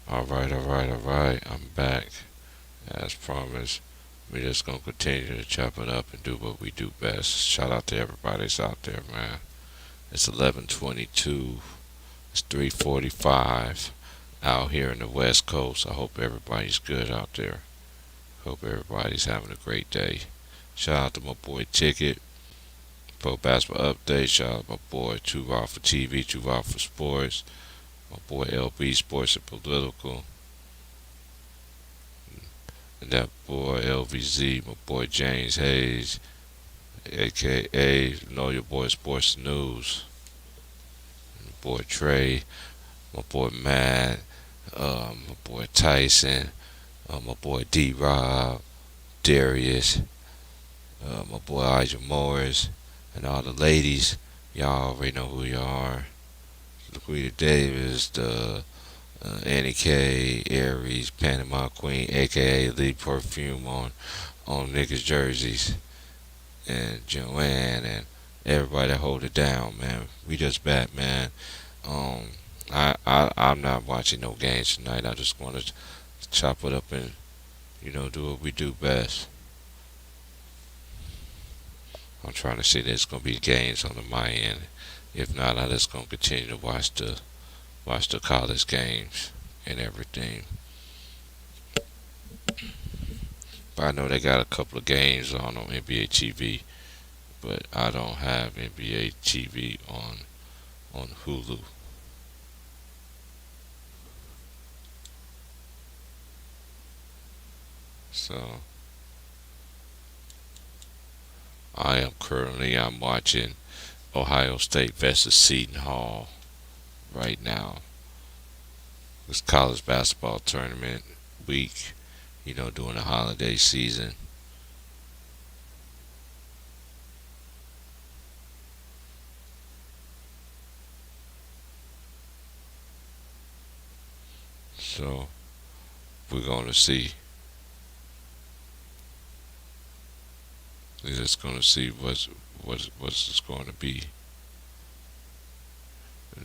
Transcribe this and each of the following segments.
All right. I'm back. As promised, we just gonna continue to chop it up and do what we do best. Shout out to everybody that's out there, man. It's 11:22. It's 3:45 out here in the West Coast. I hope everybody's good out there. Hope everybody's having a great day. Shout out to my boy Ticket. Pro Basketball Update. Shout out to my boy Too Raw for TV, Too Raw for Sports. My boy LB Sports and Political. And that boy LVZ, my boy James Hayes, aka Know Your Boy Sports News. My boy Trey, my boy Matt, my boy Tyson, my boy D Rob, Darius, my boy Elijah Morris, and all the ladies. Y'all already know who y'all are. Laquita Davis, the Annie K, Aries, Panama Queen, aka Elite Perfume on niggas' jerseys, and Joanne and everybody that hold it down, man. We just back, man. Um, I'm not watching no games tonight. I just want to chop it up and do what we do best. I'm trying to see there's gonna be games on my end. If not, I'm just gonna continue to watch the college games and everything. But I know they got a couple of games on NBA TV, but I don't have NBA TV on Hulu. So I'm watching Ohio State versus Seton Hall right now. It's college basketball tournament week, during the holiday season. So we're gonna see. We're just gonna see what's it's going to be.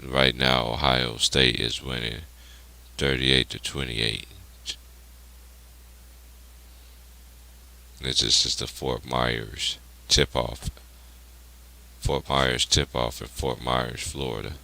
Right now, Ohio State is winning 38-28. This is the Fort Myers tip off. Fort Myers tip off in Fort Myers, Florida.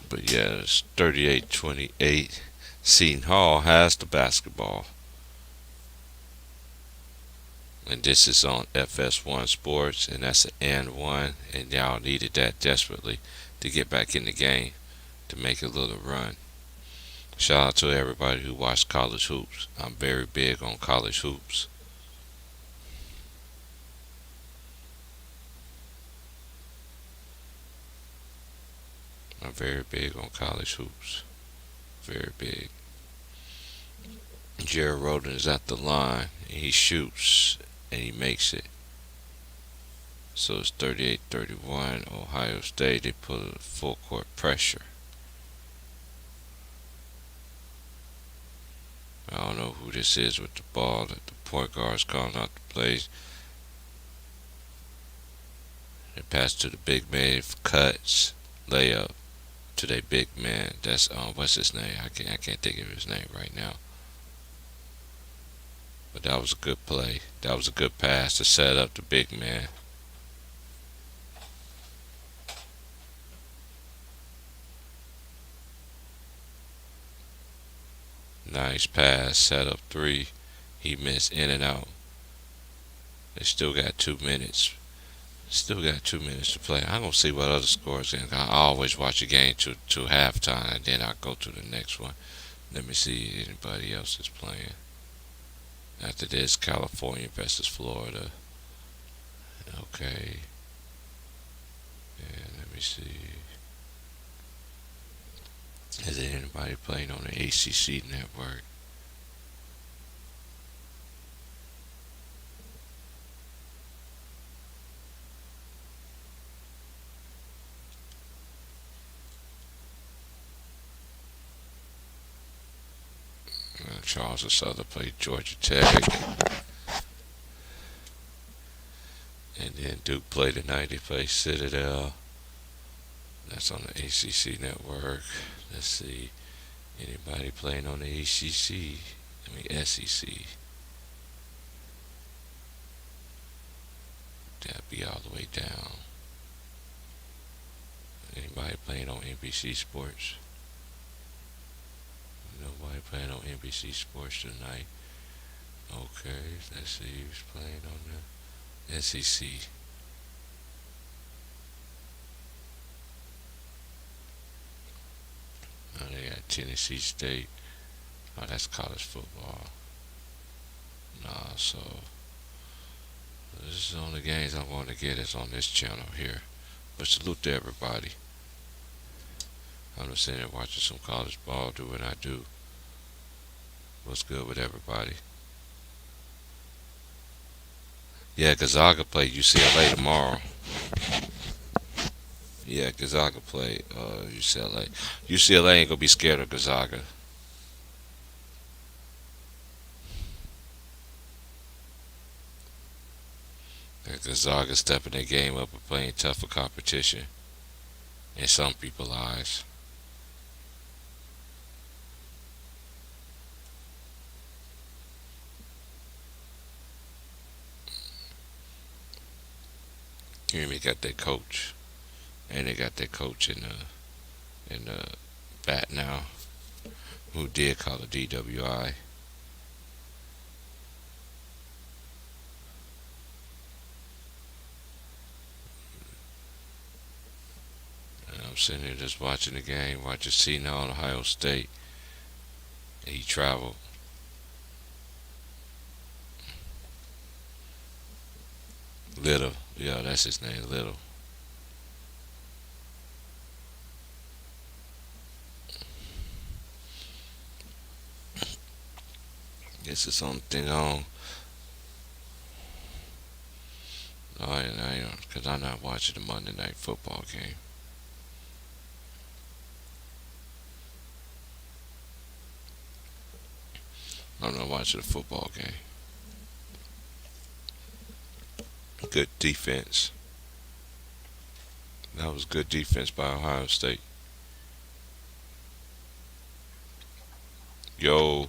But yeah, it's 38-28. Seton Hall has the basketball. And this is on FS1 Sports, and that's an N1, and y'all needed that desperately to get back in the game to make a little run. Shout out to everybody who watched college hoops. I'm very big on college hoops. I'm very big on college hoops. Very big. Jared Roden is at the line, and he shoots, and he makes it. So it's 38-31. Ohio State, they put a full court pressure. I don't know who this is with the ball. That the point guard's calling out the plays. They pass to the big man, cuts, layup to their big man. That's what's his name? I can't think of his name right now. But that was a good play. That was a good pass to set up the big man. Nice pass, set up three. He missed in and out. They still got 2 minutes. Still got 2 minutes to play. I'm gonna see what other scores in. I always watch a game to halftime, and then I go to the next one. Let me see if anybody else is playing. After this, California versus Florida. Okay. And let me see. Is there anybody playing on the ACC network? Charles or Southern played Georgia Tech, and then Duke played tonight. They played Citadel. That's on the ACC network. Let's see. Anybody playing on the ACC? I mean SEC. That'd be all the way down. Anybody playing on NBC Sports? Nobody playing on NBC Sports tonight. Okay, let's see who's playing on the SEC. Oh, they got Tennessee State. Oh, that's college football. Nah, so this is the only games I'm going to get is on this channel here. But salute to everybody. I'm just sitting there watching some college ball, do what I do. What's good with everybody? Yeah, Gonzaga play UCLA tomorrow. Yeah, Gonzaga play UCLA. UCLA ain't gonna be scared of Gonzaga. Gonzaga stepping their game up and playing tougher competition in some people's eyes. You even got their coach, and they got their coach in the bat now, who did call a DWI. And I'm sitting here just watching the game, watching Cena on Ohio State. And he traveled. Little, yeah, that's his name, Little. Guess it's on thing on. Oh, yeah, because I'm not watching the Monday Night Football game. I'm not watching the football game. Good defense. That was good defense by Ohio State. Yo.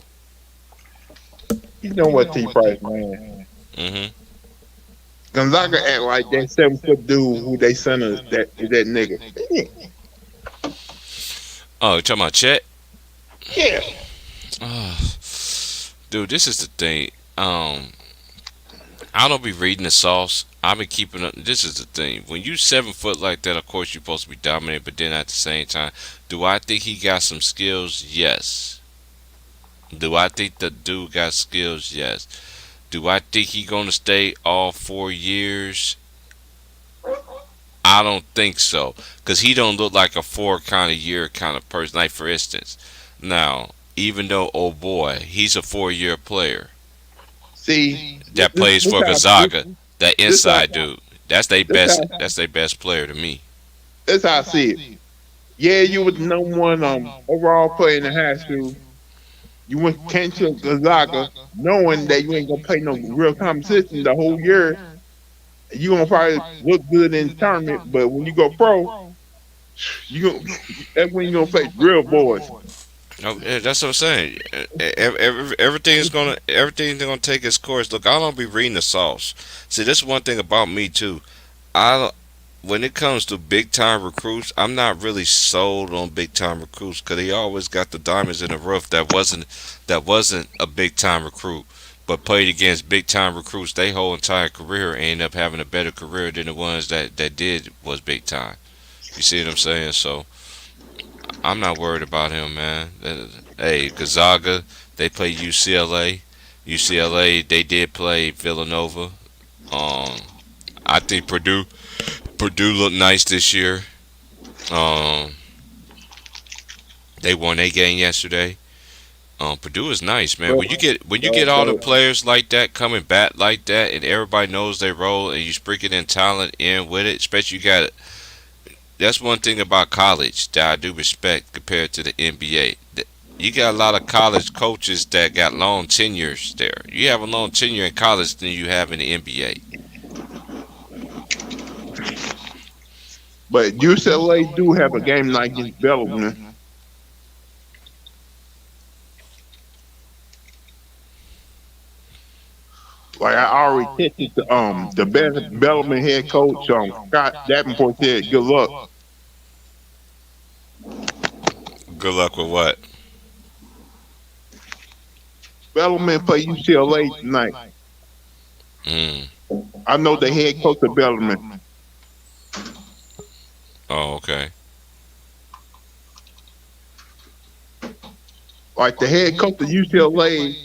You know what, T Price, man? Mhm. Gonzaga act like that 7 foot dude who they sent us that nigga. Oh, you talking about Chet? Yeah. Oh, dude, this is the thing. I don't be reading the sauce. I've been keeping up. This is the thing. When you 7 foot like that, of course you're supposed to be dominant. But then at the same time, do I think he got some skills? Yes. Do I think the dude got skills? Yes. Do I think he gonna stay all 4 years? I don't think so, cause he don't look like a 4 kind of year kind of person. Like for instance, now even though oh boy, he's a 4 year player See, that this, plays this for how Gonzaga, that this how inside dude. That's their this best. how That's their best player to me. this how I see it. Yeah, you was the number one overall player in the high school. You went came to Gonzaga knowing that you ain't gonna play no real competition the whole year. You gonna probably look good in the tournament, but when you go pro, you gonna that's when you gonna play real boys. Oh, yeah, that's what I'm saying. Everything's gonna take its course. Look, I don't be reading the sauce. See, this is one thing about me too. I when it comes to big time recruits, I'm not really sold on big time recruits because they always got the diamonds in the rough that wasn't a big time recruit, but played against big time recruits. They whole entire career end up having a better career than the ones that did was big time. You see what I'm saying? So I'm not worried about him, man. Hey, Gonzaga, they play UCLA. UCLA, they did play Villanova. Um, I think Purdue looked nice this year. Um, they won a game yesterday. Purdue is nice, man. But When you get all the but players like that coming back like that, and everybody knows their role, and you sprinkle in talent in with it, especially you got. That's one thing about college that I do respect compared to the NBA. you got a lot of college coaches that got long tenures there. You have a long tenure in college than you have in the NBA. But UCLA do have a game night against Bellarmine. Like I already tested the best Bellarmine head coach Scott Davenport said good luck. Good luck with what? Bellarmine play UCLA tonight. Mm. I know the head coach of Bellarmine. Oh, okay. Like the head coach of UCLA,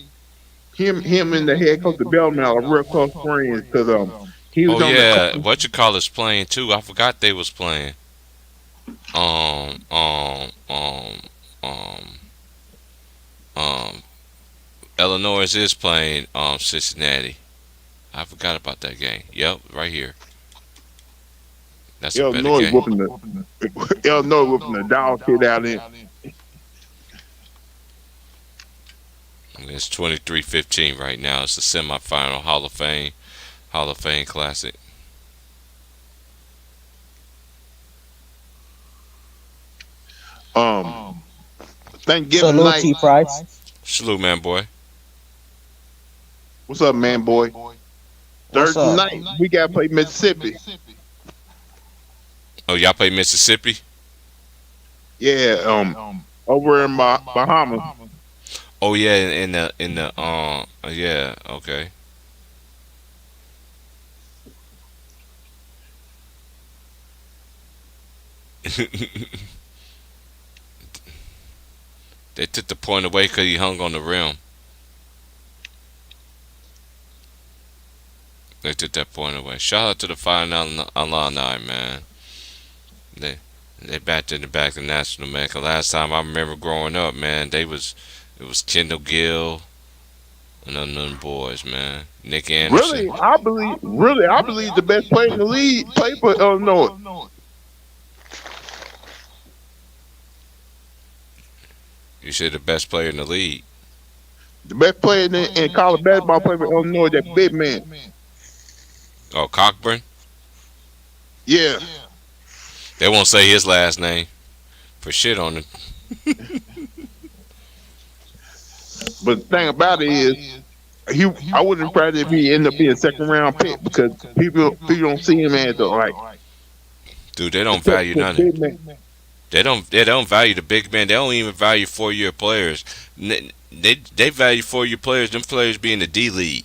him and the head coach of Bellarmine are real close friends because he Oh was on the yeah, coach. what you call is playing too. I forgot they was playing. Um, um, um, um, um. Illinois is playing Cincinnati. I forgot about that game. Yep, right here. That's a better Illinois game. whooping the Illinois whooping the dog shit out in. It's 23-15 right now. It's the semifinal Hall of Fame Classic. Um, Thanksgiving Salute night. T Price. Salute, man, boy. What's up, man, boy? What's Thursday up? night we gotta play Mississippi. Oh, y'all play Mississippi? Yeah, over in Bahamas. Oh yeah, in the yeah, okay. They took the point away because he hung on the rim. They took that point away. Shout out to the Fire alumni, man. They they backed in the back of the national, man. 'Cause last time I remember growing up, man, it was Kendall Gill and them boys, man. Nick Anderson. Really, I believe the best player in the league play for Illinois. You said the best player in the league. The best player in college basketball play for Illinois, that big man. Oh, Cockburn. Yeah, They won't say his last name for shit on it. but the thing about it is, I wouldn't surprised if he ended up being a second round pick because people don't see him as like Dude, they don't value the none of it. big man. They don't value the big man. They don't even value 4 year players. They value 4 year players. Them players be in the D League.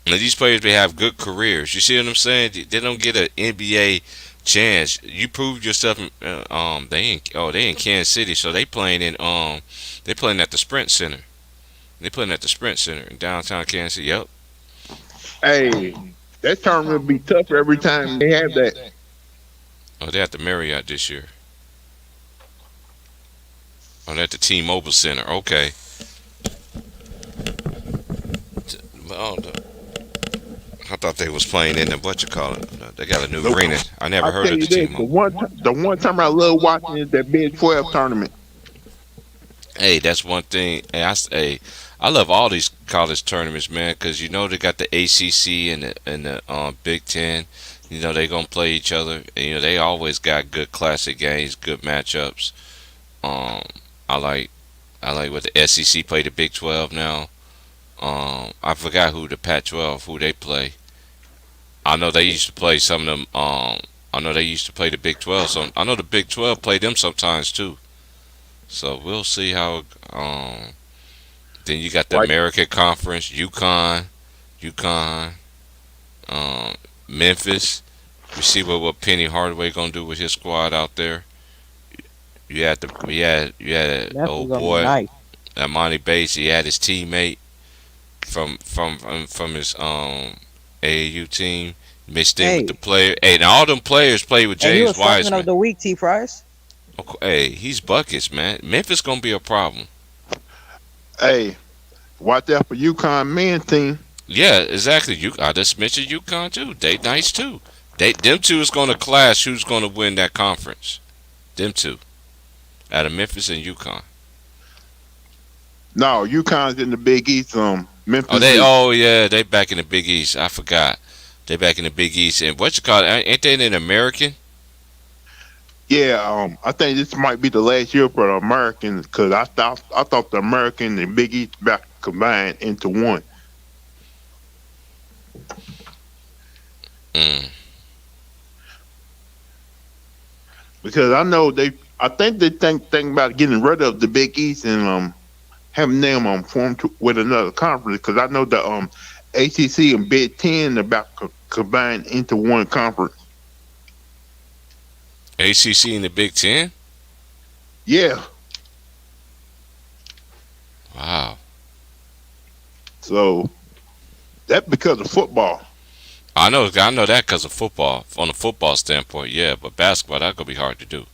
Now these players they have good careers. You see what I'm saying? They don't get an NBA chance. You proved yourself. They in Kansas City, so they playing at the Sprint Center. They playing at the Sprint Center in downtown Kansas City. Yep. Hey, that tournament will be tough every time they have that. Oh, they at the Marriott this year. Oh, they at the T-Mobile Center. Okay. Oh, I thought they was playing in the what you call it. They got a new arena. I never I heard tell of you the this, T-Mobile. the one time I love watching is that Big 12 tournament. Hey, that's one thing. I love all these college tournaments, man, because you know they got the ACC and the Big Ten. You know they gonna play each other. And, you know they always got good classic games, good matchups. Um, I like I like what the SEC play the Big 12 now. I forgot who the Pac-12 who they play. I know they used to play some of them. I know they used to play the Big 12. So I know the Big 12 play them sometimes too. So we'll see how. Then you got the Like American Conference, UConn, Memphis. We see what Penny Hardaway gonna do with his squad out there. You had Memphis old gonna be boy nice. Monty Bates. He had his teammate from his AAU team mixed in with the Hey, player. Hey, and all them players play with and he James was freshman Wiseman. of the week, T Price. Hey, he's buckets, man. Memphis gonna be a problem. hey, watch out for UConn men team. Yeah, exactly. I just mentioned UConn too. They nice too. Them two is gonna clash who's gonna win that conference. Them two out of Memphis and UConn. No, UConn's in the Big East. Oh, Memphis they. is. Oh yeah, they back in the Big East. I forgot. They back in the Big East, and what you call it? Ain't they an American? Yeah, I think this might be the last year for the Americans because I thought the American and Big East back combined into one Mm. because I think they think about getting rid of the Big East and having them formed with another conference because I know the ACC and Big Ten about combined into one conference. ACC and the Big Ten. Yeah, Wow. so that because of football. I know that because of football. From a football standpoint, yeah, but basketball that gonna be hard to do.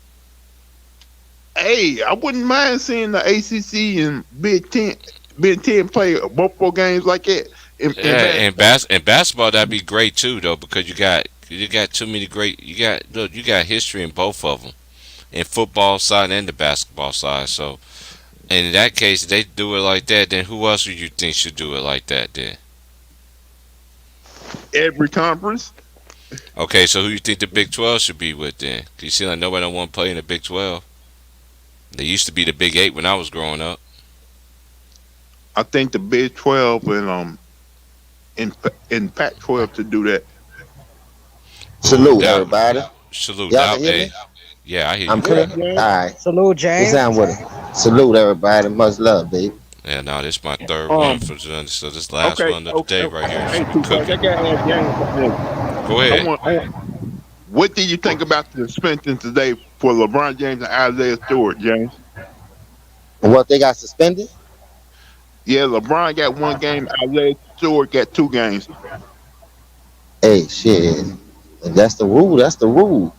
Hey, I wouldn't mind seeing the ACC and Big Ten play multiple games like that in Yeah, basketball. and basketball that'd be great too, though, because you got too many great. You got look, you got history in both of them, in football side and the basketball side. So, in that case, if they do it like that. Then who else would you think should do it like that? Then Every conference. okay, so who you think the Big 12 should be with then? 'Cause you see, like nobody don't want to play in the Big 12. They used to be the Big 8 when I was growing up. I think the Big 12 and in Pac 12 to do that. Ooh, Salute, that everybody. salute Y'all that. can hear Hey, me? yeah, I hear I'm you. What clear. up, All man? right. Salute, It's James. on with it. Salute, everybody. Much love, baby. Yeah, no, this is my third one Um. for tonight. So this last Okay. one of the Okay. day right here Hey, should be Tupac, I cooking. gotta ask James something else. Go I ahead. want. What do you think about the suspension today for LeBron James and Isaiah Stewart, James? And what they got suspended? Yeah, LeBron got one game. Isaiah Stewart got 2 games. Hey, shit. If that's the rule. That's the rule.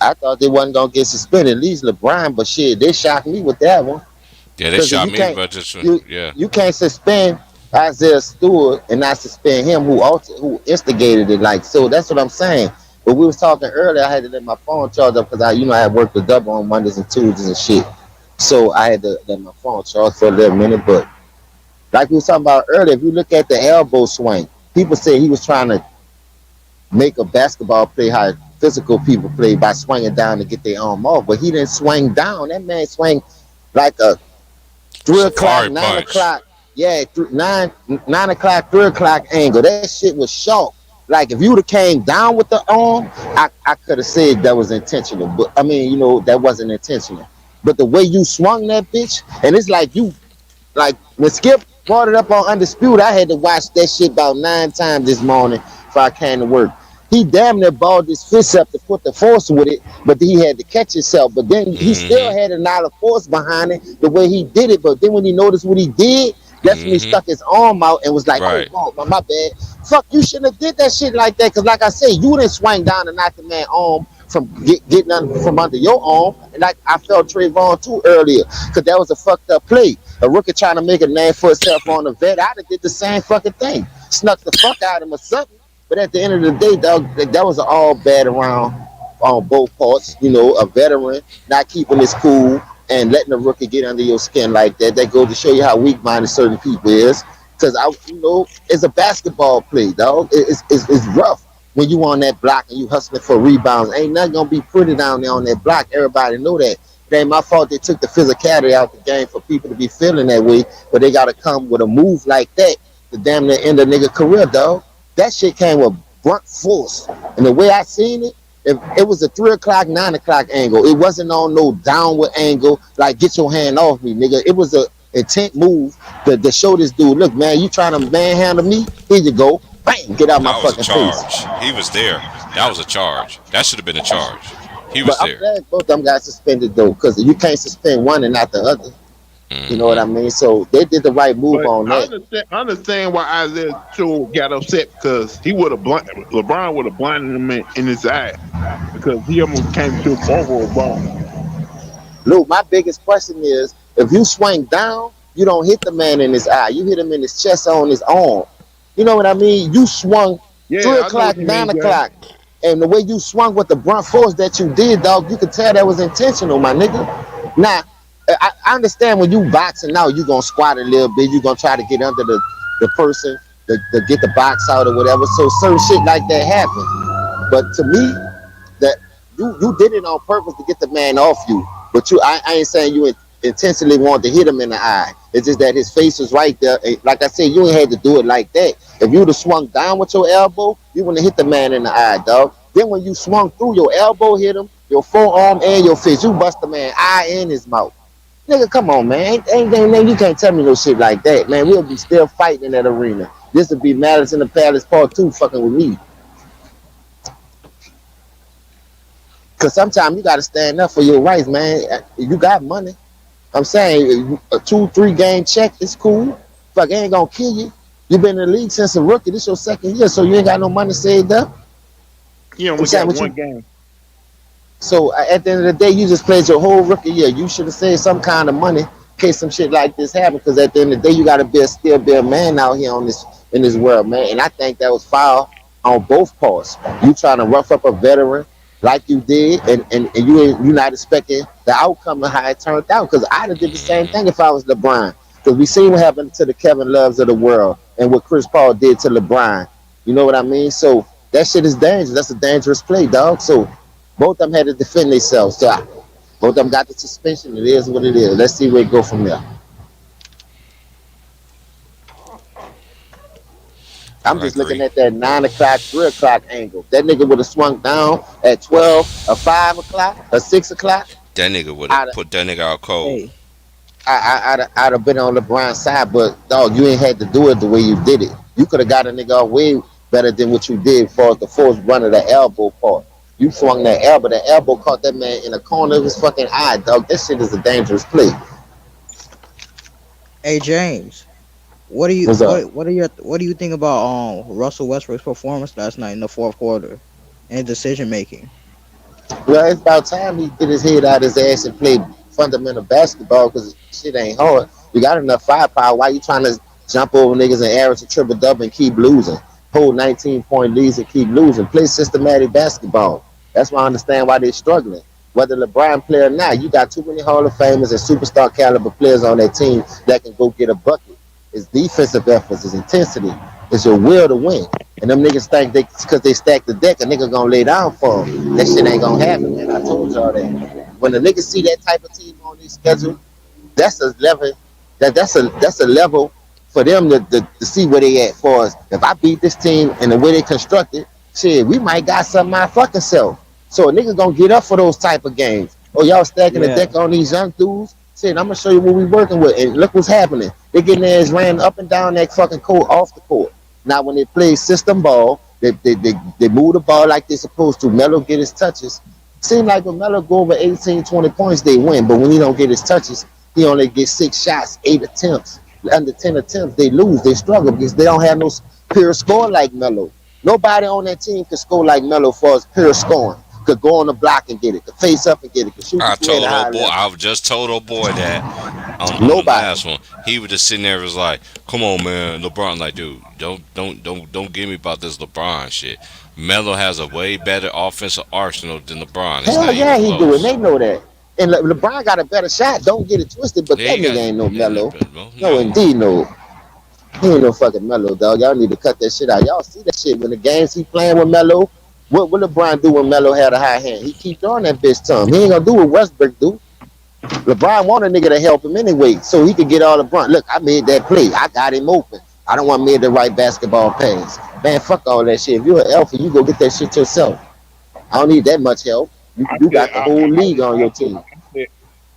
I thought they wasn't gonna get suspended. At least LeBron, but shit, they shocked me with that one. Yeah, they Because if shot you me can't, about this one. you Yeah. you can't suspend Isaiah Stewart and not suspend him who instigated it. Like so, that's what I'm saying. But we was talking earlier. I had to let my phone charge up because I had worked the double on Mondays and Tuesdays and shit. So I had to let my phone charge for a little minute. But like we was talking about earlier, if you look at the elbow swing, people say he was trying to make a basketball play how physical people play by swinging down to get their arm off. But he didn't swing down. That man swing like a 3 o'clock, Safari nine punch. o'clock. Yeah, 9 o'clock, 3 o'clock angle. That shit was sharp. Like if you would have came down with the arm, I could have said that was intentional. But I mean, that wasn't intentional. But the way you swung that bitch, and it's like when Skip brought it up on Undisputed, I had to watch that shit about 9 times this morning before I came to work. He damn near balled his fist up to put the force with it, but he had to catch himself. But then he still Mm-hmm. had a lot of force behind it, the way he did it. But then when he noticed what he did, that's when he Mm-hmm. stuck his arm out and was like, "Oh, Right. my bad. Fuck, you shouldn't have did that shit like that." Because like I said, you didn't swing down and knock the man arm from getting from under your arm. And like I felt Trayvon too earlier, because that was a fucked up play. A rookie trying to make a name for himself on the vet, I'd have did the same fucking thing. Snuck the fuck out of him or something. But at the end of the day, dog, that was all bad around on both parts. A veteran not keeping his cool and letting a rookie get under your skin like that. That goes to show you how weak-minded certain people is. Because it's a basketball play, dog. It's rough when you on that block and you hustling for rebounds. Ain't nothing gonna be pretty down there on that block. Everybody know that. It ain't my fault they took the physicality out the game for people to be feeling that way, but they gotta come with a move like that to damn near end a nigga career, dog. That shit came with blunt force. And the way I seen it, it was a 3 o'clock, 9 o'clock angle. It wasn't on no downward angle, like get your hand off me, nigga. It was a intent move to show this dude, look, man, you trying to manhandle me? Here you go. Bang, get out my That was a fucking face. charge. He was there. That was a charge. That should have been a charge. He But was I'm there. glad both of them got suspended though, because you can't suspend one and not the other. You know what I Mm-hmm. mean? So they did the right move But on I that. understand why Isaiah Stewart got upset because he would have LeBron would have blinded him in his eye because he almost came to him over LeBron. Luke, my biggest question is if you swing down, you don't hit the man in his eye. You hit him in his chest or on his arm. You know what I mean? You swung three Yeah, I know what o'clock, you nine mean, Jay. o'clock. And the way you swung with the brunt force that you did, dog, you could tell that was intentional, my nigga. Now, I understand when you boxing out, you gonna squat a little bit. You gonna try to get under the person to get the box out or whatever. So certain shit like that happen. But to me, that you did it on purpose to get the man off you. But I ain't saying you intentionally wanted to hit him in the eye. It's just that his face was right there. Like I said, you ain't had to do it like that. If you'd have swung down with your elbow, you wouldn't have hit the man in the eye, dog. Then when you swung through, your elbow hit him, your forearm and your fist. You bust the man eye in his mouth. Nigga, come on, man. You can't tell me no shit like that, man. We'll be still fighting in that arena. This would be Malice in the Palace Part 2 fucking with me. Because sometimes you got to stand up for your rights, man. You got money. I'm saying a 2-3 game check is cool. Fuck, it ain't going to kill you. You been in the league since a rookie. This your second year, so you ain't got no money saved up. He only got one game. So at the end of the day, you just played your whole rookie year. You should have saved some kind of money in case some shit like this happened. Because at the end of the day, you got to still be a man out here in this world, man. And I think that was foul on both parts. You trying to rough up a veteran like you did, and you're not expecting the outcome of how it turned out. Because I'd have did the same thing if I was LeBron. Because we seen what happened to the Kevin Loves of the world and what Chris Paul did to LeBron. You know what I mean? So that shit is dangerous. That's a dangerous play, dog. So both of them had to defend themselves. So both of them got the suspension. It is what it is. Let's see where it go from there. I'm just looking at that 9 o'clock, 3 o'clock angle. That nigga would have swung down at 12 or 5 o'clock or 6 o'clock. That nigga would have put that nigga out cold. Hey, I'd have been on LeBron's side, but dog, you ain't had to do it the way you did it. You could have got a nigga off way better than what you did for the force run of the elbow part. You swung that elbow. The elbow caught that man in the corner of his fucking eye, dog. That shit is a dangerous play. hey James, what do you What's up? what do you think about Russell Westbrook's performance last night in the fourth quarter and decision making? Well, it's about time he get his head out his ass and play fundamental basketball because shit ain't hard. You got enough firepower. Why you trying to jump over niggas and average a triple double and keep losing? Hold 19-point leads and keep losing. Play systematic basketball. That's why I understand why they're struggling. Whether LeBron play or not, you got too many Hall of Famers and superstar caliber players on that team that can go get a bucket. It's defensive efforts, it's intensity, it's your will to win. And them niggas think because they stack the deck, a nigga gonna lay down for them. That shit ain't gonna happen, man. I told y'all that. When the niggas see that type of team on their schedule, that's a level. That's a level for them to see where they at. For us, if I beat this team and the way they constructed, shit, we might got something our fucking self. So a nigga gonna get up for those type of games. Oh, y'all stacking the deck on these young dudes? Shit, I'm gonna show you what we working with. And look what's happening. They getting their ass ran up and down that fucking court, off the court. Now when they play system ball, they move the ball like they're supposed to. Melo get his touches. Seems like when Melo go over 18, 20 points, they win. But when he don't get his touches, he only gets 6 shots, 8 attempts. Under 10 attempts, they lose. They struggle because they don't have no pure score like Melo. Nobody on that team can score like Melo for his pure scoring. Could go on the block and get it. Could face up and get it. Could shoot I the three at told a high old boy, level. I just told old boy that on the Nobody. last one. He was just sitting there, was like, "Come on, man, LeBron." Like, dude, don't get me about this LeBron shit. Melo has a way better offensive arsenal than LeBron. It's Hell not yeah, even he close. do it. They know that. And LeBron got a better shot. Don't get it twisted, but Yeah, that he got- nigga ain't no yeah, Melo. no. No, indeed, no. He ain't no fucking Melo, dog. Y'all need to cut that shit out. Y'all see that shit when the games he playing with Melo. What LeBron do when Melo had a high hand? He keep throwing that bitch to him. He ain't gonna do what Westbrook do. LeBron want a nigga to help him anyway, so he could get all the brunt. Look, I made that play. I got him open. I don't want to make the right basketball pass. Man, fuck all that shit. If you're an alpha, you go get that shit yourself. I don't need that much help. You got the whole league on your team.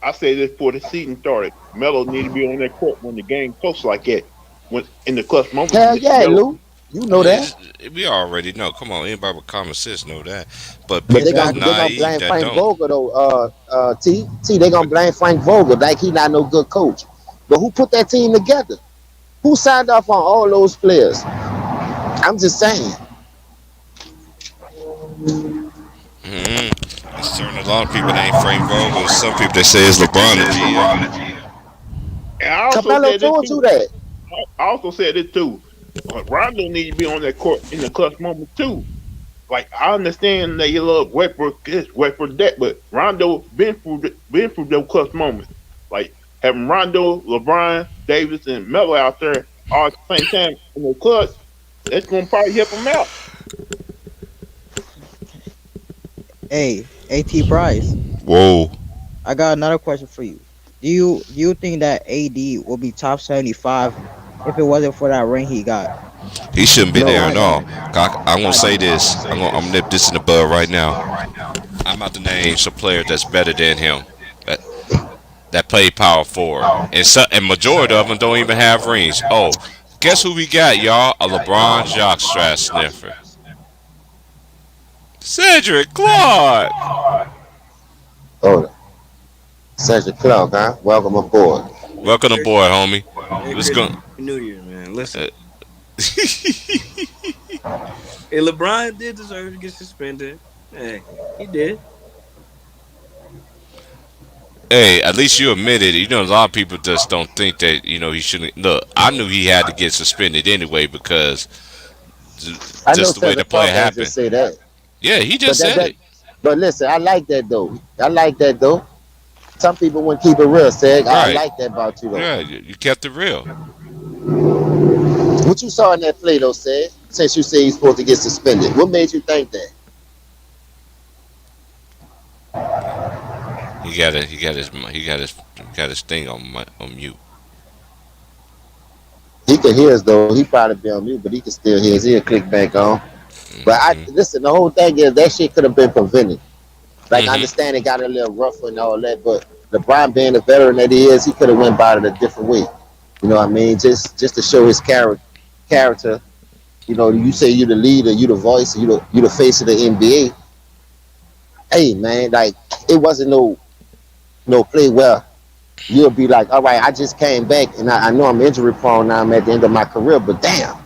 I say this before the season started. Melo need to be on that court when the game close like that. When in the clutch moment. Hell yeah, Melo- Lou. You know that. We already know. Come on, anybody with common sense know that. But But people they gonna naive blame that Frank don't. Vogel though. T. They gonna blame Frank Vogel like he not no good coach. But who put that team together? Who signed off on all those players? I'm just saying. Mm-hmm. There's certainly a lot of people that ain't Frank Vogel. Some people they say it's LeBron the GM. And I also Carmelo said this told too. you that. I also said this too. Rondo need to be on that court in the clutch moment too. Like I understand that you love Westbrook this, Westbrook that, but Rondo been through those clutch moments. Like having Rondo, LeBron, Davis, and Melo out there all at the same time in the clutch, that's gonna probably help him out. Hey, AT Price. Whoa. I got another question for you. Do you think that AD will be top 75 if it wasn't for that ring he got? He shouldn't be No. there at all. I'm gonna God say damn. this. I'm nip this in the bud right now. I'm about to name some players that's better than him. That that play power forward, and majority of them don't even have rings. Oh, guess who we got, y'all? A LeBron jockstrap sniffer, Cedric Clark. Oh, Cedric Clark, huh? Welcome aboard. Welcome Merry aboard, homie. Let's Christmas, go. New Year, man. Listen, Uh, hey, LeBron did deserve to get suspended. Hey, he did. Hey, at least you admitted it. You know, a lot of people just don't think that, he shouldn't. Look, I knew he had to get suspended anyway because I know just the way the Cedric play Clark ain't happened. just say that, Yeah, he but just said it. but listen, I like that though. I like that though. Some people wouldn't keep it real, Seg. I Right. like that about you though. Yeah, you kept it real. What you saw in that play though, Seg? Since you say he's supposed to get suspended, what made you think that? He got his thing on mute. He can hear us though. He probably be on mute, but he can still hear us. He'll click back on. But I Hmm. listen. The whole thing is that shit could have been prevented. Like I Hmm. understand it got a little rough and all that, but LeBron being the veteran that he is, he could have went about it a different way. You know what I mean? Just to show his character. You know, you say you the leader, you the voice, you the face of the NBA. Hey man, like it wasn't no play where you'll be like, all right, I just came back and I know I'm injury prone now. I'm at the end of my career, but damn,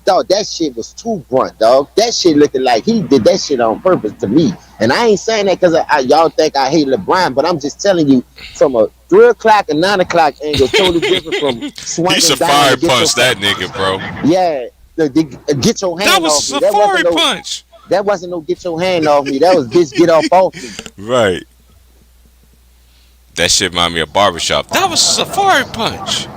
dog, that shit was too grunt, dog. That shit looking like he did that shit on purpose to me. And I ain't saying that because y'all think I hate LeBron, but I'm just telling you from a 3 o'clock and 9 o'clock angle, totally different from He swinging down safari to get your punched that nigga, bro. yeah, get your That hand was a off me. safari punch. That wasn't no get your hand off me. That was bitch get off me. Right. That shit remind me of barbershop. That was a safari punch.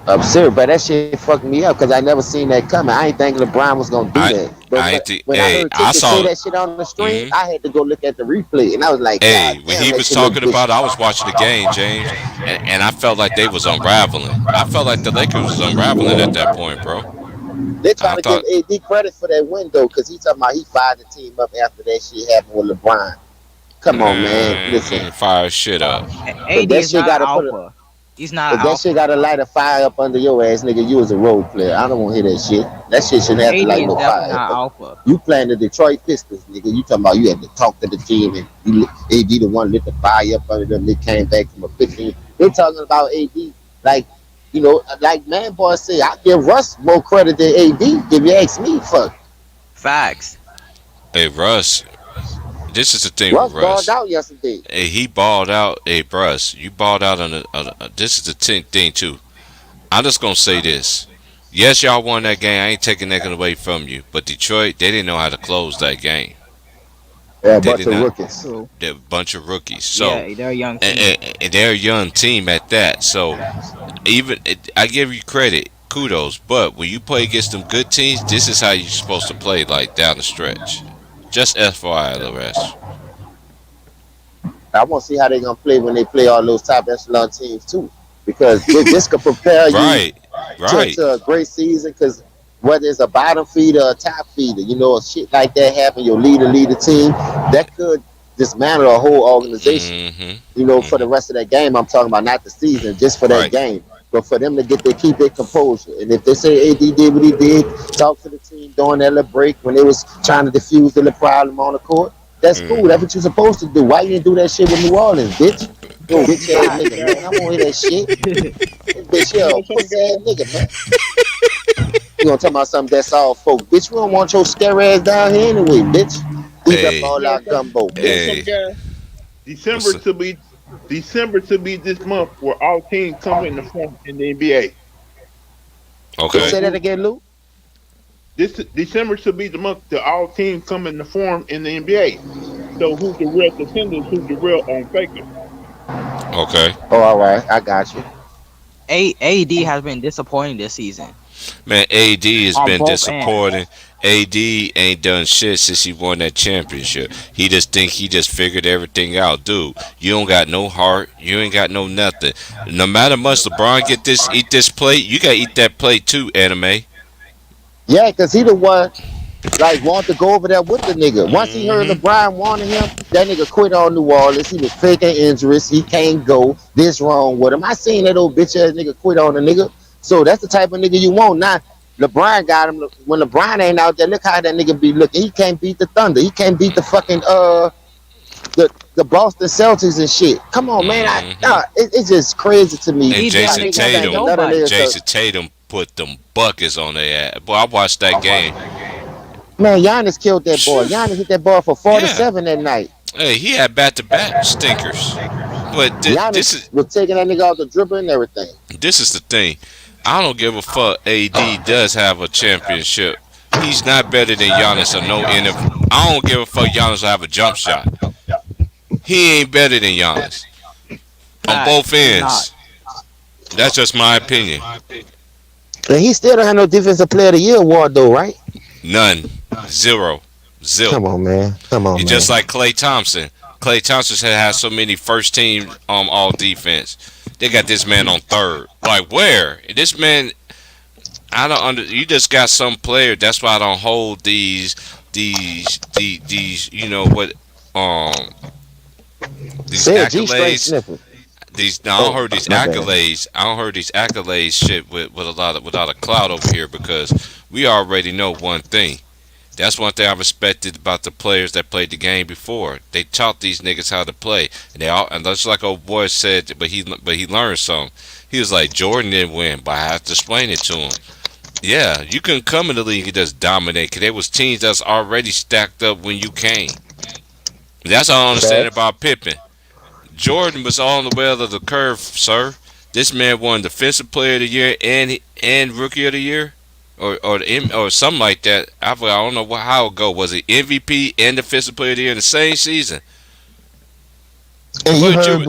I'm serious, but that shit fucked me up because I never seen that coming. I ain't think LeBron was gonna do I that. But I ain't think. when I Hey, heard I Ticket say saw. that shit on the stream, Hmm. I had to go look at the replay, and I was like, God Hey, when damn, he that was shit look talking vicious. about, it, I was watching the game, James, and I felt like they was unraveling. I felt like the Lakers was unraveling at that point, bro. They trying I to give thought, AD credit for that win though, because he talking about he fired the team up after that shit happened with LeBron. Come on, man, he listen. ain't fire shit up. If AD that is shit not an got to put a alpha. He's not If an that shit alpha. got to light a fire up under your ass, nigga, you was a role player. I don't want to hear that shit. That shit shouldn't have to AD light is no definitely fire. not alpha. You playing the Detroit Pistons, nigga. You talking about you had to talk to the team and AD the one lit the fire up under them. They came back from a 15. They talking about AD like, like man boy say, I give Russ more credit than AD. If you ask me, fuck. Facts. Hey, Russ, this is the thing with Russ balled Russ. out yesterday. Hey, he balled out. Hey, Russ, you balled out this is the thing too. I'm just gonna say this. Yes, y'all won that game. I ain't taking that away from you. But Detroit, they didn't know how to close that game. Yeah, a They bunch did of not. rookies. True. They're a bunch of rookies. So, Yeah, they're a young and, team. and they're a young team at that. So, I give you credit, kudos. But when you play against them good teams, this is how you're supposed to play, like down the stretch. Just FYI, the rest. I want to see how they gonna play when they play all those top echelon teams too, because this could prepare you Right, right. to a great season. Because whether it's a bottom feeder or a top feeder, shit like that happen. Your lead a team that could dismantle a whole organization. Mm-hmm. For the Mm-hmm. rest of that game, I'm talking about not the season, just for that Right. game. But for them to keep their composure, and if they say AD did what he did, talk to the team during that little break when they was trying to defuse the little problem on the court, that's cool. That's Mm-hmm. what you're supposed to do. Why you didn't do that shit with New Orleans, bitch? Yo, bitch ass You nigga, know, man. I won't hear that shit. This bitch, you yo, know some pussy guys. ass nigga, man. You gonna talk about something that's all folk, bitch? We don't want your scary ass down here anyway, bitch. Eat up Hey, all our gumbo, You know bitch. some hey. guys. What's December up? to be December to be this month where all teams come in the form in the NBA. They So Okay. say that who again, Lou? this December should be the month that all teams come in the form in the NBA. So who's the real contenders? Who's the real fakers? Okay. Oh, all right, I got you. AD has been disappointing this season Man, AD has on been both ends. disappointing. AD ain't done shit since he won that championship. He just think he just figured everything out. Dude, you don't got no heart. You ain't got no nothing. No matter much LeBron eat this plate, you gotta eat that plate too, anime. Yeah, cause he the one like want to go over there with the nigga. Once he heard Hmm. LeBron wanting him, that nigga quit on New Orleans. He was faking injuries. He can't go. This wrong with him. I seen that old bitch ass nigga quit on the nigga. So that's the type of nigga you want. Now LeBron got him. When LeBron ain't out there, look how that nigga be looking. He can't beat the Thunder. He can't beat the fucking the Boston Celtics and shit. Come on, man. Hmm. It's just crazy to me. And He How Jason barely niggas think played Tatum, another nobody. nigga. Jason Tatum put them buckets on their ass. Boy, I watched that game. Man, Giannis killed that boy. Phew. Giannis hit that ball for Yeah. 47 that night. Hey, he had back-to-back stinkers. But this Giannis is was taking that nigga off the dribble and everything. this is the thing. I don't give a fuck. AD does have a championship. He's not better than Giannis or no NFL. I don't give a fuck. Giannis will have a jump shot. He ain't better than Giannis on Facts, both he's not. ends. That's just my opinion. And he still don't have no defensive player of the year award though, right? None. Zero. Come Zilch. on, man. Come on, It's man. just like Klay Thompson. Klay Thompson had so many first team all defense. They got this man on third. Like where? This man I don't you just got some player. That's why I don't hold these you know what these Say G straight accolades. sniffer. These no, I don't Oh, heard these my bad. accolades. I don't heard these accolades shit with a lot of without a cloud over here because we already know one thing. That's one thing I respected about the players that played the game before. They taught these niggas how to play, and they all and that's like old boy said. But he learned something. He was like Jordan didn't win, but I have to explain it to him. Yeah, you couldn't come in the league and just dominate because there was teams that's already stacked up when you came. That's all I understand Facts. about Pippen. Jordan was on the way of the curve, sir. This man won Defensive Player of the Year and Rookie of the Year, or something like that. I don't know how it go. Was it MVP and Defensive Player of the Year in the same season? And you What heard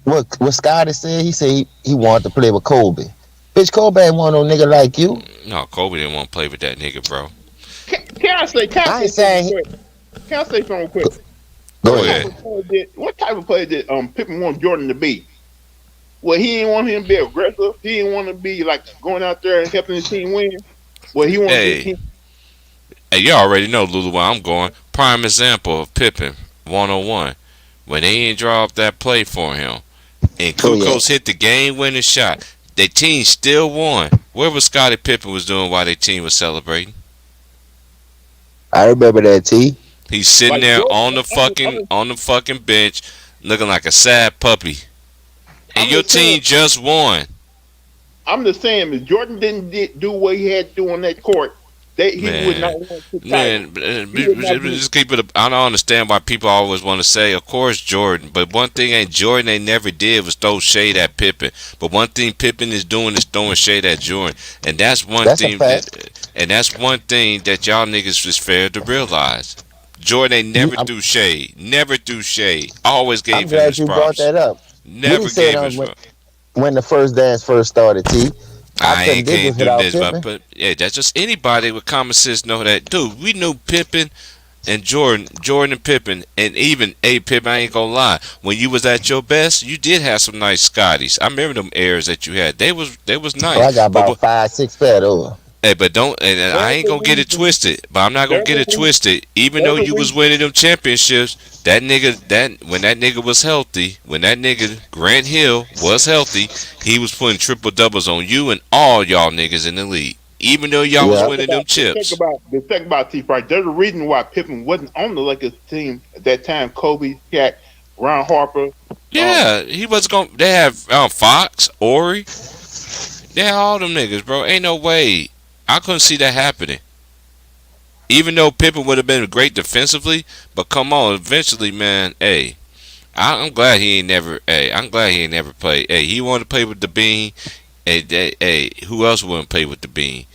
you? what Scotty said? He said he wanted to play with Kobe. Bitch, Kobe ain't want no nigga like you. No, Kobe didn't want to play with that nigga, bro. Can I say? Can I I ain't say saying. something quick? Can I say something quick? Go Go ahead. ahead. What type of player did Pippen want Jordan to be? Well, he didn't want him to be aggressive. He didn't want to be like going out there and helping the team win. Well, he wanted his Hey, team. hey, you already know, Lulu, where I'm going. Prime example of Pippen, 101. When they didn't draw up that play for him, and Oh, yeah. Kukos hit the game-winning shot, their team still won. Where was Scottie Pippen was doing while their team was celebrating? I remember that T. He's sitting Like there Jordan, on the fucking bench, looking like a sad puppy. And I'm your just saying- team just won. I'm just saying, if Jordan didn't do what he had to do on that court, he would not want to title. Man, He would not be- just keep it. I don't understand why people always want to say, of course, Jordan. But one thing Jordan ain't never did was throw shade at Pippen. But one thing Pippen is doing is throwing shade at Jordan, and that's one That's a thing. fact. And that's one thing that y'all niggas is fair to realize. Jordan ain't never I'm- threw shade. Never threw shade. Always gave I'm him glad his you brought props. that up. Never You said gave his when, props. when the first dance first started, T. I couldn't ain't dig can't this do without this, Pippen. but yeah, that's just anybody with common sense know that. Dude, we knew Pippen and Jordan and Pippen, and even Pippen. I ain't gonna lie, when you was at your best, you did have some nice Scotties. I remember them airs that you had. They was nice. Oh, I got But about 5-6 pair though. hey, but don't, and I ain't gonna get it twisted. But I'm not gonna get it twisted. Even though you was winning them championships, that when that nigga was healthy, when that nigga Grant Hill was healthy, he was putting triple doubles on you and all y'all niggas in the league. Even though y'all was Yeah. winning them chips. The thing about T. Price, there's a reason why Pippen wasn't on the Lakers team at that time. Kobe, Shaq, Ron Harper. Yeah, he was going. They have Fox, Ori. They had all them niggas, bro. Ain't no way. I couldn't see that happening. Even though Pippen would have been great defensively, but come on, eventually, man. Hey, I'm glad he ain't never. Hey, I'm glad he ain't never played. Hey, he wanted to play with the Bean. Hey, who else wouldn't play with the Bean?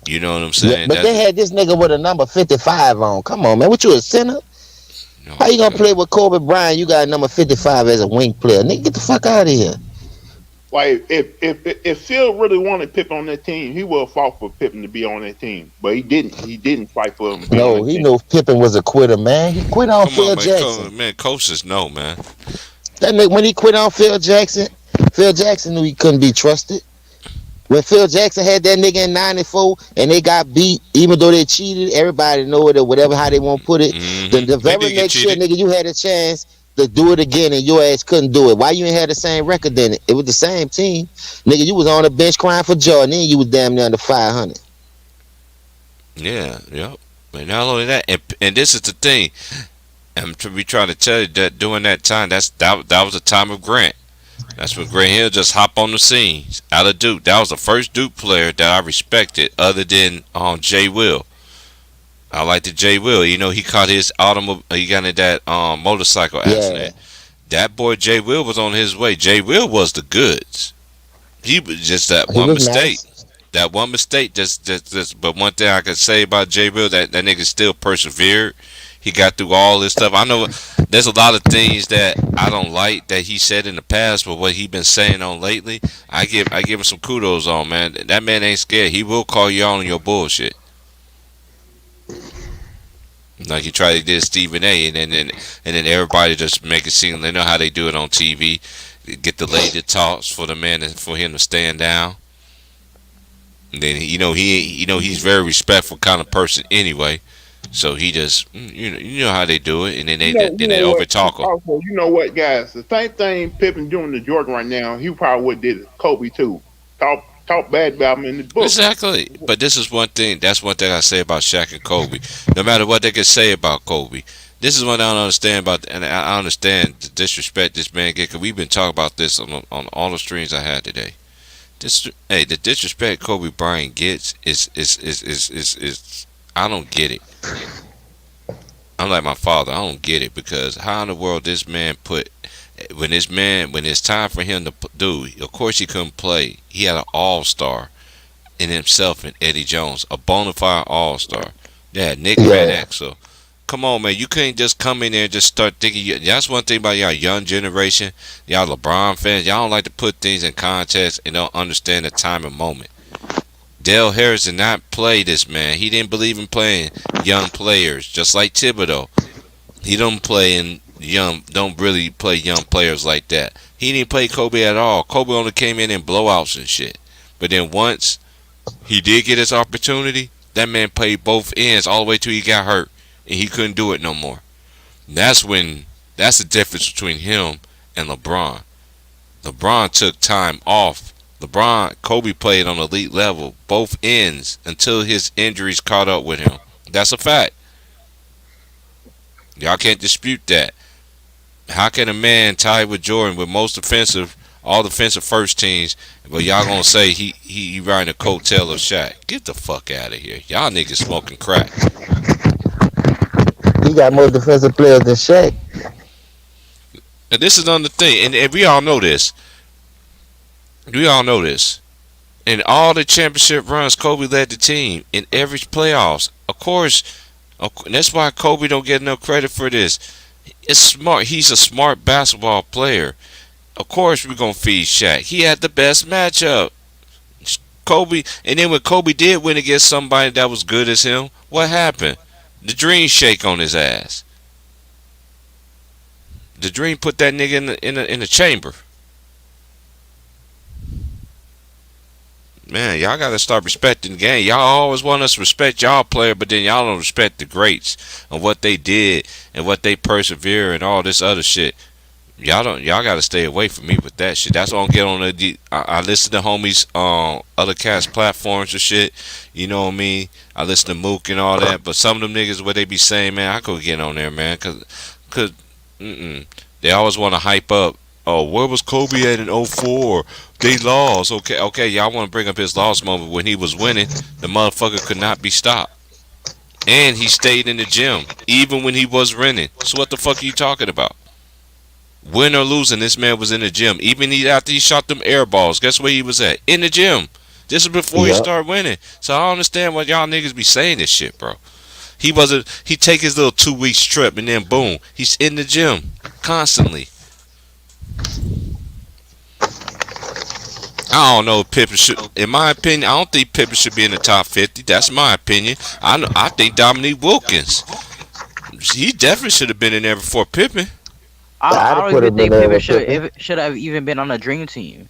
You know what I'm Yeah, saying? but they had this nigga with a number 55 on. Come on, man. What you a center? How you gonna play with Kobe Bryant? You got number 55 as a wing player. Nigga, get the fuck out of here. Like if Phil really wanted Pippen on that team, he would have fought for Pippen to be on that team. But he didn't. He didn't fight for him to be on No, that he team. knew Pippen was a quitter, man. He quit on Come Phil on, man. Jackson. Man, coaches know, man. That nigga, when he quit on Phil Jackson knew he couldn't be trusted. When Phil Jackson had that nigga in '94 and they got beat, even though they cheated, everybody know it or whatever how they want to put it. Mm-hmm. The very next year, nigga, you had a chance to do it again and your ass couldn't do it. Why you ain't had the same record then? It was the same team. Nigga, you was on the bench crying for Jordan, then you was damn near under 500. Yeah, yep. But not only that, and this is the thing. We trying to tell you that during that time, that was the time of Grant. That's when Grant Hill just hopped on the scene out of Duke. That was the first Duke player that I respected, other than Jay Will. I liked the Jay Will. You know, he caught his he got in that motorcycle accident. That boy Jay Will was on his way. Jay Will was the goods. He was just that one mistake. Nice. That one mistake. But one thing I could say about Jay Will, that nigga still persevered. He got through all this stuff. I know there's a lot of things that I don't like that he said in the past, but what he been saying on lately, I give him some kudos on, man. That man ain't scared. He will call you out on your bullshit. Like he tried to do Stephen A. and then everybody just make it seem they know how they do it on TV. Get the lady talks for the man for him to stand down. And then he's very respectful kind of person anyway. So he just you know how they do it, and then they over talk him. Also, you know what, guys? The same thing Pippen doing to Jordan right now, he probably would did it. Kobe too. Talk bad about him in the book. Exactly. But this is one thing. That's one thing I say about Shaq and Kobe. No matter what they can say about Kobe, this is what I don't understand about, and I understand the disrespect this man get, because we've been talking about this on all the streams I had today. The disrespect Kobe Bryant gets is I don't get it. I'm like my father. I don't get it, because how in the world this man when it's time for him to do, of course he couldn't play. He had an all-star in himself and Eddie Jones, a bona fide all-star. Yeah, Nick Van Exel. Come on, man. You can't just come in there and just start thinking. That's one thing about y'all young generation. Y'all LeBron fans. Y'all don't like to put things in context and don't understand the time and moment. Dale Harris did not play this man. He didn't believe in playing young players, just like Thibodeau. He don't really play young players like that. He didn't play Kobe at all. Kobe only came in blowouts and shit. But then once he did get his opportunity, that man played both ends all the way till he got hurt, and he couldn't do it no more. That's the difference between him and LeBron. LeBron took time off. Kobe played on elite level, both ends, until his injuries caught up with him. That's a fact. Y'all can't dispute that. How can a man tie with Jordan with all defensive first teams, but y'all gonna say he riding a coattail of Shaq? Get the fuck out of here. Y'all niggas smoking crack. He got more defensive players than Shaq. And this is another thing, and we all know this. In all the championship runs, Kobe led the team in every playoffs. Of course, that's why Kobe don't get no credit for this. It's smart. He's a smart basketball player. Of course, we're gonna feed Shaq. He had the best matchup. Kobe, and then when Kobe did win against somebody that was good as him, what happened? The Dream shake on his ass. The Dream put that nigga in the chamber. Man, y'all gotta start respecting the game. Y'all always want us to respect y'all player, but then y'all don't respect the greats and what they did and what they persevere and all this other shit. Y'all gotta stay away from me with that shit. That's why I don't get on I listen to homies other cast platforms and shit. You know what I mean? I listen to Mook and all that, but some of them niggas what they be saying, man, I could get on there, man, cause they always want to hype up. Oh, where was Kobe at in 04? They lost. Okay, y'all want to bring up his loss moment when he was winning. The motherfucker could not be stopped. And he stayed in the gym, even when he was winning. So what the fuck are you talking about? Win or losing, this man was in the gym. Even after he shot them air balls, guess where he was at? In the gym. This is before he started winning. So I don't understand why y'all niggas be saying this shit, bro. He wasn't. He take his little 2 week trip and then boom, he's in the gym constantly. I don't know if Pippen should. In my opinion, I don't think Pippen should be in the top 50. That's my opinion. I think Dominique Wilkins. He definitely should have been in there before Pippen. I I'd don't put even him think in there Pippen with Pippen. should have even been on the dream team.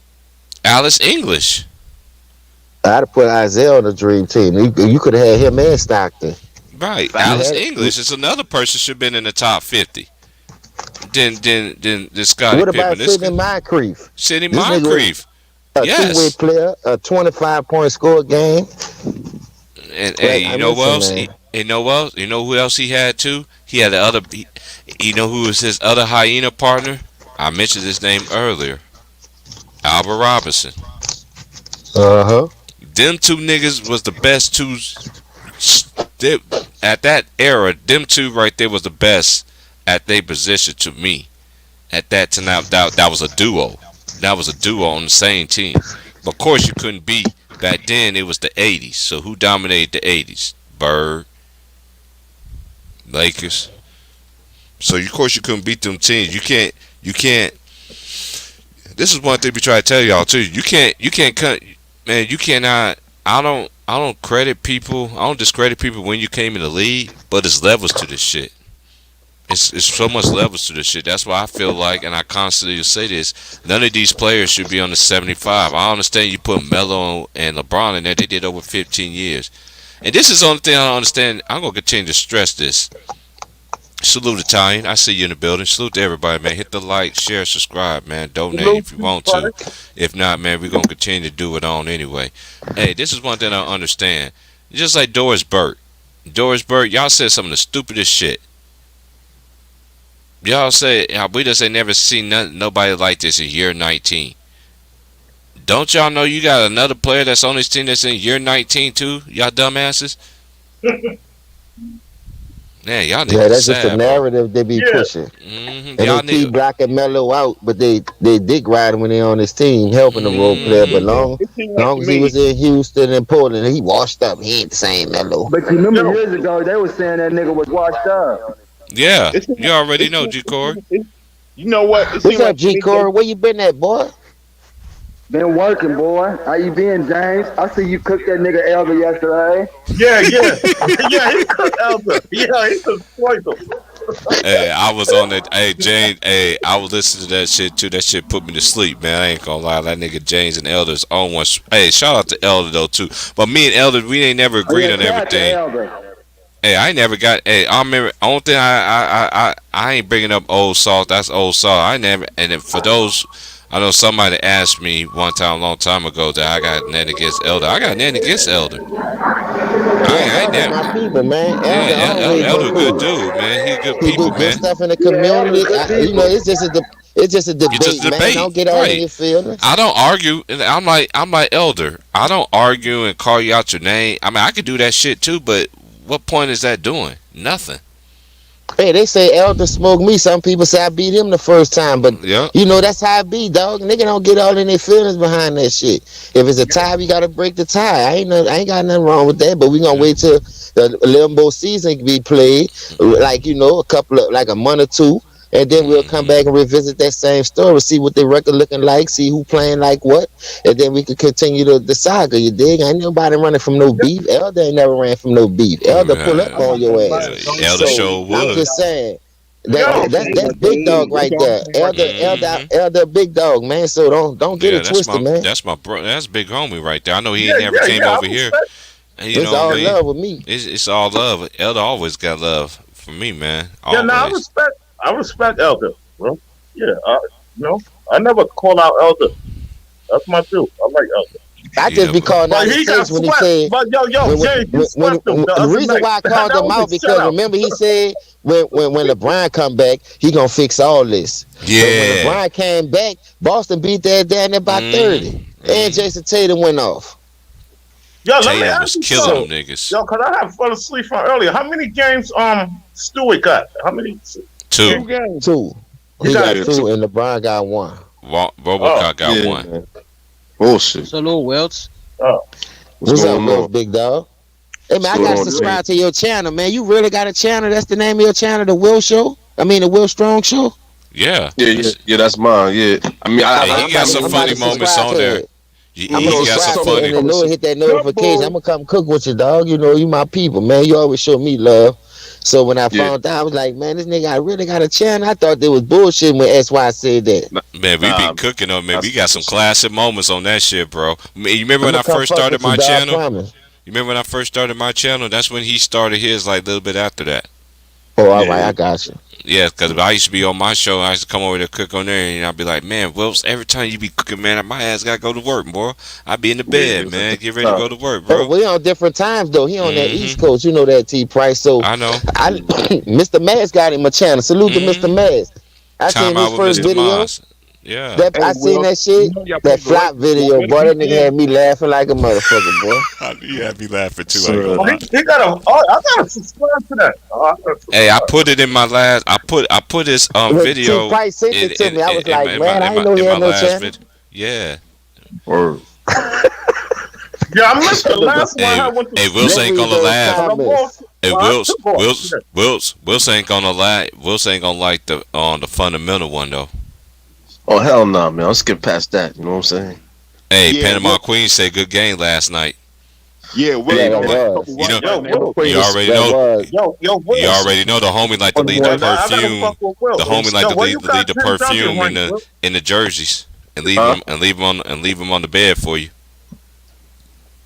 Alice English. I'd have put Isaiah on the dream team. You could have had him and Stockton. Right. Fact. Alice English is another person should have been in the top 50. Then Scottie What about Pippen. This Sidney Moncrief? Sidney This nigga- Moncrief. A Yes. two-way player, a 25-point score game. And hey, I you know what else? listen, man. You know what else? You know who else he had too? He had the other. You know who was his other hyena partner? I mentioned his name earlier. Albert Robinson. Uh-huh. Them two niggas was the best two. At that era, them two right there was the best at their position to me. At that time, that was a duo. That was a duo on the same team. But of course, you couldn't beat. Back then, it was the 80s. So who dominated the 80s? Bird. Lakers. So of course you couldn't beat them teams. You can't. This is one thing we try to tell y'all too. You can't cut. Man, you cannot. I don't credit people. I don't discredit people when you came in the league. But it's levels to this shit. It's so much levels to this shit. That's why I feel like, and I constantly say this, none of these players should be on the 75. I understand you put Melo and LeBron in there. They did over 15 years. And this is the only thing I don't understand. I'm going to continue to stress this. Salute Italian. I see you in the building. Salute to everybody, man. Hit the like, share, subscribe, man. Donate if you want to. If not, man, we're going to continue to do it on anyway. Hey, this is one thing I don't understand. Just like Doris Burke. Doris Burke, y'all said some of the stupidest shit. Y'all say we just ain't never seen nobody like this in year 19. Don't y'all know you got another player that's on this team that's in year 19 too? Y'all dumbasses. Man, y'all niggas Yeah, that's sad, just the bro. narrative they be pushing. Mhm. And Y'all they keep niggas. blocking Melo out, but they dick riding when they on this team, helping the role player. But long It seemed like to as he me, was in Houston and Portland, he washed up. He ain't the same Melo. But you remember years ago, they was saying that nigga was washed up. Yeah, it seemed you already it know, seemed- G Corey. you know what? It What's seemed up, like to G me Corey? Where you been at, boy? Been working, boy. How you been, James? I see you cooked that nigga Elder yesterday. Yeah, he cooked Elder. Yeah, he cooked Poison. Hey, I was on that. Hey, James. Hey, I was listening to that shit too. That shit put me to sleep, man. I ain't gonna lie. That nigga James and Elder's on one. Hey, shout out to Elder though too. But me and Elder, we ain't never agreed on shout out to everything. Elder. Hey, I ain't never got. Hey, I remember. Only thing I ain't bringing up old salt. That's old salt. I never. And then for those, I know somebody asked me one time, a long time ago, that I got nothing against Elder. I got nothing against Elder. I ain't That's never. my people, man. Yeah, Elder Elder always good been cool. dude, man. He good He people, do good man. stuff in the community. You know, it's just a debate, just a man. debate, Don't get all in right. your feelings. I don't argue, and I'm like Elder. I don't argue and call you out your name. I mean, I could do that shit too, but what point is that doing? Nothing. Hey, they say Elder smoked me. Some people say I beat him the first time, but Yeah. you know that's how it be, dog. Nigga don't get all in their feelings behind that shit. If it's a tie, we gotta break the tie. I ain't got nothing wrong with that. But we gonna wait till the Limbo season can be played, like like a month or two, and then we'll come back and revisit that same story, see what the record looking like, see who playing like what, and then we can continue the saga. You dig? Ain't nobody running from no beef. Elder ain't never ran from no beef. Elder pull up on your ass. Elder So, sure I'm would. just saying. Yo, That's big dog right there. Elder big dog, man. So don't get Yeah, it twisted, man. that's my bro. That's big homie right there. I know he ain't never came over here. And you It's know all what I mean? love with me. It's all love. Elder always got love for me, man. Yeah, no, Always. I respect Elder, bro. Yeah, I never call out Elder. That's my dude. I like Elder. I just be calling out But he his got face when he swept. said. But yo, James, you swept him. The reason why I called him out because remember he said when LeBron come back he gonna fix all this. But when Yeah. LeBron came back, Boston beat that down there by 30, and Jason Tatum went off. Yo, let me Tatum ask was you killing something. them niggas. Yo, cause I have fell asleep from earlier. How many games Stewart got? How many? Two. games. Two. He He got got two, and LeBron got one. Robocop got yeah. one. Bullshit. So Lil Welts. What's up, going Will, on? big dog? Hey man, I So gotta on subscribe to your channel, man. You really got a channel? That's the name of your channel, the Will Show. I mean, the Will Strong Show. Yeah. yeah, that's mine. Yeah, I mean, Hey, I'm he got about some I'm about funny to moments subscribe on to there. it. He, I'm he gonna got some subscribe to it funny. and then hit that notification. I'm Couple. gonna come cook with you, dog. You know, you my people, man. You always show me love. So when I yeah. found out, I was like, man, this nigga I really got a channel. I thought they was bullshitting when SY said that. Man, we Nah, be cooking on, man. We that's got some classic moments on that shit, bro. Man, you remember I'm when gonna I come first fuck started with you, my dog. I channel? promise. You remember when I first started my channel? That's when he started his, like, a little bit after that. Oh, all Yeah. right, I got you. Yeah, because I used to be on my show. I used to come over to cook on there, and I'd be like, man, Wills, every time you be cooking, man, my ass got to go to work, boy. I be in the bed, Yeah, man. Get ready to go to work, Oh, bro. we on different times though. He on that Mhm. East Coast, you know that T Price. So I know. I Mr. Maz got him a channel. Salute to Mr. Mhm. Maz. I Time seen his out with first Mr. video. Moss. Yeah. That Hey, I seen Will, that shit. y'all That supposed to flop video, boy. That nigga had me laughing like a motherfucker, boy. You had me laughing, too. So, I ain't gonna oh, lie. he got a. Oh, I gotta subscribe to that. Oh, I gotta Hey, I subscribe. put it in my last. I put this When video T Price sent in it to me, I was like, man, I in ain't know he in had my no last channel. video. Yeah. Word. Yeah, I missed the last one. Hey, I went to hey, Wills Let ain't me gonna those laugh. comments. Hey, Well, I Wills, took off. Wills ain't gonna lie. Wills ain't gonna like the fundamental one though. Oh hell no, man! I'll skip past that. You know what I'm saying? Hey, Yeah, Panama Will- Queen said good game last night. Yeah, Will, Yeah, you that know that. was. You know, Yo, Will. you already That know. was. Yo, You Will. already know the homie like to leave I the gotta perfume. fuck with Will. The homie like Yo, to where leave, you got the 10,000 perfume rank, Will? in the jerseys and leave Huh? them on the bed for you.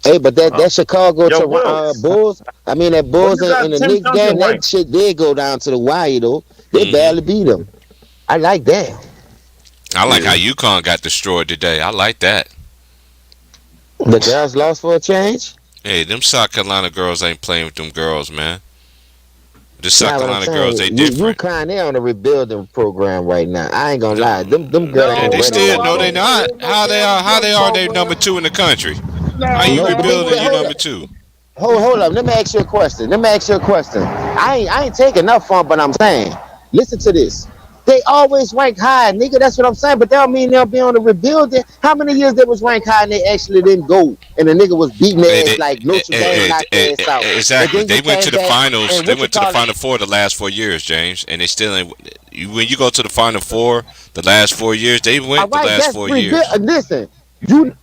Hey, but that Chicago Yo, to Will. Bulls, I mean that Where Bulls you got in the 10,000 Knicks game, rank? that shit did go down to the wire though. They Mhm. barely beat them. I like that. I like Yeah. how UConn got destroyed today. I like that. The girls lost for a change. Hey, them South Carolina girls ain't playing with them girls, man. The South Now what I'm Carolina girls, they saying, different. UConn they on a rebuilding program right now. I ain't gonna lie, them girls Yeah, ain't they ready still to no, play. they not. How they are? How they are? They number 2 in the country. How you No, No, but rebuilding? You hold number up. 2. Hold up. Let me ask you a question. I ain't taking enough from, but I'm saying, listen to this. They always rank high, nigga. That's what I'm saying. But that don't mean they'll be on the rebuilding. How many years they was ranked high and they actually didn't go? And the nigga was beating their ass like Notre Dame knocked their ass out. Exactly. And then They you went to came the back finals. and They what you went to the call it? Final Four the last 4 years, James, and they still ain't. When you go to the Final Four the last 4 years, they All went the right, last that's 4 years. listen, you.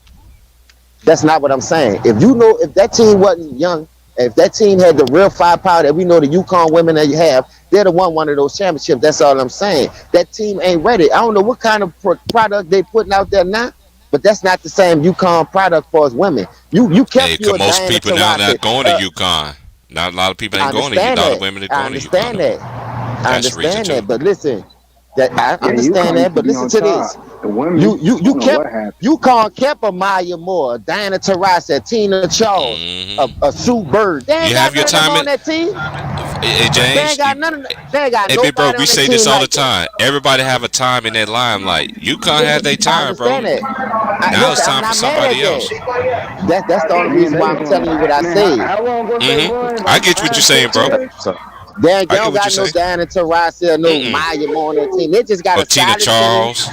That's not what I'm saying. If that team wasn't young, if that team had the real firepower that we know the UConn women that you have, they'd have won one of those championships. That's all I'm saying. That team ain't ready. I don't know what kind of product they putting out there now, but that's not the same UConn product for us women. You Hey, kept cause your most Diana people now Taurasi. not going to UConn. Not a lot of people I ain't going to. A understand lot of that. women are I going to understand UConn. that. I That's the reason understand too. that. But listen, that I Yeah, understand UConn that. But used listen to to be on this. top. The women, You I don't know kept what happened. UConn kept a Maya Moore, Diana Taurasi, Tina Charles, Mhm. a Sue Bird. They ain't You got have your none of them time on in. that team. Hey, They James. ain't got none of. They ain't got Hey, big bro, nobody we on that say this team all the like that. time. Everybody have a time in that limelight. UConn had their I time, bro. understand that. Now it's Listen, I'm time for not mad at somebody else. that. That's the only Man, reason they why I'm was telling you what I man. said. How long was they run? I Like get what you're 5, saying, 6 bro. years? So, They I don't get what you're got no saying. Diana Taurasi or no Maya Moore on their team. They just got Or a Tina solid team. Charles.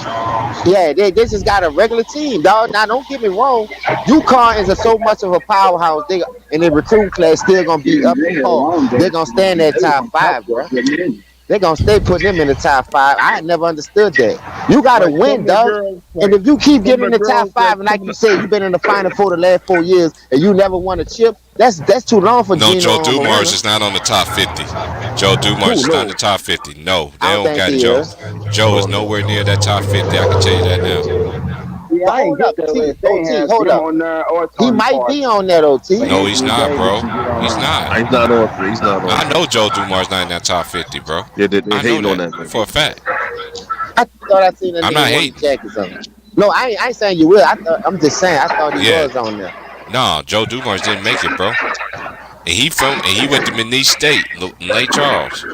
Yeah, they just got a regular team, dog. Now, don't get me wrong. UConn is so much of a powerhouse. And the recruit class still gonna be Yeah, up they to had a par. long They're day. gonna stay in that They was top on top five, for a bro. good minute. They're gonna stay putting them in the top five. I never understood that. You gotta like some win, of the dog. girls, And like if you keep some getting of in the the top girls, like five, and some like of you the, said, you've been in the final four the last 4 years, and you never won a chip, that's too long for No, Gino Joe Dumars Marino. is not on the top 50. Joe Dumars Who is not in the knows? top 50. No, they I don't don't think got he Joe. is. Joe is nowhere near that top 50. I can tell you that now. Yeah, But I ain't hold get up, that T. list. They ain't OT, have hold them up. on there or He Tony might Parker. be on that, OT. But No, he's Anthony not, Davis bro. can get He's on not. he's not on there. He's not on I there. know Joe Dumars not in that top 50, bro. Yeah, they I know hating on that that man. for a fact. I thought I seen a I'm not nigga wearing hating. a jacket or something. No, I ain't saying you will. I'm just saying I thought he Yeah, was on there. no, Joe Dumars didn't make it, bro. And he went to McNeese State, Lake Charles.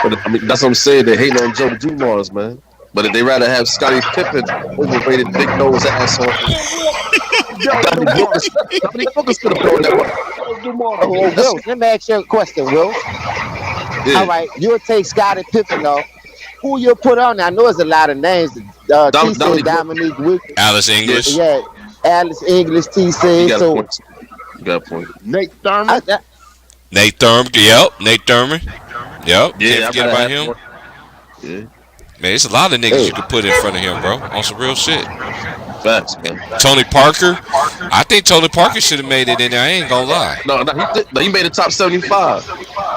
But I mean, that's what I'm saying. They hating on Joe Dumars, man. But they rather have Scottie Pippen, overrated big nose asshole. Joe Dumars. Dominique Wilkins could have been on that one. Joe Dumars. Oh, That's Will, let me ask you a question, Will. yeah. All right, you'll take Scottie Pippen off. Who you'll put on there? I know it's a lot of names. T said Dominique Wilkins. Dominique Wilkins. Alice Yeah, English. Yeah, Alice English. T he said got a so. point. got a point. Nate Thurman. Nate Thurman. Yep. Nate Thurman. Yep. Yeah, Can't I forget gotta about have him. one. Yeah, Man, it's a lot of niggas you could put in front of him, bro. On some real shit. facts, man. Tony Parker. I think Tony Parker should have made it in there. I ain't gonna lie. No, he did. No, he made the top 75.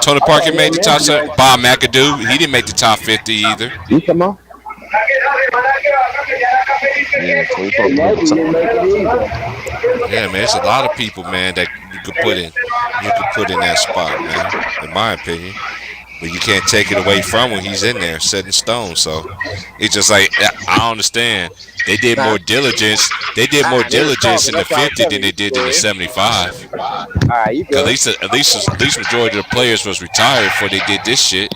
Tony Parker made the top 7. Bob McAdoo. He didn't make the top 50 either. You come on. Yeah, Tony Parker made the top. Yeah, man, it's a lot of people, man, that you could put in. You could put in that spot, man. In my opinion. But you can't take it away from when he's in there, set in stone. So it's just like I understand. They did more diligence. They did more diligence in the 50 than they did in the 75. All right, you Cause good. at least majority of the players was retired before they did this shit.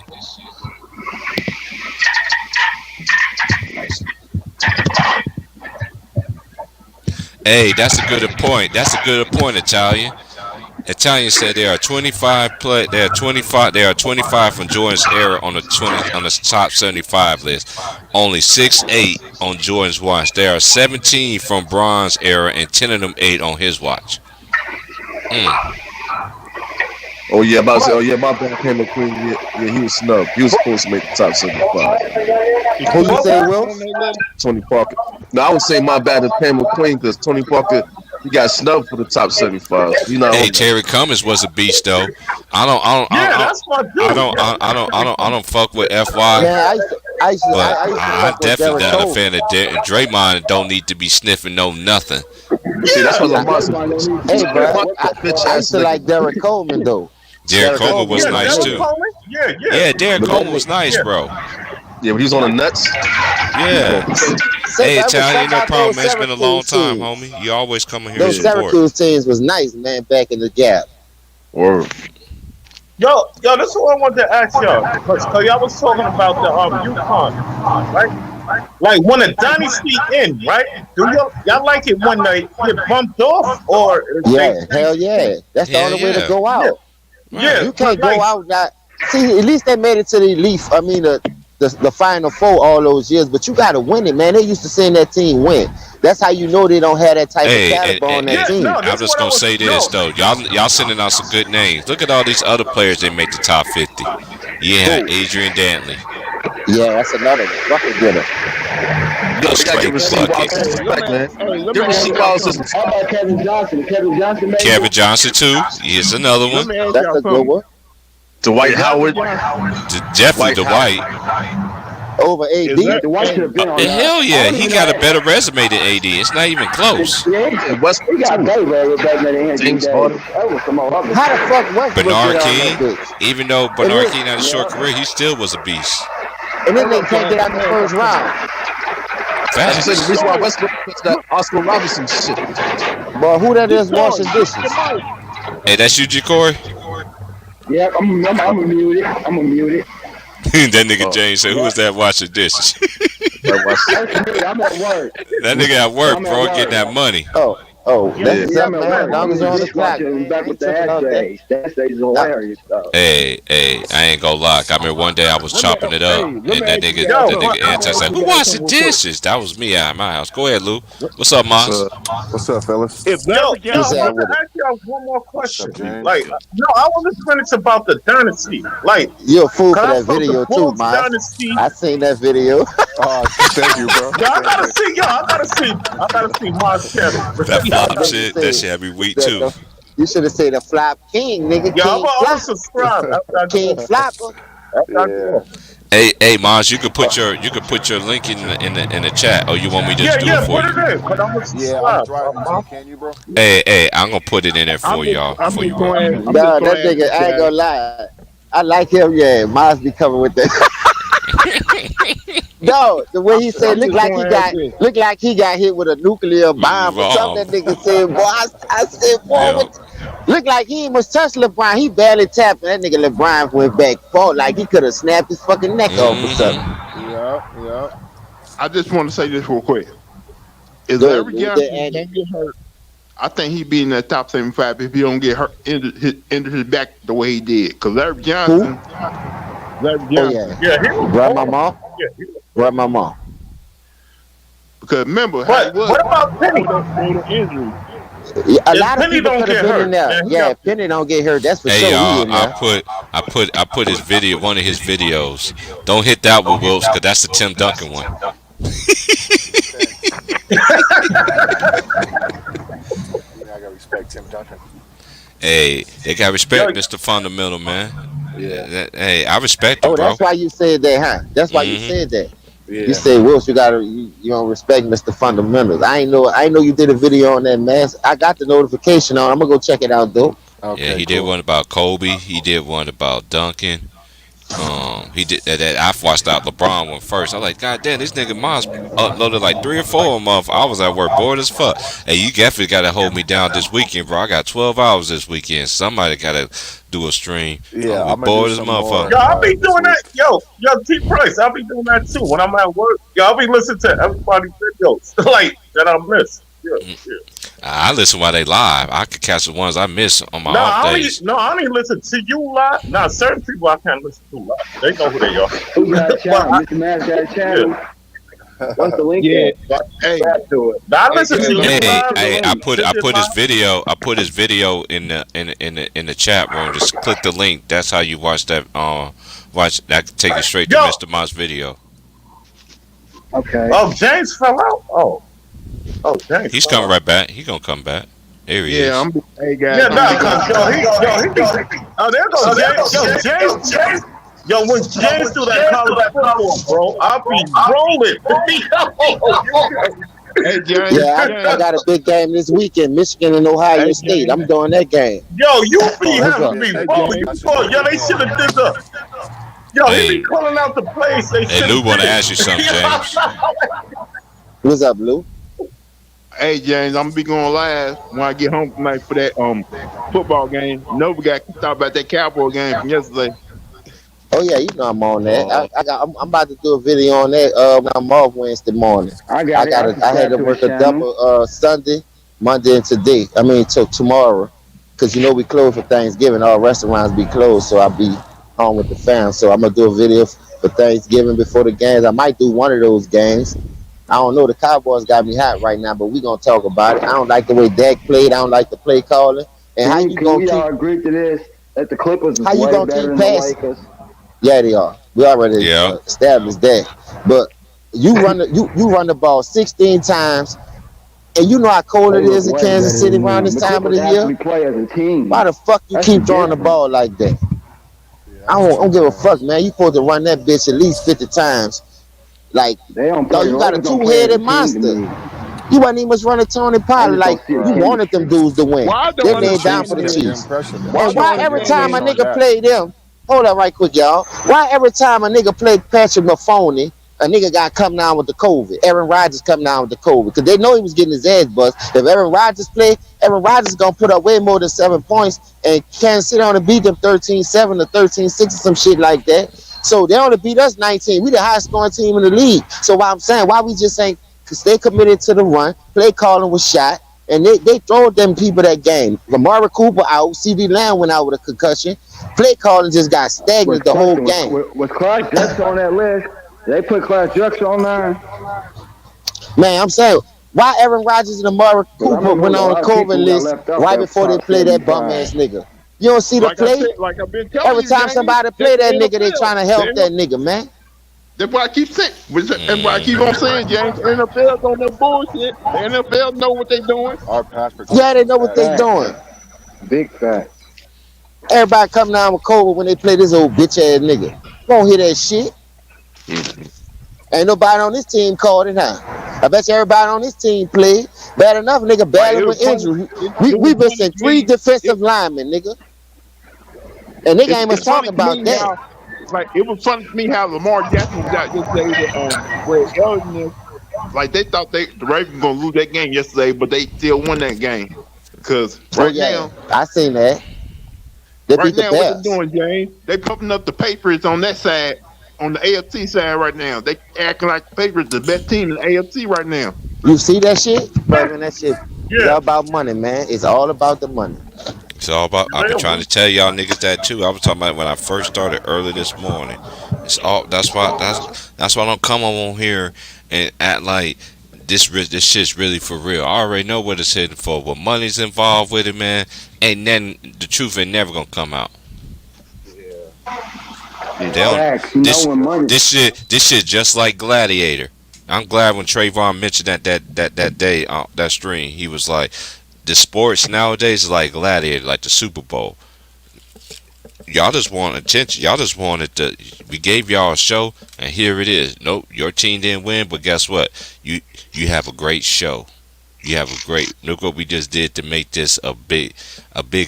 Hey, that's a good point. That's a good point, Italian. Italian said there are 25 play. There are 25. There are 25 from Jordan's era on the top 75 list. Only 6-8 on Jordan's watch. There are 17 from Bron's era and 10 of them 8 on his watch. Oh yeah, about to say, my bad, Cameron Queen. Yeah, he was snubbed. He was supposed to make the top 75. Who you say, Will? Tony Parker. No, I would say my bad to Cameron Queen because Tony Parker, he got snubbed for the top 75. You know. Hey, Terry Cummings was a beast though. I don't fuck with FY. Man, I used to But fuck I'm with definitely Derek not a Cole. fan of Draymond and don't need to be sniffing no nothing. See, that's what I'm Hey, bro, I used to like Derek Coleman though. Derek Coleman was nice too. Yeah. Yeah, Derek Coleman was nice, bro. Yeah, but he was on the nuts. Yeah. Hey, Italian, ain't no problem, man. It's been a long time, homie. You always come in here and Those support. Syracuse teams was nice, man, back in the gap. Or Yo, this is what I wanted to ask y'all. Cause y'all was talking about the UConn, right? Like when a dynasty end, right? Do y'all like it when they get bumped off, or Yeah, hell yeah. That's the only way to go out. Yeah, You can't like, go out now. See, at least they made it to the elite. I mean, the Final Four all those years, but you got to win it, man. They used to seeing that team win. That's how you know they don't have that type of caliber on that team. I'm just gonna say this though, y'all sending out some good names. Look at all these other players that make the top 50. Yeah, Adrian Dantley. Yeah, that's another one. Bucket getter. yo, you gotta give Rasheed Wallace some respect, man. Give Rasheed Wallace some How about Kevin Johnson? Kevin Johnson made Kevin Johnson too. Here's another one. That's a good one. Dwight Howard. Definitely Dwight Dwight. Over AD. The White should have been on that. Hell yeah, he got a better resume than AD. It's not even close. Yeah, And Westbrook. he got better back than him. James Harden. That was some other How the fuck Westbrook Bernard get on King, that bitch? even though Bernard King had a short career, he still was a beast. And then they can't get out the first round. I just said the Facts. reason why Westbrook puts that Oscar Robertson shit. Boy, who that is washing dishes? Hey, that's you, G. Corey? Yeah, I'm gonna mute it. I'm gonna mute it. That nigga James said, who is that washing dishes? I'm at work. That nigga at work, bro, getting that money. Oh, that's Yeah, up, man. As long as you're on the clock. Back with the Tripping out there. essays. That stage is hilarious, though. Hey, I ain't gonna lie. I remember one day I was chopping it up, and that nigga Anti said, "Who washing dishes?" That was me at my house. Go ahead, Lou. What's up, Moss? What's up, fellas? Yo, What's I up want with to it? ask y'all one more question. What's up, James? Like, no, I want to finish about the dynasty. Like, You're a fool for cause that I'm from video the too, Bulls man. dynasty. I seen that video. Oh, thank you, bro. I gotta see my Kevin. That flop shit, that shit had me weak too. You should have said the flop king, nigga. Yo, I'm King gonna flop. subscribe. King flopper. Hey, Moss, you could put your link in the chat, or you want me to just do it for put you? it in, but I'm gonna Yeah, I'm subscribe. driving too. Can you, bro? Hey, I'm gonna put it in there for y'all. For you, bro. Nah, that nigga, I ain't gonna lie. I like him, yeah. Miles be coming with that. No, the way he said, look like he got hit with a nuclear bomb or something. That nigga said, boy, I said, boy, Yeah. look like he almost touched LeBron. He barely tapped, and that nigga LeBron went back, fought like he could have snapped his fucking neck off or something. Yeah. I just want to say this real quick. Is Go ahead, every man. Johnson Yeah, don't get hurt? I think he'd be in that top 75 if he don't get hurt into his back the way he did. Because Larry Johnson. Oh, yeah. Yeah, he was Grab my mom. Yeah, he was- Grab my mom. Because remember how he But was. what about Penny? With the injury. A If lot of Penny people don't could have get been in hurt, there. then he Yeah, got if Penny don't get hurt, that's for Hey sure he y'all, in I there. put his video, one of his videos. Don't hit that one, Wilkes, cause that's the Tim Duncan one. You know, I gotta respect Tim Duncan. Hey, they got yo, respect, Mr. Fundamental, man. Yeah. Hey, I respect him, Oh, bro. that's why you said that, huh? That's why you Hmm. said that. You Yeah. said, Wilson, you don't respect Mr. Fundamentals. I ain't know you did a video on that, man. I got the notification on. I'm gonna go check it out though. Yeah, Okay, he did cool. one about Kobe. He did one about Duncan. He did that. I watched out LeBron one first. I was like, God damn, this nigga Moss uploaded like 3 or 4 a month. I was at work bored as fuck. Hey, you definitely gotta hold me down this weekend, bro. I got 12 hours this weekend. Somebody gotta do a stream. Yeah, I'm I'm gonna be gonna bored do as some more. motherfucker. yo, I'll be This doing that. week. Yo, T Price, I'll be doing that too when I'm at work. Yo, I'll be listening to everybody's videos like that I miss. Yeah, yeah. I listen while they live. I could catch the ones I miss on my off days. I only listen to you live. Nah, certain people I can't listen to live. They know who they are. Who got a channel? But Mr. Mass got a channel. yeah. What's the link Yeah, at? but hey, Back to it. Now, I listen to you Hey, live. hey, I put his live. video. I put his video in the chat room. Just click the link. That's how you watch that. Watch that can take you straight to Yo. Mr. Moss video. Okay. Oh, James fell out. Oh, James. He's fell coming out. right back. He gonna come back. Here he is. yeah, hey guys, Yeah, I'm nah, big cause there goes James. Yo, when James do that college football, bro, I'll be rolling. Hey, James, Yeah, I got a big game this weekend, Michigan and Ohio Hey, State. James. I'm doing that game. Yo, you be What's having up? me Hey, rolling. James. Yo, they should have did the. Yo, he Hey. be calling out the plays. They Hey, should Lou wanna ask you something, James. What's up, Lou? Hey James, I'm gonna be going live when I get home tonight for that football game. Nova got kicked out about that Cowboy game from yesterday. Oh yeah, you know I'm on that. I'm about to do a video on that when I'm off Wednesday morning. I got it. I had to subscribe work his a channel. double Sunday, Monday, and today. I mean till tomorrow, cause we close for Thanksgiving. All restaurants be closed, so I'll be home with the fam. So I'm gonna do a video for Thanksgiving before the games. I might do one of those games. I don't know. The Cowboys got me hot right now, but we gonna talk about it. I don't like the way Dak played. I don't like the play calling. And how you Can gonna we all keep? agree to this? That the Clippers is How you way gonna better keep than the passing? Lakers. Yeah, they are. We already Yeah. established that. But you run the ball 16 times, and you know how cold They it look is in way Kansas better City than around them. this The time of Clippers the year. actually play as a team. Why the fuck you That's keep the throwing the difference. ball like that? Yeah, I don't give a fuck, man. You supposed to run that bitch at least 50 times. Like, They don't no, play. you The got a Lakers don't play as a two-headed team monster. to me. You wasn't even much running Tony I Pollard. just Like, don't see the you wanted them chemistry. dudes to win. Why They don't laid down understand for the that? Chiefs. impression. Why And why don't every understand time a that? nigga play them, hold up right quick, y'all. Why every time a nigga play Patrick Mahomes, a nigga got come down with the COVID. Aaron Rodgers come down with the COVID. Because they know he was getting his ass bust. If Aaron Rodgers play, Aaron Rodgers is going to put up way more than 7 points. And Kansas City only beat them 13-7 or 13-6 or some shit like that. So they only beat us 19. We the highest scoring team in the league. So what I'm saying, why we just ain't, because they committed to the run, play calling was shot, and they throwed them people that game. Amari Cooper out, CD Lamb went out with a concussion. Play calling just got stagnant the whole game. Was Clark Drexler on that list? They put Clark Drexler on there. Man, I'm saying, why Aaron Rodgers and Amari But I Cooper remember went a on lot the of people COVID got list left out right that before they top play that 75. bum ass nigga? You don't see the Like I play? said, like I've been telling Every you, time James, somebody play that that's nigga, they NFL. trying to help The that nigga, man. That's why I keep saying. That's why I keep on saying, James. The NFL don't know bullshit. The NFL know what they doing. Our pass protection. Yeah, they know what they Fact. doing. Big fact. Everybody come down with COVID when they play this old bitch ass nigga. Won't hear that shit. Ain't nobody on this team called it, huh? I bet you everybody on this team played. Bad enough, nigga, battling with injury. We missing 3 defensive linemen, nigga. And nigga ain't much talking about that. Like it was funny to me how Lamar Jackson was out yesterday with Elton. Like they thought the Ravens gonna lose that game yesterday, but they still won that game. Because Oh, yeah, I seen that. They right beat the now, what Bears. they doing, James? They pumping up the Patriots on that side, on the AFC side right now. They acting like the Patriots the best team in the AFC right now. You see that shit? Bro, man, that shit it's Yeah. all about money, man. It's all about the money. It's all about. I've been trying to tell y'all niggas that too. I was talking about when I first started early this morning. It's all. That's why I don't come on here and act like this shit's really for real. I already know what it's hitting for. What money's involved with it, man. Ain't then the truth ain't never gonna come out. They don't, Facts. You know when money. this shit just like Gladiator. I'm glad when Trayvon mentioned that day that stream. He was like, the sports nowadays is like Gladiator, like the Super Bowl. Y'all just want attention. Y'all just wanted to. We gave y'all a show, and here it is. Nope, your team didn't win, but guess what? You have a great show. You have a great. Look what we just did to make this a big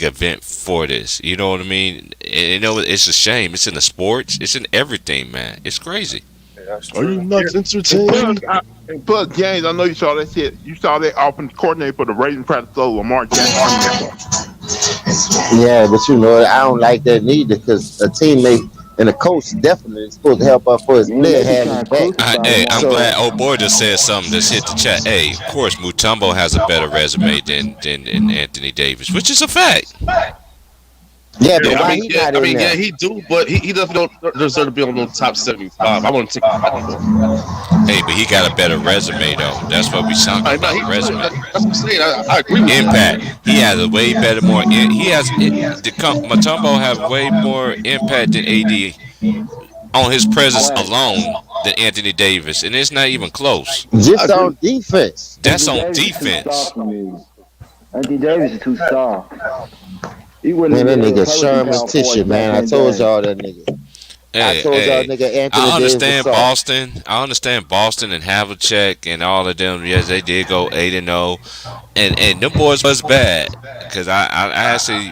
event for this. You know what I mean? And you know it's a shame. It's in the sports. It's in everything, man. It's crazy. Yeah, that's Are you true. nuts And entertained? plus, James, I know you saw that shit. You saw that offense coordinator for the Ravens practice of Lamar Jackson. Yeah, but you know, I don't like that neither because a teammate and a coach definitely is supposed to help out for his Man, player, they have trying his to back. crucify Hey, I'm So- glad. Oh boy, just said something. Just hit the chat. Hey, of course, Mutombo has a better resume than Anthony Davis, which is a fact. Yeah, but Yeah, why I mean, he yeah, not I in mean, there? yeah, he do, but he definitely don't deserve to be on the top 75. I want to take that one. Hey, but he got a better resume though. That's what we talking No, about. he, Resume. that's what I'm saying. I agree with you. Impact. He has a way better, more. He has Mutombo have way more impact than AD on his presence alone than Anthony Davis, and it's not even close. Just on defense. That's Anthony on Davis is too defense. soft for me. Anthony Davis is too soft. He wouldn't Man, that be able to nigga play with Sherman them tissue, Cowboys man. back I in told the y'all that nigga. I Hey, told y'all hey. nigga Anthony I Davis understand was soft. Boston. I understand Boston and Havlicek and all of them. Yes, they did go 8-0, and them boys was bad because I actually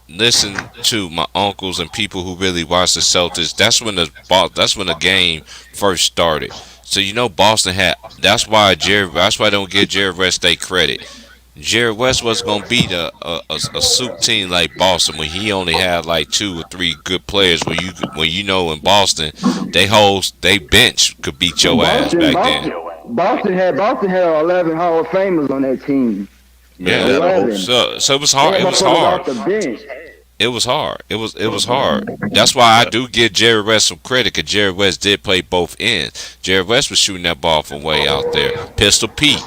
listened to my uncles and people who really watch the Celtics. That's when the game first started. So you know Boston had. That's why I don't give Jerry West they credit. Jerry West was gonna beat a soup team like Boston when he only had like 2 or 3 good players. When you know in Boston, they bench could beat your ass back then. Boston had 11 Hall of Famers on that team. Yeah, Man, that- 11. so it was hard. They It had was motherfuckers hard. off the bench. It was hard. It was hard. That's why I do give Jerry West some credit, because Jerry West did play both ends. Jerry West was shooting that ball from way out there. Pistol Pete.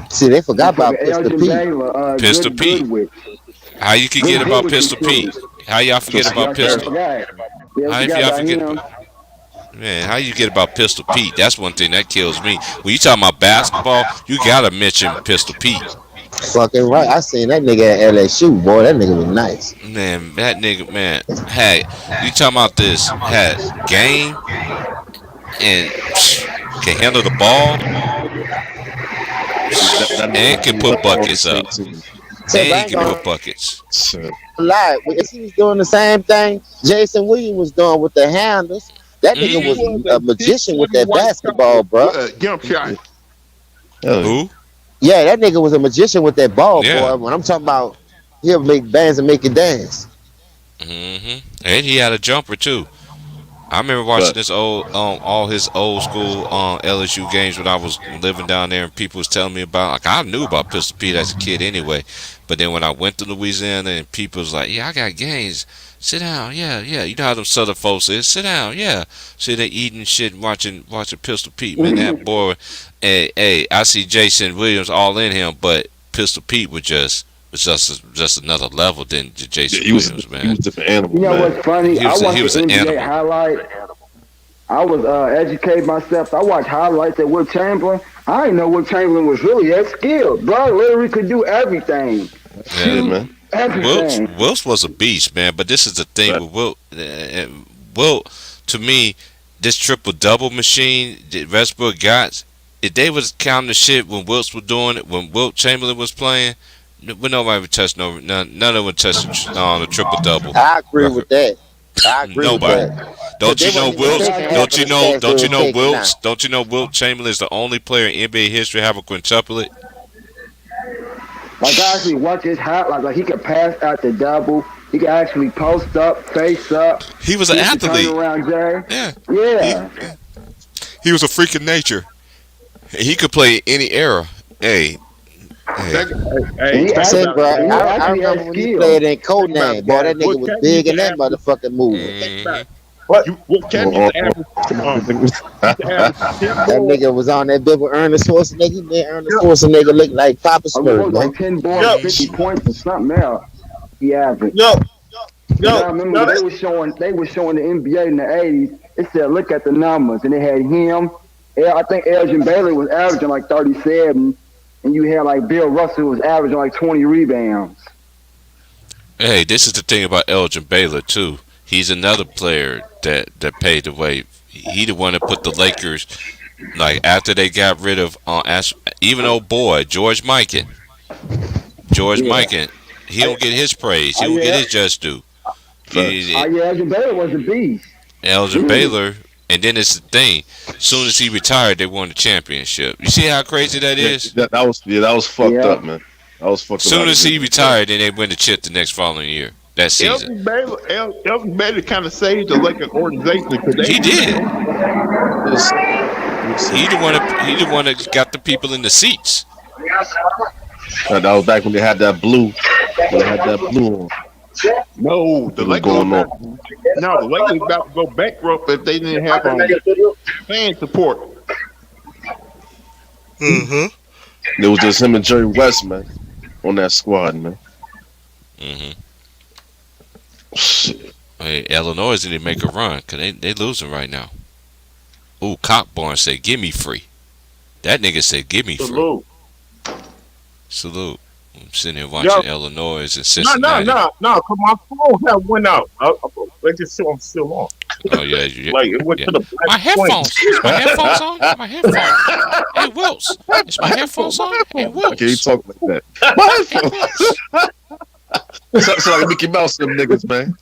See, they forgot about Motherfucker, Pistol Elgin Pete. Baylor, Pistol Pete. Goodwin. How you forget Good about Goodwin Pistol too. Pete? How y'all forget about Y'all Pistol? forgot. Yeah, How forgot y'all about forget him. about? Man, how you get about Pistol Pete? That's one thing that kills me. When you talking about basketball, you gotta mention Pistol Pete. Fucking right. I seen that nigga at LSU, boy. That nigga was nice. Man, that nigga, man, had you talking about this? Had game and can handle the ball and can put buckets up. So And I he ain't can gonna put buckets. lie. If he was doing the same thing Jason Williams was doing with the handles, that nigga was a magician with that basketball, bro. Jump shot. Who? Yeah, that nigga was a magician with that ball, Yeah. boy. When I'm talking about he'll make bands and make it dance. And he had a jumper too. I remember watching this all his old school LSU games when I was living down there, and people was telling me about. Like, I knew about Pistol Pete as a kid anyway, but then when I went to Louisiana and people was like, "Yeah, I got games. Sit down, yeah. You know how them Southern folks is. Sit down, yeah. See, they eating shit, and watching Pistol Pete. Man, that boy. Hey, I see Jason Williams all in him, but Pistol Pete was just another level than Jason He was Williams, a man. different animal. You know man. what's funny? He was I watched he was the an NBA animal. highlight. I was educated myself. I watched highlights of Will Chamberlain. I didn't know Will Chamberlain was really that skilled. Bro, literally could do everything. Yeah, man. Everything. Wilt was a beast, man. But this is the thing with Wilt. Wilt, to me, this triple double machine that Westbrook got, if they was counting the shit when Wilt was doing it, when Wilt Chamberlain was playing, nobody would touch none of them would touch the triple double. I agree with that. I agree Nobody. with that. Don't you know Wilt? Don't you know? Don't you know Wilt? Wilt? Don't you know Wilt Chamberlain is the only player in NBA history to have a quintuplet? Like I actually watch his highlights. Like he could pass out the double. He could actually post up, face up. He was an He could turn athlete. around, Jay. Yeah. Yeah. He was a freak of nature. He could play any era. Hey. And he Say, actually, bro, and he I actually remember had when he skill. played in Codename. Boy, that nigga was big in that motherfucking movie. Mhm. For What? What Ken used to average, used to average 10 That boards. nigga was on that bit with Ernest Schwarzenegger. He made Ernest Yeah. Schwarzenegger look like Papa I mean, it Smurf, was man. like 10 boards, Yo, 50 points, or something else. He averaged. yo, And I yo, remember yo, they were showing the NBA in the 80s. It said, look at the numbers, and they had him. I think Elgin Baylor was averaging like 37, and you had like Bill Russell was averaging like 20 rebounds. Hey, this is the thing about Elgin Baylor too. He's another player that paid the way. He the one that put the Lakers, like after they got rid of even old boy George Mikan. George Mikan, he don't get his praise. He don't get his just due. Elgin Baylor was a beast. Elgin Baylor, and then it's the thing. As soon as he retired, they won the championship. You see how crazy that is? That was fucked up, man. That was fucked As up. soon as he retired, then they win the chip the next following year. That season. Elgin Baylor kind of saved the Lakers organization because He did. He the one that got the people in the seats. That was back when they had that blue. When they had that blue on. No, the Lakers going on? the Lakers about to go bankrupt if they didn't have fan support. It was just him and Jerry West, man, on that squad, man. Hey, Illinois didn't make a run because they losing right now. Ooh, Cockburn said, "Give me free." That nigga said, "Give me free." Salute. I'm sitting here watching Illinois and Cincinnati. No, because my phone had went out. Let's just show I'm still on. Oh yeah. Like it went to the black My headphones. Is my headphones on? My headphones. Hey, Wilts. Is my headphones on? Hey, Wilts. Okay, you talk like that. So like Mickey Mouse them niggas, man.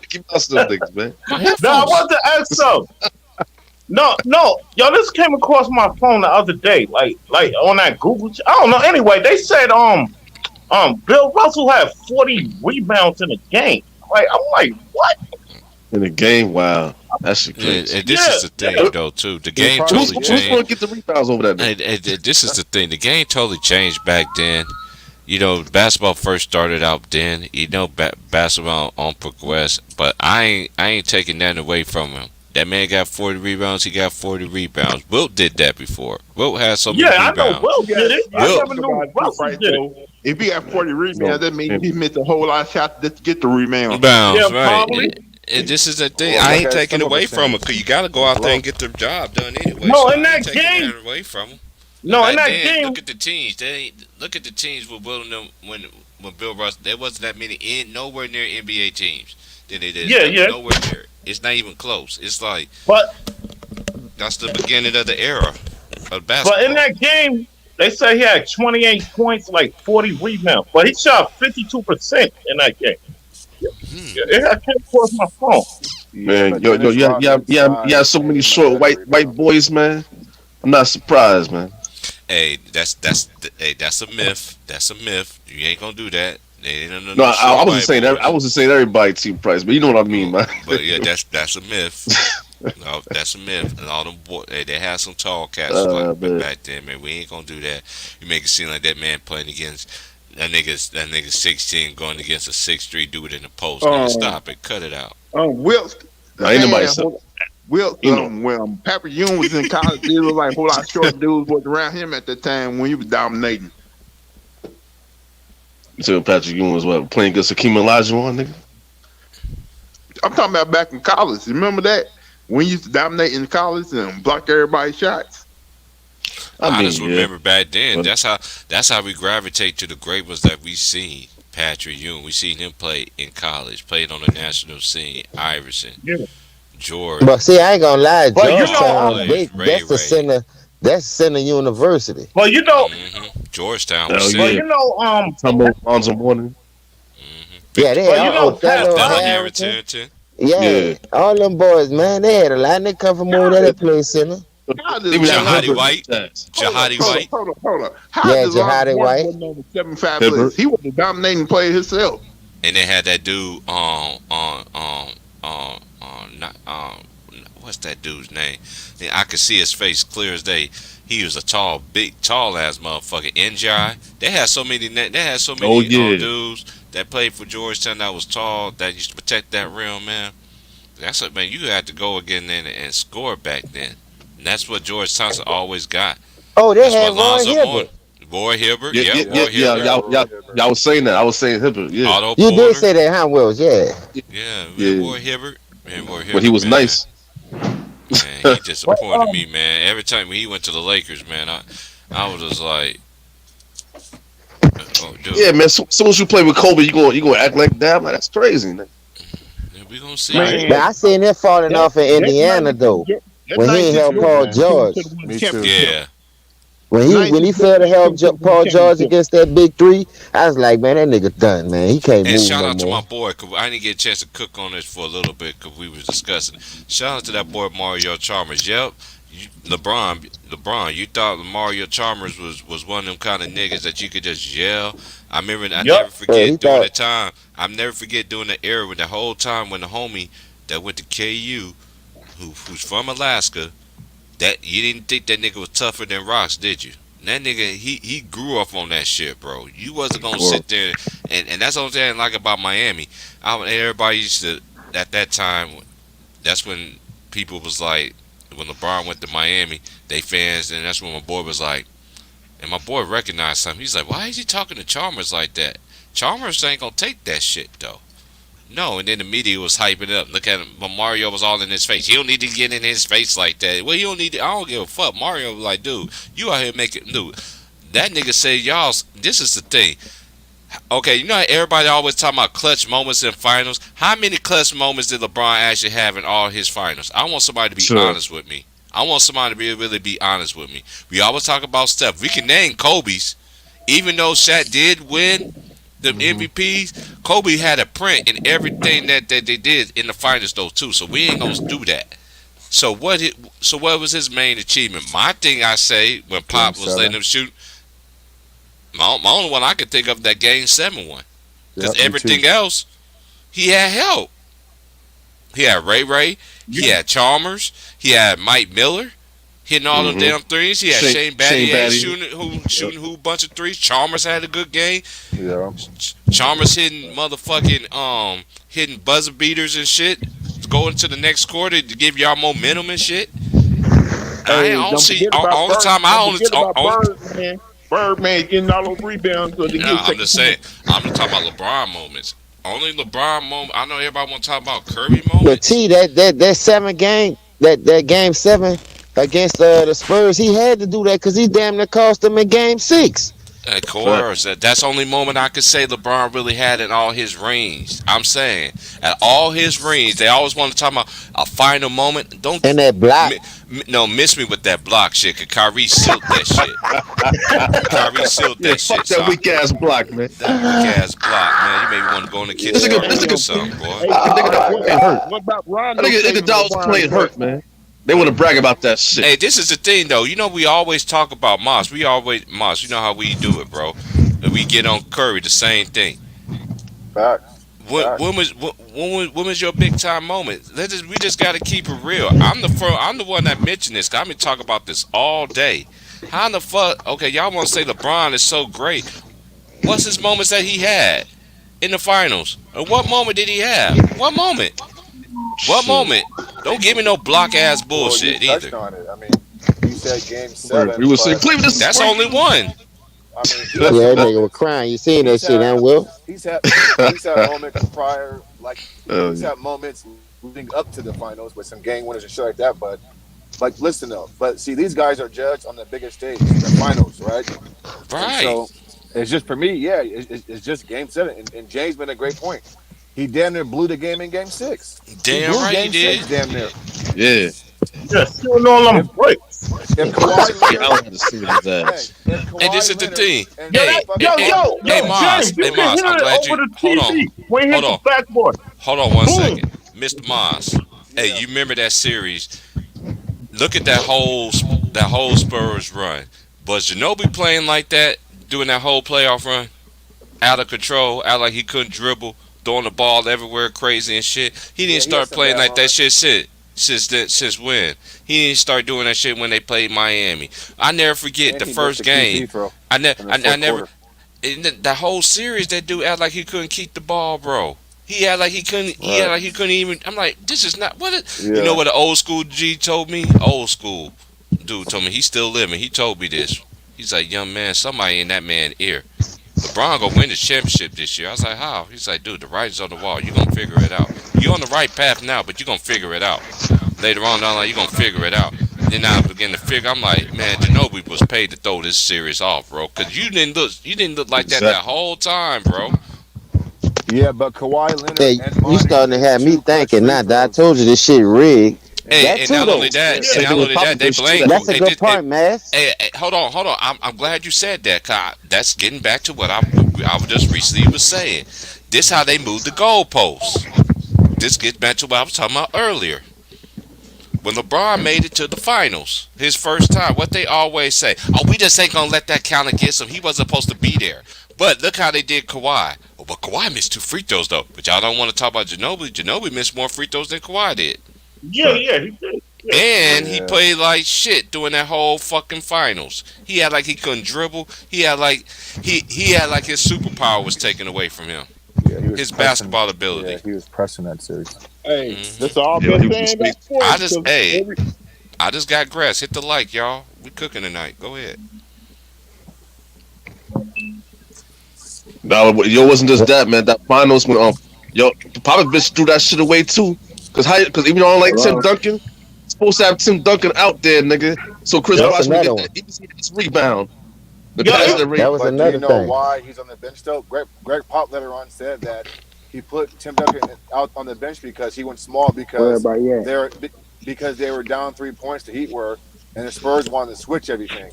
Mickey Mouse them niggas, man. No, I wanted to ask so. No, yo, this came across my phone the other day, like on that Google. I don't know. Anyway, they said Bill Russell had 40 rebounds in a game. Like I'm like, what? In the game, wow, that shit crazy. And this is the thing, though, too. The game totally Who's going to changed. get the rebounds over that? Nigga? And this is the thing. The game totally changed back then. You know, basketball first started out then. You know, basketball on progress, but I ain't taking that away from him. That man got 40 rebounds. He got 40 rebounds. Wilt did that before. Wilt had so many rebounds. I know Wilt did it. I never knew Russell Right, did so it. if he got 40 rebounds, that means he missed a whole lot of shots just to get the rebound. Rebounds, Yeah, right. probably. And this is the thing. Well, I ain't okay, taking some of away it from him changed. because you got to go out there and get the job done anyway. No, so in I ain't that taking game- that away from him. No, in Back that then, game, look at the teams. Look at the teams with Will and them when Bill Russell. There wasn't that many nowhere near NBA teams. Then it is Yeah. nowhere near. It's not even close. It's like but that's the beginning of the era of basketball. but in that game, they say he had 28 points, like 40 rebounds, but he shot 52% in that game. It came across my phone. Man, yo, yeah, so many short white boys, man. I'm not surprised, man. Hey, that's a myth. That's a myth. You ain't gonna do that. No, I wasn't saying that. I wasn't saying everybody team price, but you know what I mean, man. But yeah, that's a myth. No, that's a myth. And all them boys, they had some tall cats man. back then, man. We ain't gonna do that. You make it seem like that man playing against that nigga 16 going against a 6'3" dude in the post. Man, stop it, cut it out. Wilt, Now, ain't nobody said. Wilt, You know. when Patrick Ewing was in college, there was like a whole lot of short dudes was around him at the time when he was dominating. So Patrick Ewing was what playing against Hakeem Olajuwon, nigga. I'm talking about back in college. Remember that? When you used to dominate in college and block everybody's shots? I just yeah. remember back then. But- That's how we gravitate to the great ones that we seen. Patrick Ewing, we seen him play in college, played on the national scene. Iverson, Yeah. George. But see, I ain't gonna lie, But you know, Georgetown, Ray, that's the center. That's Center University. But you know, Georgetown Hell was yeah. but sick. you know, Tumble Lonzo Morning. Yeah, they Well, had you know, Othello, Stanley Harrington. Harrington. Yeah, all them boys, man, they had a lot. They come from over there. They play center. How They did was Jahadi Hibbert. White. Jahadi White. Hold on. How Yeah, did Jahadi White. Wasn't on the 7-5 Hibbert. list? He was the dominating player himself. And they had that dude not what's that dude's name? Then I could see his face clear as day. He was a tall ass motherfucker. NJ. They had so many Oh, yeah. dudes that played for Georgetown that was tall that used to protect that rim, man. That's what, man. You had to go again and score back then. And that's what George Thompson always got. Oh, they That's had what Roy Lonzo Moore, Hibbert. Roy Hibbert, Yeah, yep, yeah, Roy yeah, yeah. Hibbert, Y'all was saying that. I was saying Hibbert. Yeah, Otto You did Porter, say that, huh, Wills? Yeah. yeah, yeah. Roy Hibbert, man, Roy Hibbert, But he was man. nice. Man, he disappointed me, man. Every time he went to the Lakers, man, I was just like, oh, dude, Yeah, man. So soon as you play with Kobe, you gonna act like that? Like, that's crazy, man. we gonna see. Man, But I seen him falling off in Indiana though. When he helped Paul George. Me too. Yeah, When he failed to help Paul George against that big three, I was like, man, that nigga done, man. He can't and move shout no out to my more. boy, cause I didn't get a chance to cook on this for a little bit, cause we was discussing. Shout out to that boy Mario Chalmers. Yep, LeBron, you thought Mario Chalmers was one of them kind of niggas that you could just yell. I remember, I Yup. never Yeah, forget he during the thought time. I never forget during the era when the whole time when the homie that went to KU, who's from Alaska, that you didn't think that nigga was tougher than rocks, did you? That nigga, he grew up on that shit, bro. You wasn't gonna Well, sit there and that's what I'm saying like about Miami. Everybody used to at that time. That's when people was like, when LeBron went to Miami, they fans, and that's when my boy was like, and my boy recognized something. He's like, why is he talking to Chalmers like that? Chalmers ain't gonna take that shit though. No, and then the media was hyping it up. Look at him, but Mario was all in his face. He don't need to get in his face like that. Well, he don't need to. I don't give a fuck. Mario was like, dude, you out here making, dude. That nigga said, y'all. This is the thing. Okay, you know how everybody always talking about clutch moments in finals. How many clutch moments did LeBron actually have in all his finals? I want somebody to be sure. honest with me. I want somebody to really be honest with me. We always talk about stuff. We can name Kobe's, even though Shaq did win the MVPs. Kobe had a print in everything that they did in the finals, though too. So we ain't gonna do that. So what was his main achievement? My thing, I say, when Pop Game was letting 7. him shoot, my only one I could think of that Game 7 one. Because Yep, me everything too. else, he had help. He had Ray, he had Chalmers, he had Mike Miller hitting all them damn threes. He had Shane Battier shooting who bunch of threes. Chalmers had a good game. Yeah. Chalmers hitting buzzer beaters and shit, going to the next quarter to give y'all momentum and shit. I don't see all the time. Birdman getting all those rebounds. So No, I'm just saying. I'm just talking about LeBron moments. Only LeBron moment. I know everybody want to talk about Curry But moments. T, that 7 game, that game 7 against the Spurs, he had to do that because he damn near cost them in game 6. Of course, that's the only moment I could say LeBron really had in all his rings. I'm saying at all his rings, they always want to talk about a final moment. Don't And that block. miss me with that block shit. Cause Kyrie sealed that shit. Kyrie sealed Yeah, that fuck shit. that weak ass block, man. That weak ass block, man. You maybe want to go in the kitchen This nigga- and this do nigga- something, boy. Nigga hurt. What about Rondo? I think Iguodala's playing hurt, man. They want to brag about that shit. Hey, this is the thing though. You know we always talk about Moss. Moss. You know how we do it, bro. We get on Curry, the same thing. Facts. When was your big time moment? We just got to keep it real. I'm the one that mentioned this. 'Cause I've been talking about this all day. How in the fuck? Okay, y'all want to say LeBron is so great? What's his moments that he had in the finals? And what moment did he have? What moment? What moment? Don't give me no block ass bullshit Well, you touched either. on it. I mean, you said game 7. We would say but, Cleveland. This is That's only one. I mean, Yeah, that nigga was crying. You seen that shit, huh, Will? he's had moments prior, like he's had moments leading up to the finals with some game winners and shit like that. But like, listen though, but see, these guys are judged on the biggest stage, the finals, right? Right. And so it's just for me, yeah, it's just game 7, and James made a great point. He damn near blew the game in game 6. Damn blew right game he did. 6, damn near. Yeah. Yeah, shooting all them breaks. If Kawhi Yeah, I wanted to see his ass. Hey, if Kawhi And this is the Leonard thing. and Hey, fucking- hey, Maz, James, you hey, can Maz, hear I'm it glad over you. the Hold TV. on. When he hit Hold the on. backboard. Hold on one Boom. second, Mr. Maz. Hey, you remember that series? Look at that whole Spurs run. Was Ginobili playing like that during that whole playoff run? Out of control, out like he couldn't dribble, throwing the ball everywhere, crazy and shit. He didn't he start had some playing bad like that moments. shit since when? He didn't start doing that shit when they played Miami. I never forget And the he first missed the key game. throw I in the fourth never. quarter. In that whole series, that dude act like he couldn't keep the ball, bro. He had like he couldn't. He had like he couldn't even. I'm like, this is not what it. You know Yeah. what an old school G told me? Old school dude told me. He's still living. He told me this. He's like, young man, somebody in that man's ear. LeBron gonna win the championship this year. I was like, how? He's like, dude, the writing's on the wall. You gonna figure it out. You're on the right path now, but you gonna figure it out. Later on down the line, you gonna figure it out. Then I begin to figure. I'm like, man, Ginobili was paid to throw this series off, bro. Cause you didn't look like that whole time, bro. Yeah, but Kawhi Leonard Hey, and you Monty starting to hit have me 2 clutch thinking free now that I throws. told you this shit rigged. Hey, That and too not though. only that, Yeah, and not only that, they Popovich blame. too. That's a good point, man. Hey, hold on. I'm glad you said that. 'Cause that's getting back to what I was just recently was saying. This how they moved the goalposts. This gets back to what I was talking about earlier. When LeBron made it to the finals, his first time, what they always say, oh, we just ain't gonna let that count against him. He wasn't supposed to be there. But look how they did Kawhi. Oh, but Kawhi missed 2 free throws though. But y'all don't want to talk about Ginobili. Ginobili missed more free throws than Kawhi did. Yeah, he did. And he Yeah. played like shit during that whole fucking finals. He had like he couldn't dribble. He had like he had like his superpower was taken away from him. Yeah, he was His pressing. basketball ability. Yeah, he was pressing that series. Hey, Mhm. that's all Yeah, been he was saying sweet. about sports. I just 'cause hey, every- I just got grass. Hit the like, y'all. We cooking tonight. Go ahead. No, yo, wasn't just that, man. That finals when yo, Popovich threw that shit away too. Cause even though I don't like Tim Duncan, supposed to have Tim Duncan out there, nigga. So Chris That's Bosh would another get that easy ass rebound. The Yeah, pass that That was But do another you know thing. why he's on the bench though? Greg Pop later on said that he put Tim Duncan out on the bench because he went small because they were down 3 points. The Heat were, and the Spurs wanted to switch everything.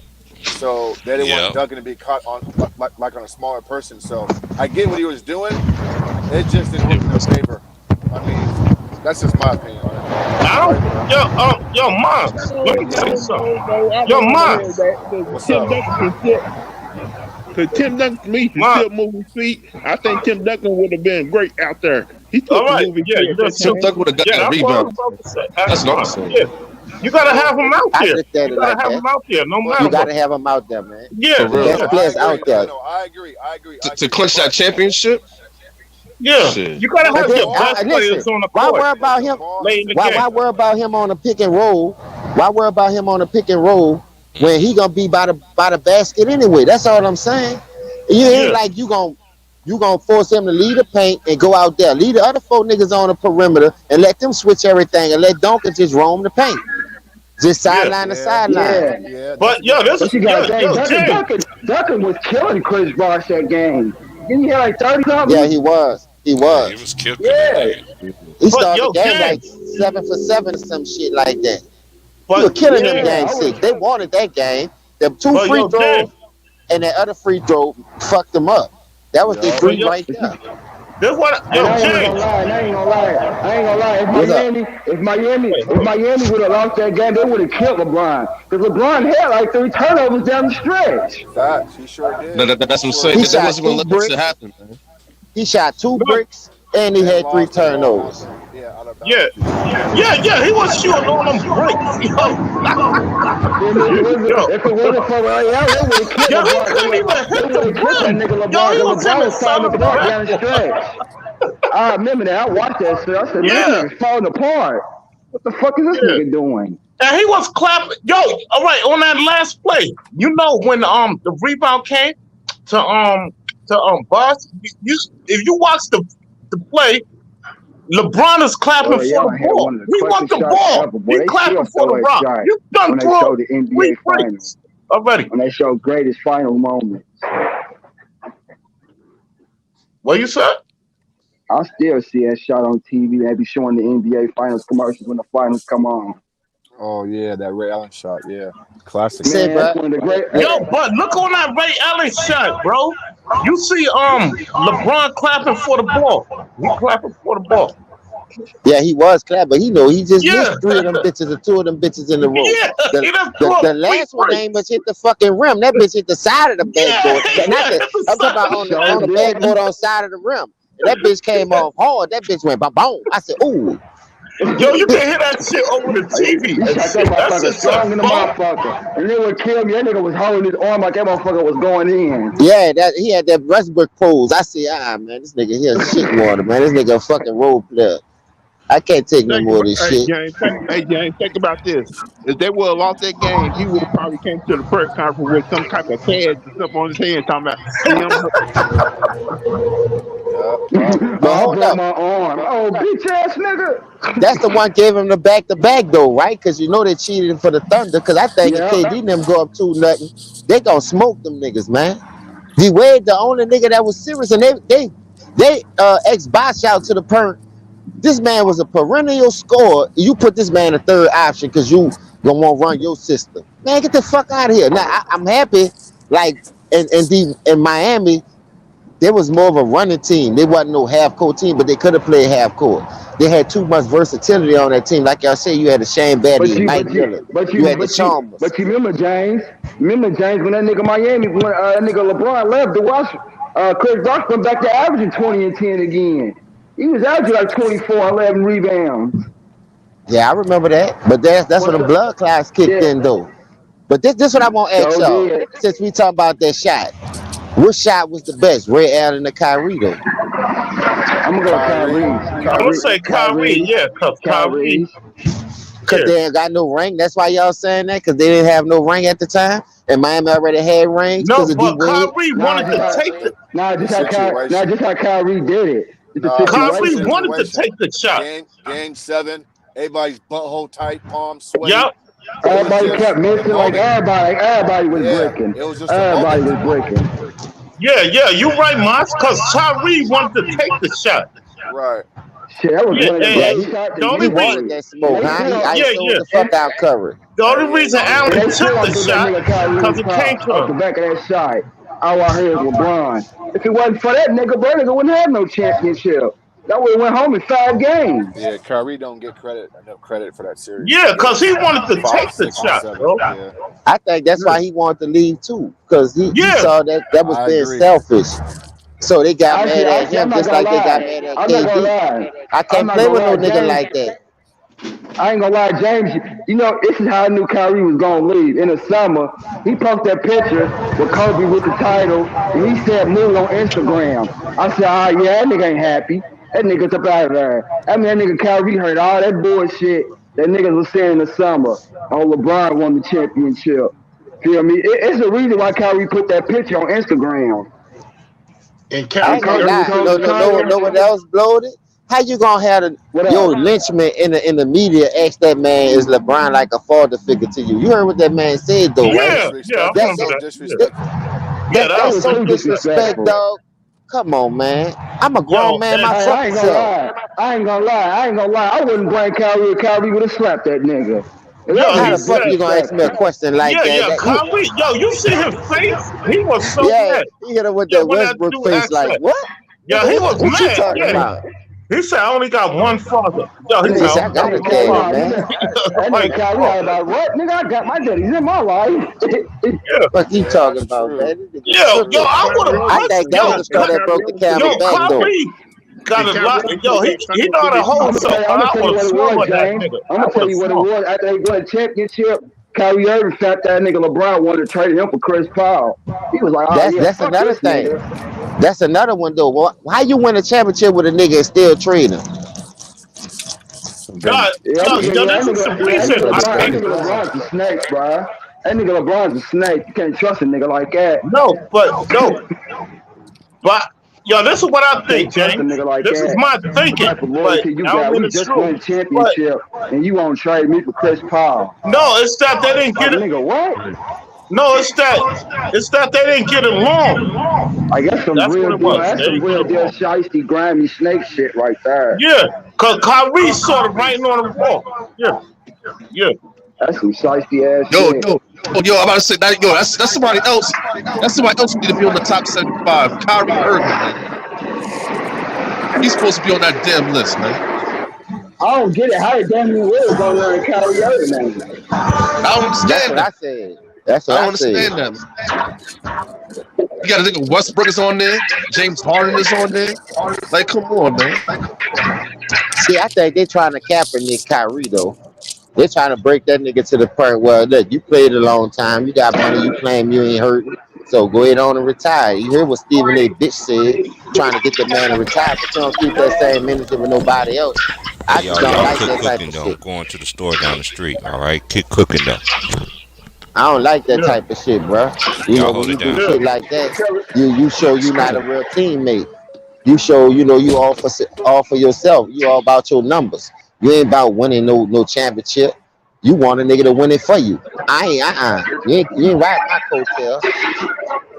So they didn't Yep. want Duncan to be caught on like on a smaller person. So I get what he was doing. It just didn't work in their favor. I mean, that's just my opinion on it. I don't. Yo, Mons. Let me tell you something. Yo, Mons. What's Tim up? Duncan can still, cause Tim Duncan to me can Mark. still move his feet. I think Tim Duncan would have been great out there. He still All can right. move his Yeah, feet you at that just Tim time. Duncan would have got Yeah, that that's what I was rebound. about to say. That's what I'm Mons. saying. Yeah. You gotta have him out I there. looked at You it gotta like have that. him out there, no You matter gotta what. have him out there, man. Yeah, For real. Best No, players out there. No, I agree. To clinch that championship. yeah. Shit. You gotta have But then, your best players listen, on the why court worry about him? late in the Why game. worry about him on the pick and roll? Why worry about him on the pick and roll when he gonna be by the basket anyway? That's all I'm saying. You ain't Yeah. like you gonna force him to lead the paint and go out there. Lead the other 4 niggas on the perimeter and let them switch everything and let Duncan just roam the paint. Just sideline to sideline. Yeah, But yo, this But is you got yo, James. Duncan was killing Chris Bosh that game. Didn't he have like 30 something? Yeah, he was. He Yeah, was. he was kicking Yeah. that He But, started yo, the game like James. 7 for 7 or some shit like that. But He was killing them yeah, game 6. They wanted that game. The 2 But, free yo, throws James. and that other free throw fucked them up. That was the Yeah. dream Yo, right there. this what And yo, I ain't gonna James. lie, I ain't gonna lie. What's up? If Miami would have lost that game, they would have killed LeBron. Because LeBron had like 3 turnovers down the stretch. Facts. He sure did. That's what I'm Sure saying. He did. They shot wasn't gonna 2 let that shit bricks. happen, man. He shot 2 bricks and he They had 3 lost the ball. turnovers. Yeah, out of Yeah, bounds. yeah, he was shooting all them bricks. Yo, If it wasn't for Ray Allen, they would have killed yo, he LeBron. couldn't even hit They the would have killed that rim. nigga LeBron. Yo, he Because was LeBron hitting was falling some apart bricks. down the stretch. I remember that. I watched that shit. I said, man, Yeah. this nigga's falling apart. What the fuck is this Yeah. nigga doing? And he was clapping. Yo, all right, on that last play, you know when the rebound came to Boss, if you watch the play, LeBron is clapping Boy, for y'all the had ball. one of the We want quickest the shots ball. ever, boy. He They clapping still for the throw a rock. shot You done when they throw show the 3 NBA finals. freaks already. When they show greatest final moments. What you said? I still see that shot on TV. They be showing the NBA finals commercials when the finals come on. Oh yeah, that Ray Allen shot. Yeah, classic. Say, Man, that's bud. one of the great. Yo, but look on that Ray Allen shot, bro. You see LeBron clapping for the ball. He clapping for the ball. Yeah, he was clap, but he know he just Yeah. missed 3 of them bitches or 2 of them bitches in the row. Yeah, The, he done threw the, up the 3 last one freaks. ain't much hit the fucking rim. That bitch hit the side of the backboard. Yeah, Not the, I'm talking about on the backboard on the side of the rim. And that bitch came off hard. That bitch went boom. I said, ooh. Yo, you can hear that shit over the TV. He shot that That motherfucker shit strong in said the bump. motherfucker. And they would kill me. That nigga was holding his arm like that motherfucker was going in. Yeah, that he had that Westbrook pose. I said, man, this nigga here shit water, man. This nigga a fucking role player. I can't take no more of this shit. James, think about this. If they would have lost that game, he would have probably came to the press conference with some type of pads and stuff on his hand talking about, see, But I hold broke up. my arm. Oh, bitch ass nigga. That's the one gave him the back-to-back though, right? Because you know they cheated for the Thunder. Because I think Yeah. if KD and them go up 2-0, they gonna smoke them niggas, man. D Wade, the only nigga that was serious, and they ex-box out to the perm. This man was a perennial scorer. You put this man a third option because you gonna want to run your system. Man, get the fuck out of here. Now I'm happy. Like in Miami, there was more of a running team. They wasn't no half court team, but they could have played half court. They had too much versatility on that team. Like y'all said, you had the Shane Batty and Mike Miller. You had the Chalmers. But you remember James? when that nigga Miami, when that nigga LeBron left to watch Chris Bosh went back to averaging 20 and 10 again. He was averaging like 24, 11 rebounds. Yeah, I remember that. But that's when the blood clots kicked in though. But this what I want to ask y'all. Since we talk about that shot, which shot was the best, Ray Allen or Kyrie though? I'm gonna go Kyrie. I would say Kyrie, yeah, cause Kyrie. Cause they ain't got no ring. That's why y'all saying that, cause they didn't have no ring at the time, and Miami already had rings. No, but Kyrie wanted to take it. Just how Kyrie did it. Kyrie wanted to take the shot. Game 7, everybody's butthole tight, palms sweaty. Yep. Everybody kept missing, like everybody was breaking. It was just everybody was breaking. Yeah, you right, Moss, because Kyrie wanted to take the shot. Right. Shit, that was one of the only reason that smoke, huh? I the fuck out Curry. The only reason Allen took the shot because it came to off the back of that shot. All I heard was LeBron. If it wasn't for that nigga, bro, nigga wouldn't have no championship. That would have went home in 5 games. Yeah, Kyrie don't get enough credit for that series. Yeah, because he wanted to take the shot, bro. Yeah. I think that's why he wanted to leave too, because he saw that was being selfish. So they got mad at him just like they got mad at KD. I can't play with no nigga like that. I ain't gonna lie, James. You know, this is how I knew Kyrie was gonna leave. In the summer, he posted that picture with Kobe with the title, and he said move on Instagram. I said, yeah, that nigga ain't happy. That nigga's up out of there. I mean, that nigga Kyrie heard all that bullshit that niggas was saying in the summer. Oh, LeBron won the championship. Feel me? It's the reason why Kyrie put that picture on Instagram. And no one else blowed it. How you gonna have your lynchman in the media ask that man is LeBron like a father figure to you? You heard what that man said though, right? That's so disrespect, dog. Come on, man. I'm a grown man myself. I ain't gonna lie. I wouldn't blame Kyrie if Kyrie would have slapped that nigga. How the fuck you gonna ask me a question like that? Yeah, Kyrie, you see his face? He was so mad. He hit him with that Westbrook face like, what? Yeah, he was what mad. You talking about? He said, I only got one father. Yo, he said, I got a daddy, man. That nigga Kyrie about what? Nigga, I got my daddy's in my life. What you talking about, man? Yo, I would have. I think that was the straw that broke the camel's back, though. Got a lot. Yo, he know how to hold himself. I'm gonna tell you what it was, James. I'm gonna tell you what it was. After they won the championship, Kyrie Irving felt that nigga LeBron wanted to trade him for Chris Paul. He was like, that's another thing. That's another one though. How you win a championship with a nigga and still trade him? God, this is some reason. That nigga LeBron's a snake, bro. That nigga LeBron's a snake. You can't trust a nigga like that. But yo, this is what I think, James. Like this is my thinking. But you just won a championship and you won't trade me for Chris Paul. No, it's that they didn't get it. Nigga, what? No, it's that they didn't get along. I guess that's real deal shiesty, grimy snake shit right there. Yeah, cause Kyrie sort of writing on the wall. Yeah. That's some shiesty ass shit. Yo, I'm about to say that. Yo, that's somebody else. That's somebody else who need to be on the top 75. Kyrie Irving, man. He's supposed to be on that damn list, man. I don't get it. How did Damian Lillard go learn Kyrie Irving, man? I don't understand that. That's what I don't understand that. You got to think of Westbrook is on there. James Harden is on there. Like, come on, man. See, I think they're trying to Kaepernick Kyrie though. They're trying to break that nigga to the point where look, you played a long time, you got money, you claim you ain't hurt, so go ahead on and retire. You hear what Stephen A. Bitch said, trying to get the man to retire, but you don't keep that same energy with nobody else. I Hey, just y'all, don't y'all like quit that type cooking of though. shit. Going to the store down the street. All right, keep cooking though. I don't like that Yeah, type of shit, bro. You Y'all know, when hold you it do down. yeah. shit like that, you show you not a real teammate. You show, you all for yourself. You all about your numbers. You ain't about winning no championship. You want a nigga to win it for you. I ain't you ain't riding my coattail.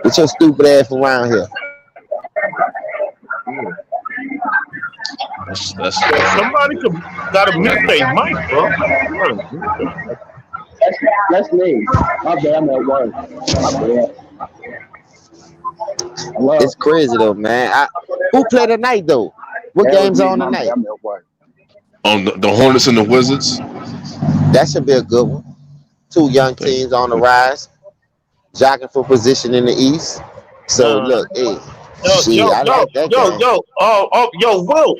Get your stupid ass around here. That's Yo, somebody gotta mute their mic, bro. You gotta mute them. That's me. My bad. I'm at work. My bad. Hello. It's crazy though, man. Who play tonight though? What That was game's me. on My bad. tonight? I'm at work. on the Hornets and the Wizards. That should be a good one. Two young Think. teams on the rise, jockeying for position in the East. So Uh, look, hey, yo, shit, yo, I yo, like that yo, game. yo, yo, Wolf.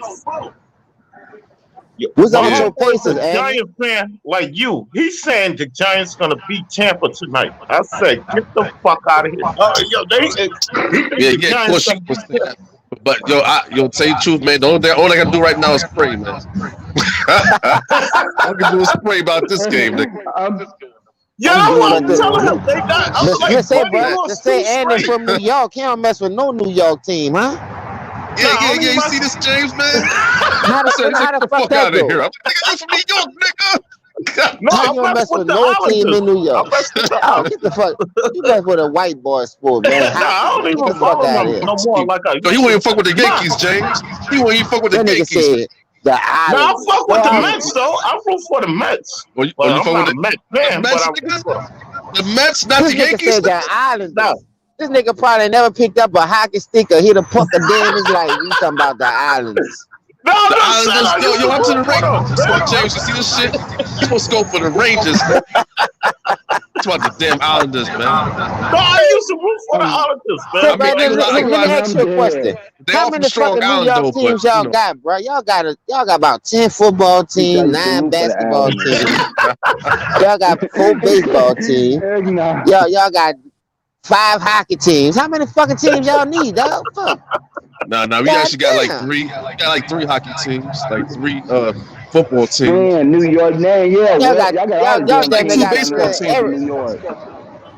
What's up My with Yeah. your homeboy's a Pacers, Andrew? Giant fan like you. He's saying the Giants gonna beat Tampa tonight. I said, get the fuck out of here. Yo, he think the Yeah, of Giants course you gonna would beat say that. But tell you the truth, man. All I gotta do right now is pray, man. All I can do is pray about this game, nigga. I'm Yeah, I'm that's good what I But on was you, telling man. him. They got. I was just, like, just say, buddy, bro, Man. lost just two say Andy straight. from New York. He don't mess with no New York team, huh? Nah, Yeah. only You see mess. this, James, man? How He the said, how get the the fuck fuck that out of go? here. I'm like, nigga, you from New York, nigga. No, How I you don't mess mess with with the no team Islanders. in New I York? mess with the Oh, get the Islanders. fuck. You mess with a white boy sport, man. Nah, I Hockey, don't man. Get even the fuck follow out of them here. no more like I Yo, he used won't to. even fuck with the Nah, Yankees, James. He won't even fuck with the That nigga Yankees, man. said the nah, I Islanders. fuck with Well, the I, Mets though. I root for the Mets, Or but you I'm fuck with not a Mets the fan. But Mets, I root nigga? for them. The Mets, not this the nigga Yankees, said the nigga? Nah, Islanders. This nigga probably never picked up a hockey stick or hit a puck a day in his life. You talking about the Islanders? no, I'm The just saying Islanders, I used to yo, I'm to root the for them, Rangers. So, man. James, you see this shit? You supposed to go for the Rangers, man. It's about the damn Islanders, man. No, I used to root for the I'm Islanders, So, I man. mean, bro, I ain't gonna lie, let me ask you a I'm question. dead. they How all from many Strong fucking New Island, York though, but, teams y'all got, bro? Y'all got about 10 football He said I teams, used to 9 root for the basketball Islanders. teams. Y'all got 4 baseball teams. Heck no. Y'all got 5 hockey teams. How many fucking teams y'all need, dog? Fuck. nah, we God actually got like damn. 3. We got like 3 hockey teams, like 3 football teams. Man, New York, man, yeah, Y'all well, got y'all got all the y'all damn damn Like near 2 teams got down there baseball in fucking every, teams. New York.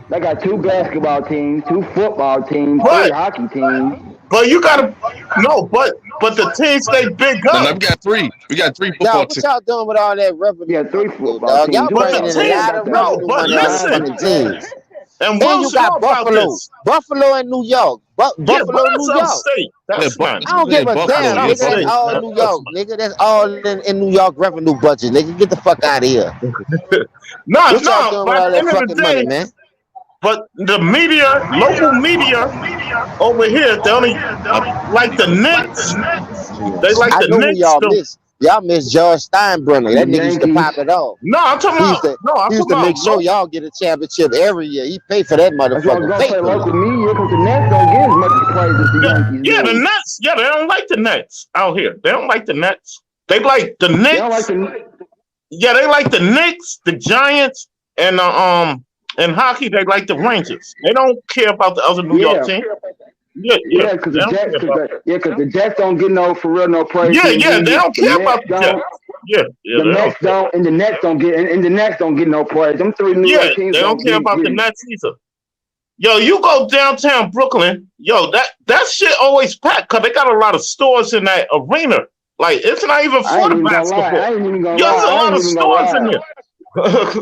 They got 2 basketball teams, 2 football teams, 3 But hockey teams. you gotta no, but the teams they big No, up. we got 3. We got 3 football dog. What teams. y'all doing with all that Yeah, revenue 3 money, though, football dog? Y'all teams. You But talking the bringing about in a they ain't team, lot got of the no, revenue but money off lines of and listen, them track. teams. and And you Wilson, got know about Buffalo, this. Buffalo and New York, Yeah, but Buffalo, that's New York. upstate. Yeah, That's not. I don't give a That's damn, Buffalo. Yeah, nigga. That's upstate. Buffalo. all New York, nigga. That's all in New York revenue budget, nigga. Get the fuck out of here. No, What y'all no. doing with By all the that end of the fucking money, day, man? but the media, local media over here, they only I, like the Knicks. They like I the know who Knicks. y'all miss. Y'all miss George Steinbrenner. The That nigga used to Yankees. pop it off. No, I'm talking He about. used to No, I'm he used talking to about make sure local. y'all get a championship every year. He paid for that That's what I was motherfucker gonna say, faithfully. local media, because the Nets don't get as much praise as the Yeah, Yankees yeah, the do. Nets. Yeah, they don't like the Nets out here. They don't like the Nets. They like the They don't like Knicks. the Yeah, they like the Knicks, the Giants, and in hockey they like the Rangers. They don't care about the other New York yeah. team. Yeah, Yeah, because they the don't Jets, care about. because the Jets don't get no for real no praise Yeah, from the yeah, they media. don't The care Mets about the Jets. don't, Yeah, the they don't Mets care. don't, and the Nets don't get, and the Nets don't get no praise. Them 3 New Yeah, York teams they don't don't care about get the it. Nets either. Yo, you go downtown Brooklyn, yo, that shit always packed because they got a lot of stores in that arena. Like it's not even I for ain't the even gonna lie. basketball. I ain't even gonna Yo, there's lie. a I lot ain't of even gonna stores in lie. there.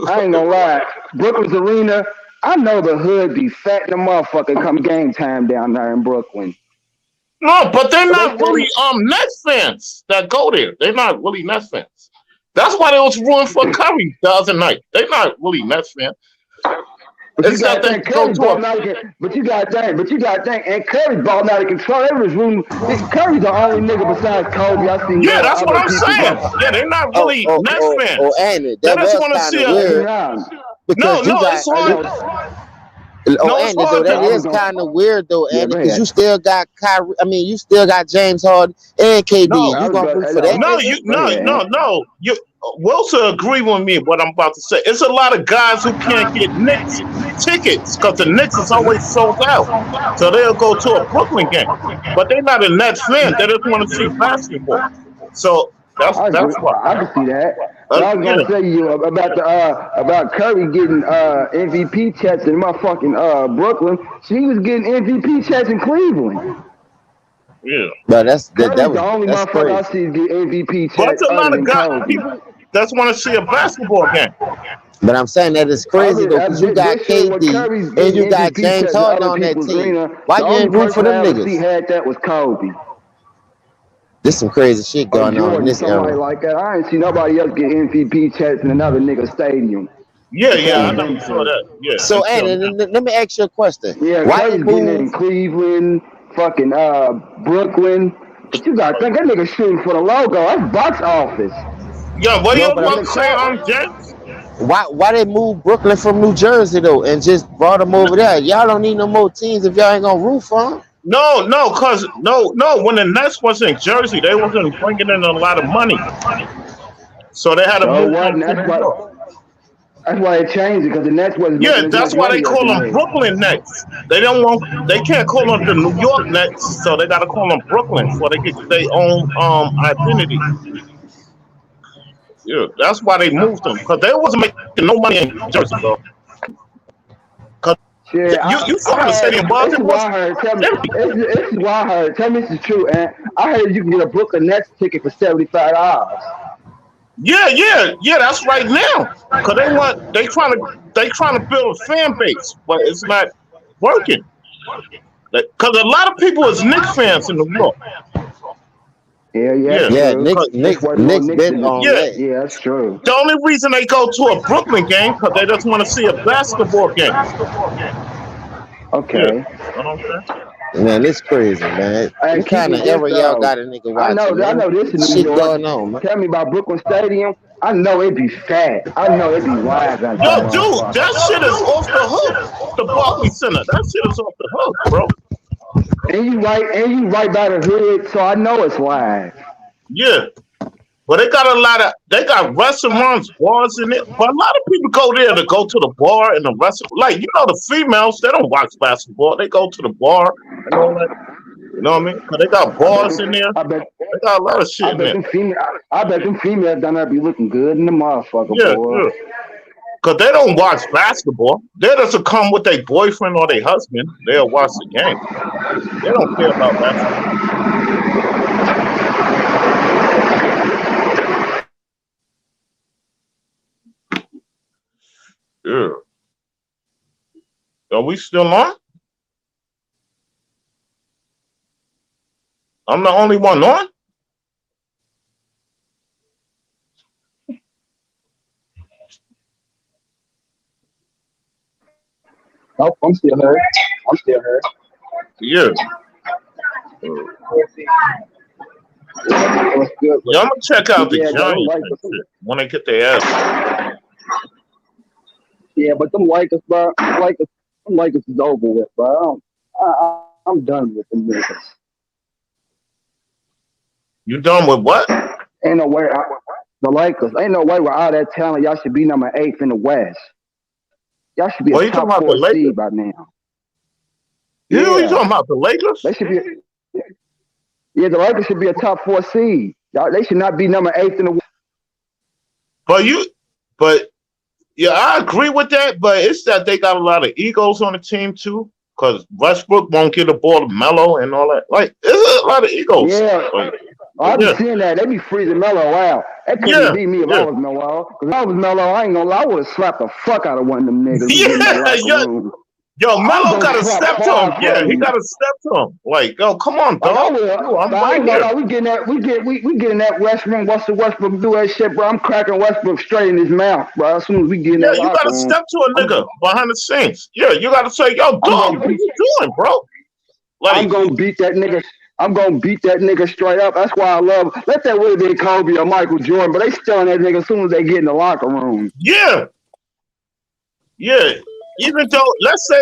I ain't gonna lie. Brooklyn's arena. I know the hood be fat in the motherfucker come game time down there in Brooklyn. No, but they're But they not really steady. Nets fans that go there. They're not really Nets fans. That's why they was rooting for Curry the other night. They're not really Nets fans. But you It's that gotta they think go Curry to a balling out of but you gotta think, and Curry balling out of control. They was rooting. Curry's the only nigga besides Kobe I seen yeah. go to That's what other I'm people saying. go. Yeah, they're not Oh, really oh, Nets oh, fans. Andy, They that just was want to kind see of a Hey, weird nah. no, because you no. got It's hard. No, Oh, No, it's Andy, though, hard that I was is gonna. kind of weird, though, Yeah, Andy, go because ahead. you still got Kyrie. I mean, you still got James Harden and KD. No, And I you was gonna gonna. root for that no, nigga? Go ahead. no. You Wilson agree with me what I'm about to say. It's a lot of guys who can't get Knicks tickets because the Knicks is always sold out. So they'll go to a Brooklyn game, but they're not a Nets fan. They just want to see basketball. So I agree. that's why. I can see that. But I was Yeah, gonna say to you about the about Curry getting MVP chats in motherfucking Brooklyn. She was getting MVP chats in Cleveland. yeah. But Curry's the only that's motherfucker I crazy. see get MVP But chats it's a other lot of than guys, Kobe. people that want to see a basketball game. But I'm saying that it's crazy though, because you got This year when KD Curry's and getting you got MVP James chats in Harden other on that people's team. arena, Why the you only ain't root for person I them ever see niggas? had that was Kobe There's some crazy shit or going on in Jordan, this somebody era. like that. I ain't see nobody else get MVP chats in another nigga stadium Yeah, I besides never them saw two. that. Yeah, So, until Andy, now. let me ask you a question. Yeah, Why they Curry's getting it move? in Cleveland, fucking Brooklyn. But you gotta think that nigga shooting for the logo. That's box office. Yeah, what No, you but And about the to say, crowd, James? why they move Brooklyn from New Jersey though, and just brought them over there? Y'all don't need no more teams if y'all ain't gonna root for them. No. When the Nets was in Jersey, they wasn't bringing in a lot of money, so they had to so move what? them And to New York. that's why they changed it because the Nets wasn't Yeah, making as that's much why they money as call the them Knicks. Brooklyn Nets. They can't call them the New York Nets, so they got to call them Brooklyn, so they get their own identity. Yeah, that's why they moved them because they wasn't making no money in Jersey, bro. Cause Shit, you saw I how the heard. stadium was; This it is what was I heard. Tell me, empty. this is what I heard. Tell me this is true, and I heard you can get a Brooklyn Nets ticket for $75. Yeah. That's right now. Cause they trying to build a fan base, but it's not working. Cause a lot of people is Knicks fans in New York. Yeah, Yeah, that's Yeah, true. Knicks, cause It's Knicks, way more Knicks Knicks been than on yeah, that. yeah, that's true. the only reason they go to a Brooklyn game because they just want to see a basketball game. Yeah, Okay. you know what I'm saying? Man, it's crazy, man. And What keep kind it of this era y'all though. got a nigga watching, I man? know this in New Shit York. going on, man. Tell me about Brooklyn Stadium. I know it be fat. I know it be live out Yo, that dude, motherfucker. that shit is off the hook. The Barclays Center, that shit is off the hook, bro. And you right by the hood, so I know it's live. Yeah. But they got restaurants, bars in it. But a lot of people go there to go to the bar and the restaurant. Like, the females, they don't watch basketball. They go to the bar and all that. You know what I mean? Because they got I bet bars them, in there. I bet They got a lot of I shit in bet there. them female I bet them females down there be looking good in the motherfucker, Yeah, boy. yeah. Because they don't watch basketball. They doesn't come with their boyfriend or their husband. They'll watch the game. They don't care about basketball. Yeah. Are we still on? I'm the only one on? Nope, I'm still here. I'm still here. Yeah. What's good, Yeah, I'm gonna check out the yeah, got them Giants and Lakers. shit when they get their ass. Yeah, but them Lakers, bro, them Lakers is over with, bro. I'm done with them niggas. You done with what? Ain't no way. The Lakers, ain't no way with all that talent, y'all should be number 8 in the West. Y'all should be What a you talking top about, the 4 Lakers? seed by now. You Yeah, talking about the Lakers? they should be. Yeah, the Lakers should be a top 4 seed. Y'all, they should not be number 8 in the West. But yeah, I agree with that. But it's that they got a lot of egos on the team too. Because Westbrook won't get the ball to Melo and all that. Like, there's a lot of egos. Yeah, Like, I be yeah, seeing that. They be freezing Melo out. That couldn't yeah, be me if I yeah. was Melo. Because if I was Melo, I ain't gonna lie, I would have slapped the fuck out of one of them niggas who get in that Yeah, locker yeah. room. Yo, I'm Melo gonna got to slap step to him. 5 Yeah, of he them. got to step to him. Like, yo, come on, Like I dog. will, Yo, I'm but I right ain't gonna here. lie. We get in that Westbrook. What's the Westbrook do that shit, bro? I'm cracking Westbrook straight in his mouth, bro. As soon as we get in Yeah, that you got locker to room, step to a nigga behind the scenes. Yeah, you got to say, yo, I'm dog, gonna what are beat. you doing, bro? I'm Like, gonna beat that nigga. I'm gonna beat that nigga straight up. That's why I love. Let that would have been Kobe or Michael Jordan, but they still on that nigga as soon as they get in the locker room. yeah, yeah. even though, let's say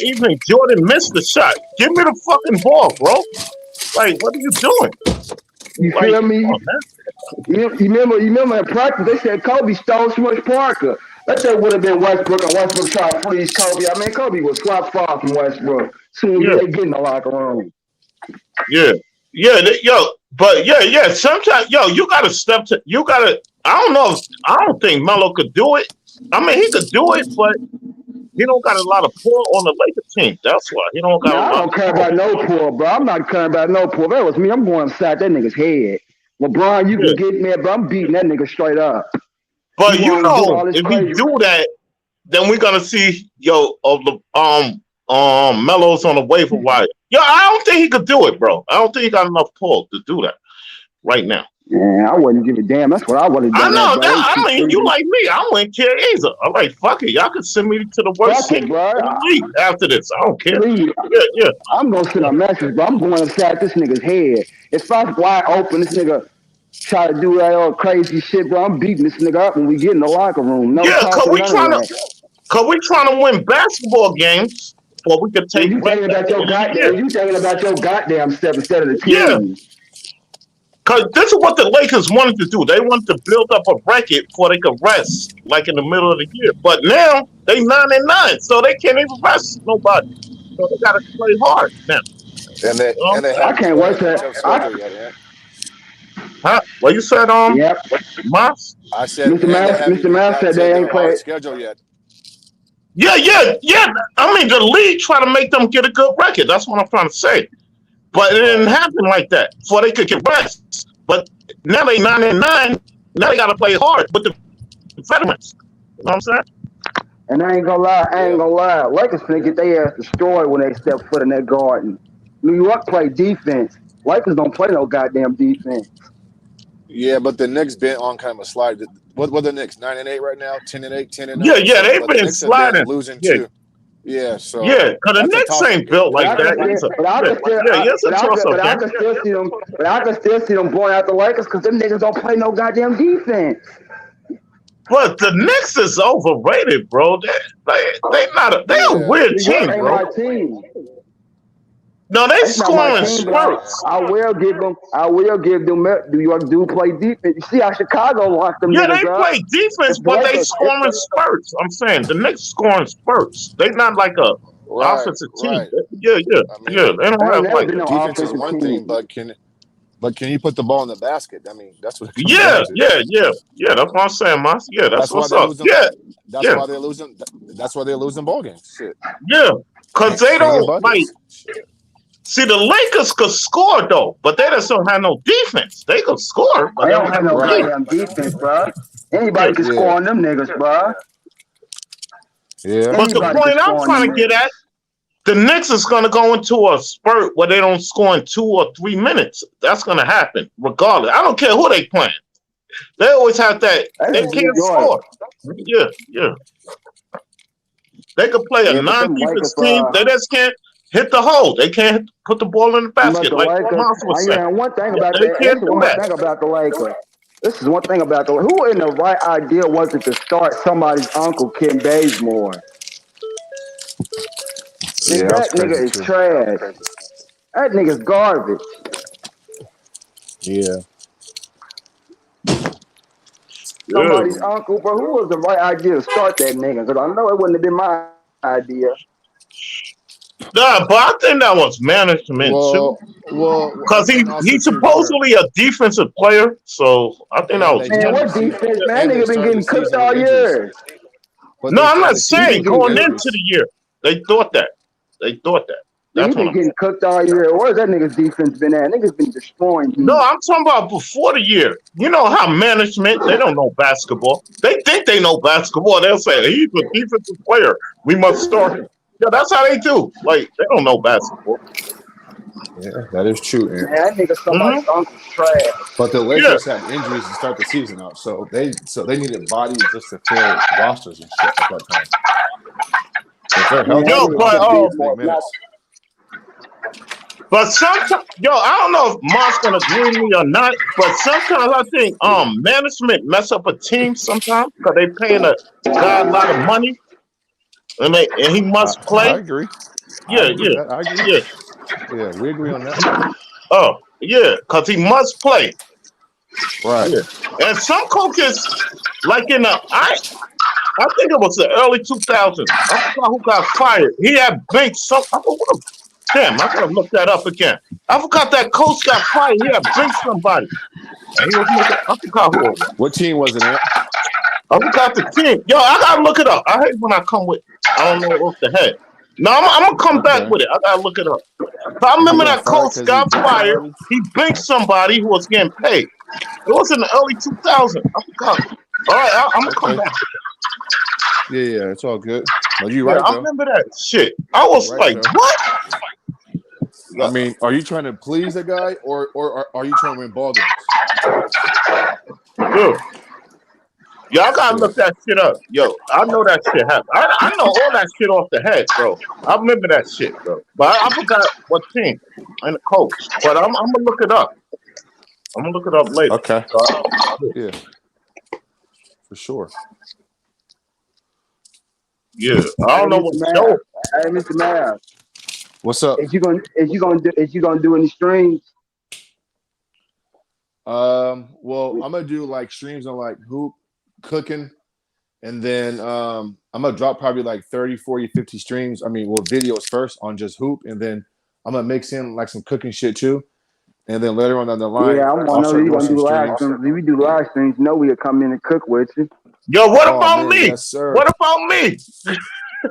even Jordan missed the shot, give me the fucking ball, bro. Like, what are you doing? You Like, feel me? come on, man. You remember in practice they said Kobe stole Smush Parker. That shit would have been Westbrook, and Westbrook tried to freeze Kobe. I mean, Kobe was far from Westbrook. Soon Yeah. as they get in the locker room. Yeah, yeah. Sometimes, you gotta I don't think Melo could do it. I mean, he could do it, but he don't got a lot of pull on the Lakers team. That's why he don't got Nah, a I lot don't of care pull. about no pull, bro. I'm not caring about no pull. If that was me, I'm going inside that nigga's head. LeBron, you Yeah. can get me, but I'm beating that nigga straight up. But You wanna do all this if crazy? we do that, then we're gonna see Melo's on the waiver wire. Yo, I don't think he could do it, bro. I don't think he got enough pull to do that right now. Man, I wouldn't give a damn. That's what I would have I done. know bro. that. I mean, you like me. I wouldn't care either. I'm like, fuck it. Y'all can send me to the worst Fuck it, team bro. in the league after this. I don't care. Please, Yeah. I'm gonna send a message, bro. I'm going inside this nigga's head. If I'm wide open, this nigga try to do that all crazy shit, bro. I'm beating this nigga up when we get in the locker room. No Yeah, talking, none of that. cause we trying to win basketball games, or we could take. You thinking about your goddamn? You thinking about your goddamn step instead of the team? Yeah. Cause this is what the Lakers wanted to do. They wanted to build up a record before they could rest, like in the middle of the year. But now they 9-9, so they can't even rest nobody. So they gotta play hard now. And they I can't wait to. Huh? What you said, Yep. Moss? I said, Mr. Mouse said they ain't played schedule yet. Yeah. I mean, the league try to make them get a good record. That's what I'm trying to say. But it didn't happen like that before they could get rest. But now they 9-9. Now they got to play hard with the veterans. You know what I'm saying? And I ain't gonna lie. Lakers finna get their ass destroyed when they step foot in that garden. New York play defense. Lakers don't play no goddamn defense. Yeah, but the Knicks been on kind of a slide. What the Knicks? 9-8 right now. 10-8, 10-9. Yeah, they've been sliding. Losing yeah. too. Yeah, so because the Knicks ain't built like that. But I can still see them blowing out the Lakers because them niggas don't play no goddamn defense. But the Knicks is overrated, bro. They're a weird team, bro. My team. No, they scoring spurts. I will give them. New York do play defense. You see how Chicago locked them. Yeah, they play defense, but they scoring spurts. I'm saying the Knicks scoring spurts. They not like a offensive team. Right. Yeah. They don't have like defense is one thing, but can you put the ball in the basket? I mean, that's what. Yeah. That's what I'm saying, Moss. Yeah, that's what's up. That's why they're losing. That's why they're losing ball games. Shit. Yeah, because they don't like. See, the Lakers could score though, but they just don't have no defense. They could score, but they don't have no goddamn defense, bro. Anybody can score on them niggas, bro. Yeah. But the point I'm trying to get at, the Knicks is going to go into a spurt where they don't score in 2 or 3 minutes. That's going to happen, regardless. I don't care who they playing. They always have that. They can't score. Yeah. They could play a non-defense team. They just can't hit the hole. They can't put the ball in the basket. Like Moss was saying. One thing about they can't do that. Thing about the Lakers. This is one thing about the who in the right idea wanted to start somebody's uncle Ken Bazemore. That nigga is trash. That nigga's garbage. Yeah. Somebody's uncle, but who was the right idea to start that nigga? Because I know it wouldn't have been my idea. Nah, but I think that was management too. Well, because he's supposedly a defensive player, so I think that was. Man, what defense, man? That nigga been getting cooked all year. No, I'm not saying going into the year. They thought that. He's been getting cooked all year. Where's that nigga's defense been at? Niggas been destroying him. No, I'm talking about before the year. You know how management, they don't know basketball. They think they know basketball. They'll say, he's a defensive player. We must start him. Yeah, that's how they do. Like, they don't know basketball. Yeah, that is true. Man, that nigga somebody's uncle's trash. But the Lakers had injuries to start the season out, so they needed bodies just to fill rosters and shit at that time. If they're healthy, but sometimes, I don't know if Mark's gonna agree with me or not, but sometimes I think management mess up a team sometimes because they paying a guy a lot of money. and he must play. I agree. Yeah, I agree yeah, with that. I agree. yeah. Yeah, we agree on that. Oh, yeah, because he must play. Right. Yeah. And some coaches, like in the I think it was the early 2000s. I forgot who got fired. He had benched some. Damn, I gotta look that up again. I forgot that coach got fired. He had benched somebody. And he was making, I forgot who it was. What team was it, man? I forgot the team. Yo, I gotta look it up. I hate when I come with, I don't know off the head. No, I'm gonna come back with it. I gotta look it up. But I remember that coach got fired. He benched somebody who was getting paid. It was in the early 2000s. I forgot. All right, I'm gonna come back. Yeah, it's all good. But you right, I though. remember that shit. I was Right, like, though. what? I mean, are you trying to please the guy, or are you trying to win ball games? Yo, I gotta look that shit up. Yo, I know that shit happened. I know all that shit off the head, bro. I remember that shit, bro. But I forgot what team and the coach. But I'm gonna look it up. I'm gonna look it up later. Okay. Yeah. For sure. Yeah, I don't know what show. Hey, Mr. Mav, What's up? is you gonna do any streams? Well, I'm gonna do like streams on like hoop, cooking, and then I'm gonna drop probably like 30, 40, 50 streams. I mean, well, videos first on just hoop, and then I'm gonna mix in like some cooking shit too. And then later on down the line, Yeah, I want to know if you gonna do live streams. If we do live streams, you know we'll come in and cook with you. Yo, what about man, me? yes, sir. What about me?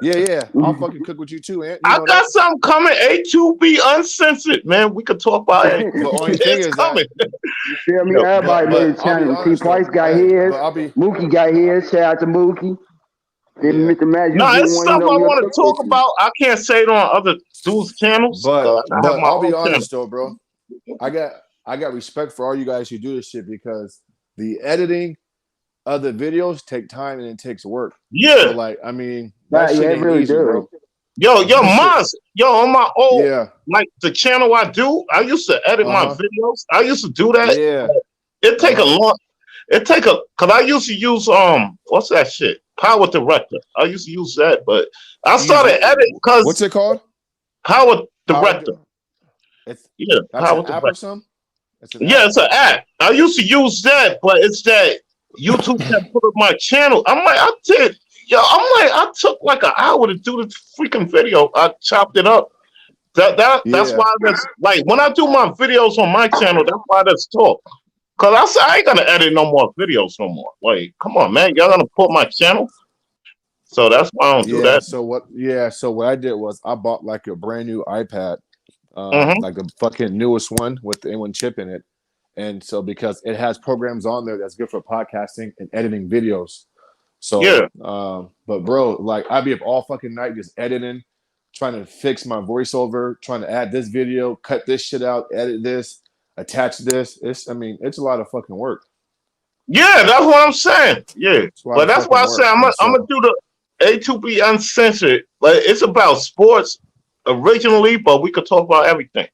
Yeah. I'll fucking cook with you too, Ant. I got something coming. A2B uncensored, man. We could talk about it. The only thing It's is coming. You feel me? Everybody made a channel. T. Price got his. Mookie got his. Shout out to Mookie. Then Mr. Matt, No, it's stuff I want to talk about. I can't say it on other dudes' channels. But I have my I'll be own honest channel. though, bro. I got respect for all you guys who do this shit because the editing of the videos take time and it takes work. Yeah. So like, I mean, that shit ain't really easy, does. bro. Yo, Maz, on my old, Yeah. like the channel I used to edit my videos. I used to do that. Yeah. It take cause I used to use what's that shit? Power Director. I used to use that, but I started editing because What's it called? Power Director. It's Power an app Director. or something? It's an app. I used to use that, but it's that YouTube can put up my channel. I took like an hour to do the freaking video. I chopped it up. That's why that's like when I do my videos on my channel, that's why that's talk. Cause I said I ain't gonna edit no more videos no more. Like, come on, man, y'all gonna put my channel. So that's why I don't do that. So what I did was I bought like a brand new iPad, like the fucking newest one with the M1 chip in it. And so because it has programs on there that's good for podcasting and editing videos. So but bro, like I'd be up all fucking night just editing, trying to fix my voiceover, trying to add this video, cut this shit out, edit this, attach this. It's a lot of fucking work. Yeah, that's what I'm saying. Yeah. But that's why I say I'm gonna do the A2B uncensored. Like it's about sports originally, but we could talk about everything.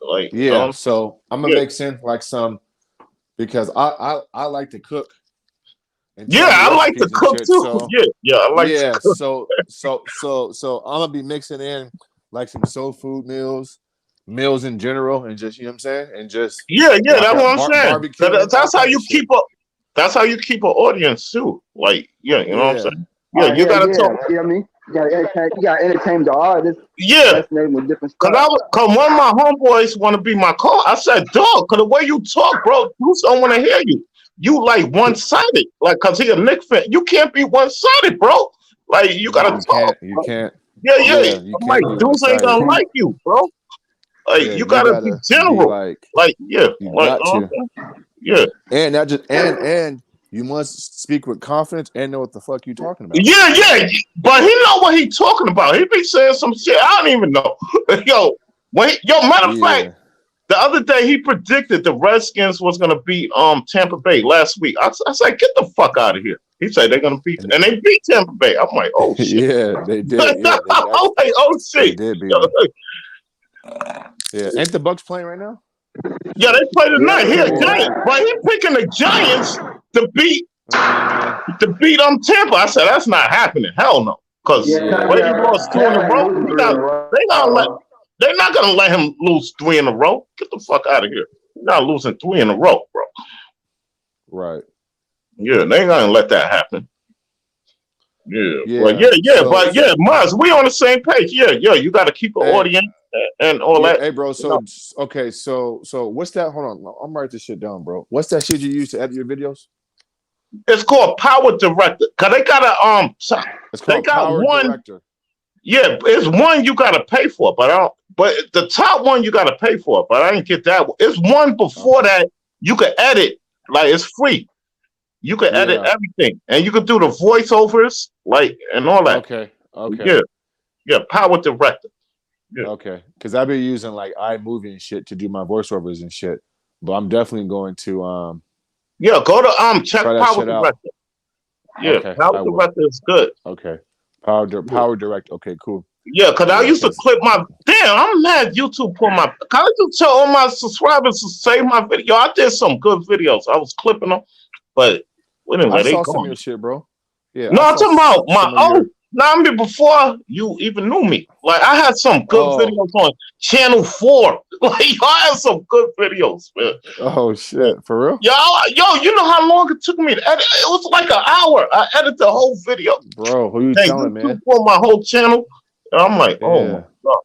Like so I'm gonna make sense like some because I like to cook. I like to cook too. So, I like to cook. So I'm gonna be mixing in like some soul food meals in general, and just you know what I'm saying, and just that's what I'm saying. That's how you keep up. That's how you keep an audience too. Like you know what I'm saying. Yeah, you gotta talk. You know what I mean? You gotta entertain the artist. Yeah. With different Cause one of my homeboys want to be my call. I said, dog, cause the way you talk, bro, dudes don't want to hear you. You like one-sided, like cause he a Knicks fan. You can't be one-sided, bro. Like you gotta talk. You can't. Yeah. I'm like, dudes ain't gonna like you, bro. Like you gotta be general. And that just and you must speak with confidence and know what the fuck you talking about. Yeah. But he know what he talking about. He be saying some shit I don't even know. Matter of fact, the other day he predicted the Redskins was gonna beat Tampa Bay last week. I said, get the fuck out of here. He said they're gonna beat, and they beat Tampa Bay. I'm like, oh shit. Yeah, they did. I'm like, oh shit. They did beat ain't the Bucks playing right now? Yeah, they play tonight. He a Giant, but he picking the Giants to beat Tampa. I said that's not happening. Hell no. Because when he lost 2 in a row, they're not gonna let him lose 3 in a row. Get the fuck out of here. You're not losing 3 in a row, bro. Right. Yeah, they ain't gonna let that happen. Yeah. So, but Mars, we on the same page. Yeah, you gotta keep an audience and all that. Hey, bro. So okay, so what's that? Hold on, I'm writing this shit down, bro. What's that shit you use to edit your videos? It's called Power Director. Cause they got a It's called Power Director. Yeah, it's one you gotta pay for, but the top one you gotta pay for, but I didn't get that one. It's one before that you can edit, like it's free. You can edit everything, and you can do the voiceovers, like and all that. Okay. Yeah, Power Director. Yeah. Okay, because I've been using like iMovie and shit to do my voiceovers and shit, but I'm definitely going to go to check Power Director. Yeah, okay, Power Director is good. Okay, Power Direct. Okay, cool. Yeah, because I used to clip my. Damn, I'm mad YouTube put my. Can I just tell all my subscribers to save my video? I did some good videos. I was clipping them, but anyway, I they saw some gone. of your shit, bro. Yeah. No, I'm talking about my old. No, I mean before you even knew me. Like I had some good videos on Channel 4. Like y'all had some good videos, man. Oh shit, for real? Yo, you know how long it took me to edit? It was like an hour. I edited the whole video. Bro, who you telling, man? For my whole channel. And I'm like, oh my God.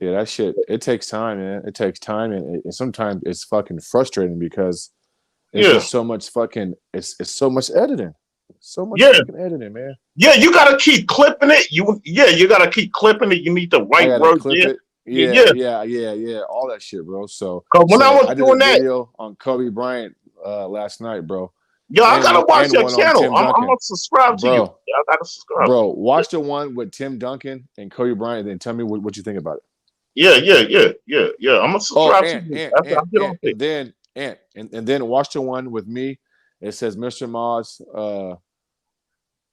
Yeah, that shit. It takes time, man. It takes time, and sometimes it's fucking frustrating because it's just so much fucking. It's so much editing. So much fucking editing, man. Yeah, you gotta keep clipping it. You gotta keep clipping it. You need the right word. Yeah, all that shit, bro. So when I was did doing a video on Kobe Bryant last night, bro. Yo, I gotta watch your channel. I'm gonna subscribe to you. I gotta subscribe. Bro, watch the one with Tim Duncan and Kobe Bryant, then tell me what you think about it. Yeah. I'm gonna subscribe to you. And then watch the one with me. It says Mr. Moss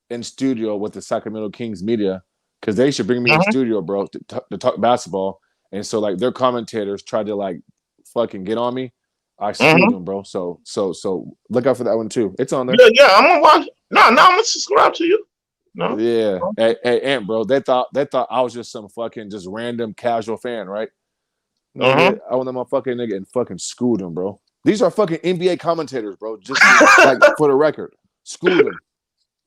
in studio with the Sacramento Kings media, because they should bring me in studio, bro, to talk basketball. And so like their commentators tried to like fucking get on me. I screwed them, bro. So look out for that one too. It's on there. Yeah. I'm gonna watch. No, I'm gonna subscribe to you. No. Yeah. Hey, Ant, bro. They thought I was just some fucking just random casual fan, right? I want them motherfucking nigga and fucking schooled them, bro. These are fucking NBA commentators, bro. Just like for the record, school them.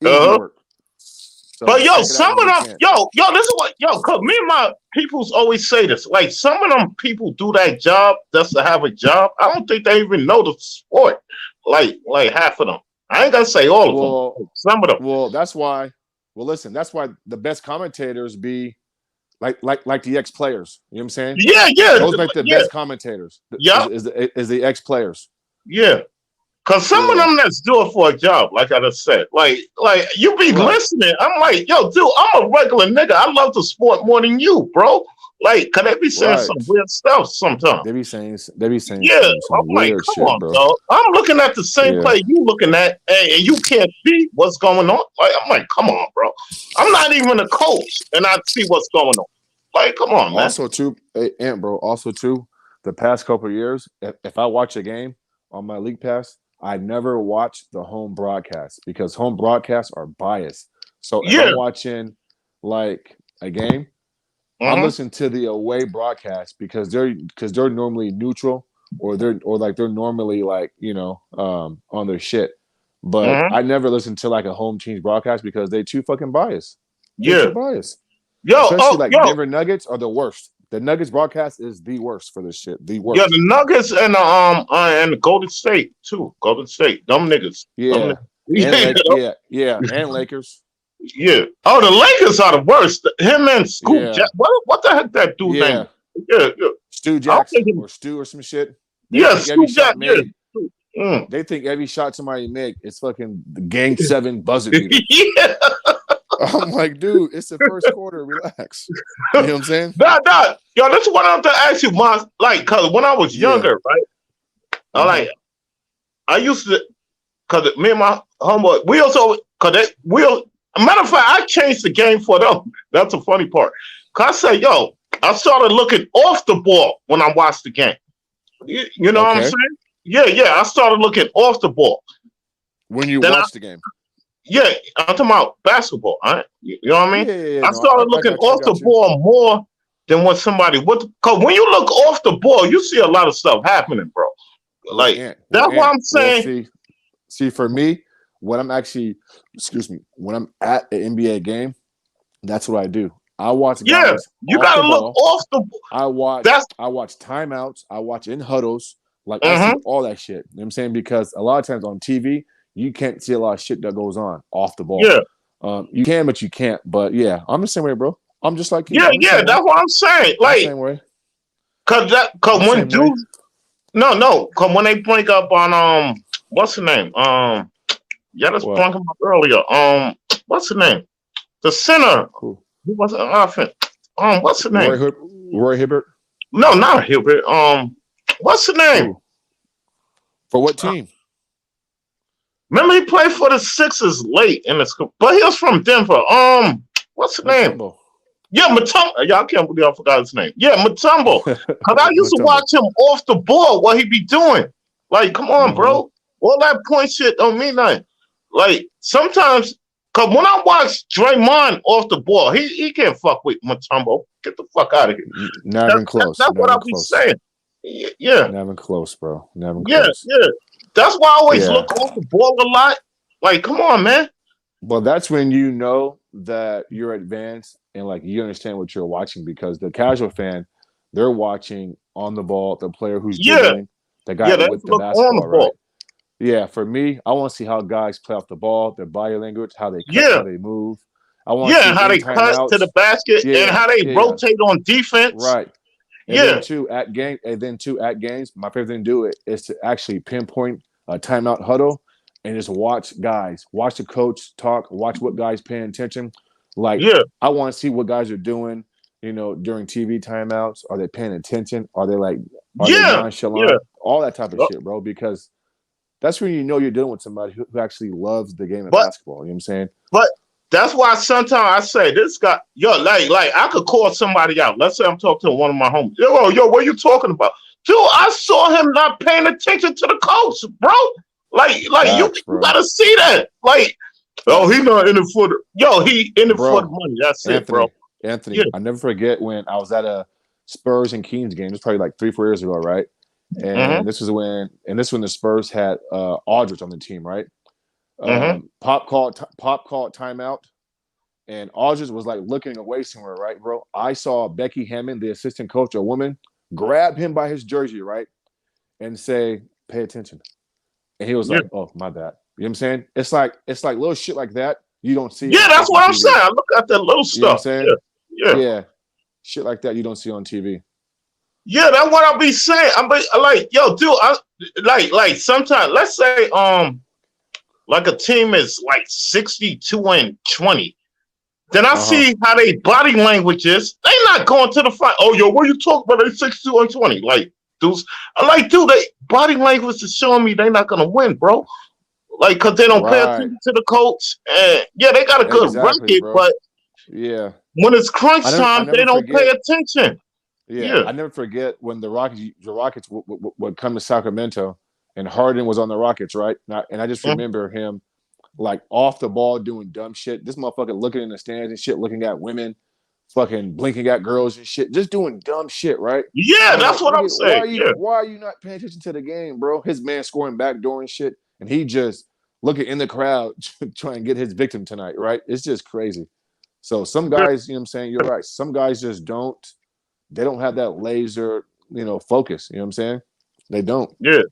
Work. So but some of them, this is what, cause me and my peoples always say this. Like some of them people do that job just to have a job. I don't think they even know the sport. Like half of them. I ain't gonna say all of them. Some of them. Well, that's why. Well, listen, that's why the best commentators be like the ex-players. You know what I'm saying? Yeah. Those make the best commentators. Yeah. Is the ex-players. Yeah. Cause some of them that's do it for a job, like I just said. Like you be listening. I'm like, yo, dude, I'm a regular nigga. I love the sport more than you, bro. Like, cause they be saying some weird stuff sometimes. They be saying some I'm like, weird come shit, on, bro. dog. I'm looking at the same play you looking at, and you can't see what's going on. Like, I'm like, come on, bro. I'm not even a coach, and I see what's going on. Like, come on, man. Also, too, Ant, bro. Also, too, the past couple of years, if I watch a game on my League Pass, I never watch the home broadcast because home broadcasts are biased. So if I'm watching like a game, I'm listening to the away broadcast because they're normally neutral or they're normally like, on their shit. But I never listen to like a home team's broadcast because they too fucking biased. They're too biased. Especially Denver Nuggets are the worst. The Nuggets broadcast is the worst for this shit. The worst. Yeah, the Nuggets and the Golden State too. Golden State, dumb niggas. Yeah, and Lakers. Yeah. Oh, the Lakers are the worst. Him and Scoop. What the heck that dude name? Yeah. Stu Jackson or Stu or some shit. Scoop Jackson. They think every shot somebody make is fucking the Game 7 buzzer beater. I'm like, dude, it's the first quarter. Relax. You know what I'm saying? Nah. Yo, this is what I have to ask you, Mons. Like, cause when I was younger, right? I used to, cause me and my homeboy, a matter of fact, I changed the game for them. That's the funny part. Cause I said, I started looking off the ball when I watched the game. You know what I'm saying? Yeah. I started looking off the ball. When you watched the game. Yeah, I'm talking about basketball. You know what I mean? Yeah. I No, started I looking got you. off the ball more than when somebody. Because when you look off the ball, you see a lot of stuff happening, bro. Like that's what I'm saying. See, for me, when I'm actually, when I'm at an NBA game, that's what I do. I watch guys. Yeah, you gotta look off the ball. I watch timeouts. I watch in huddles. Like I see all that shit. You know what I'm saying? Because a lot of times on TV, you can't see a lot of shit that goes on off the ball. Yeah. You can, but you can't. But yeah, I'm the same way, bro. I'm just like you. Yeah, that's what I'm saying. Like, same way. Cause when dudes, cause when they bring up on what's the name? Yeah, that's bring him up earlier. What's the name? The center. Who was an offense? What's the name? Roy Hibbert. No, not Hibbert. What's the name? Who? For what team? Remember he played for the Sixers late in the school, but he was from Denver. What's the name? Yeah, Mutombo. Yeah, I can't believe I forgot his name. Yeah, Mutombo. Cause I used to watch him off the ball. What he be doing? Like, come on, bro. All that point shit don't mean nothing. Like sometimes, cause when I watch Draymond off the ball, he can't fuck with Mutombo. Get the fuck out of here. Not even close. That's what I be saying. Yeah. Not even close, bro. Not even close. Yeah. That's why I always look off the ball a lot. Like, come on, man. Well, that's when you know that you're advanced and like you understand what you're watching, because the casual fan, they're watching on the ball, the player who's dribbling, the guy with the basketball, right? Yeah, for me, I want to see how guys play off the ball, their body language, how they cut, how they move. I want to see how they cut to the basket and how they rotate on defense. Right. And then too at games, my favorite thing to do it is to actually pinpoint a timeout huddle and just watch guys, watch the coach talk, watch what guys paying attention. Like, I want to see what guys are doing, during TV timeouts. Are they paying attention? Are they they nonchalant? Yeah. All that type of shit, bro, because that's when you know you're dealing with somebody who actually loves the game of basketball. You know what I'm saying? But that's why sometimes I say this guy, like I could call somebody out. Let's say I'm talking to one of my homies. Yo, what are you talking about? Dude, I saw him not paying attention to the coach, bro. Like you gotta see that. Like, he's not in it for the he in it for the money. That's it, bro. Anthony, I never forget when I was at a Spurs and Kings game. It was probably like 3-4 years ago, right? And this was when the Spurs had Aldridge on the team, right? Pop called timeout, and Aldridge was like looking away somewhere, right, bro? I saw Becky Hammond, the assistant coach, a woman, grab him by his jersey, right, and say, "Pay attention." And he was like, "Oh, my bad." You know what I'm saying? It's like little shit like that you don't see. Yeah, that's what I'm saying. I look at that little stuff. You know what I'm saying? Yeah. Shit like that you don't see on TV. Yeah, that's what I'll be saying. I'm like, yo, dude, like sometimes, let's say, like a team is like 62-20. Then I see how they body language is. They not going to the fight. Oh, yo, what are you talking about? They 62-20. Like, dudes, they body language is showing me they not gonna win, bro. Like, cause they don't pay attention to the coach. And they got a good record, but when it's crunch time, they don't pay attention. I never forget when the Rockets would come to Sacramento, and Harden was on the Rockets, right? And I just remember him like off the ball doing dumb shit. This motherfucker looking in the stands and shit, looking at women, fucking blinking at girls and shit, just doing dumb shit, right? Yeah, that's what I'm saying. Why are you not paying attention to the game, bro? His man scoring backdoor and shit, and he just looking in the crowd trying to get his victim tonight, right? It's just crazy. So some guys, you know what I'm saying? You're right. Some guys just don't have that laser, focus. You know what I'm saying? They don't. Yeah.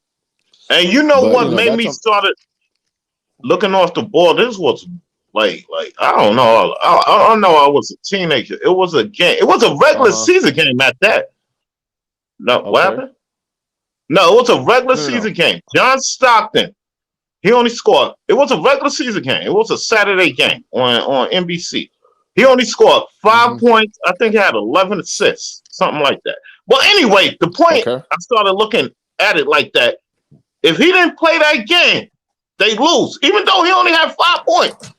And what made me started looking off the ball? This was like I don't know. I don't know. I was a teenager. It was a game. It was a regular season game at that. No, what happened? No, it was a regular season game. John Stockton. He only scored. It was a regular season game. It was a Saturday game on NBC. He only scored 5 points. I think he had 11 assists, something like that. Well, anyway, the point, I started looking at it like that. If he didn't play that game, they lose. Even though he only had 5 points,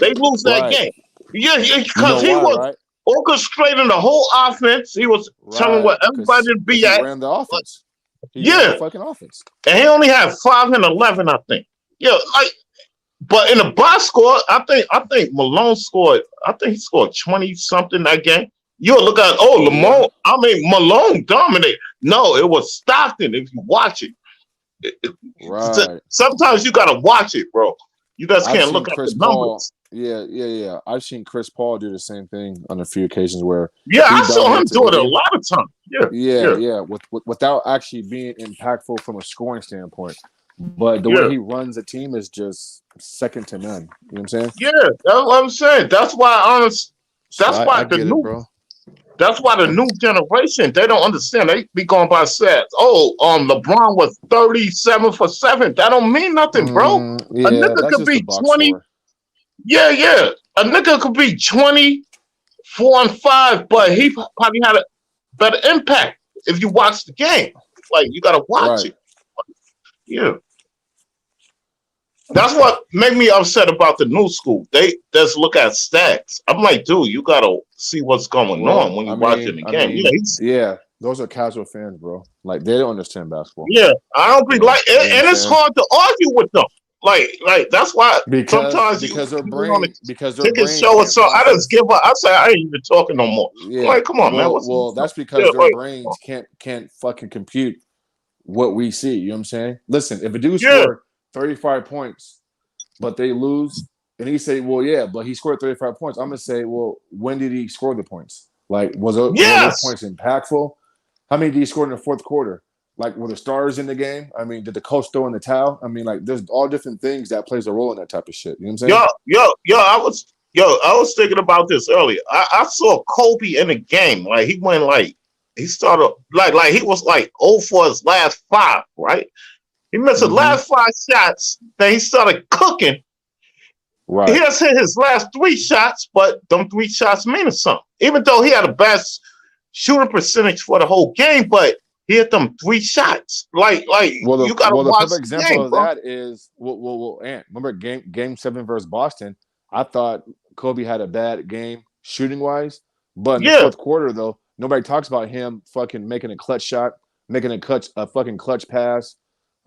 they lose that game. Yeah, because he was orchestrating the whole offense. He was telling where everybody to be at. He ran the offense. He ran the fucking offense. And he only had 5 and 11, I think. Yeah, But in the box score, I think Malone scored. I think he scored 20 something that game. You'll look at Malone dominated. No, it was Stockton. If you watch it, Right. sometimes you gotta watch it, bro. You just I've can't seen look at Chris the Paul. numbers. Yeah. I've seen Chris Paul do the same thing on a few occasions where Yeah, I saw him dominates do it the a game. lot of times. Yeah. Without actually being impactful from a scoring standpoint. But the Yeah. way he runs a team is just second to none. You know what I'm saying? Yeah, that's what I'm saying. That's why I get it, bro. That's why the new generation, they don't understand. They be going by stats. Oh, LeBron was 37 for 7. That don't mean nothing, bro. Yeah, A nigga that's could just be the box 20. score. Yeah. A nigga could be 20, 4 and 5, but he probably had a better impact if you watch the game. Like, you gotta watch it. Yeah. That's what made me upset about the new school. They just look at stats. I'm like, dude, you gotta see what's going on when you're watching the game. Yeah, those are casual fans, bro. Like they don't understand basketball. Yeah, I don't be like, and it's hard to argue with them. Like that's why sometimes their brain show us. So I just give up. I say I ain't even talking no more. Yeah. Like, come on, man. Well, that's because their brains can't fucking compute what we see. You know what I'm saying? Listen, if a dude scored 35 points, but they lose, and he say, well, yeah, but he scored 35 points. I'm gonna say, well, when did he score the points? Like, were those points impactful? How many did he score in the fourth quarter? Like, were the stars in the game? I mean, did the coach throw in the towel? I mean, like, there's all different things that plays a role in that type of shit. You know what I'm saying? I was thinking about this earlier. I saw Kobe in the game. Like, he went he started like he was like 0 for his last 5, right? He missed his last 5 shots. Then he started cooking. Right. He just hit his last 3 shots, but them 3 shots meaning something. Even though he had the best shooting percentage for the whole game, but he hit them 3 shots. Like you gotta watch the example game, of that is Ant. Remember game 7 versus Boston? I thought Kobe had a bad game shooting wise, but in the fourth quarter though, nobody talks about him fucking making a clutch shot, making a fucking clutch pass.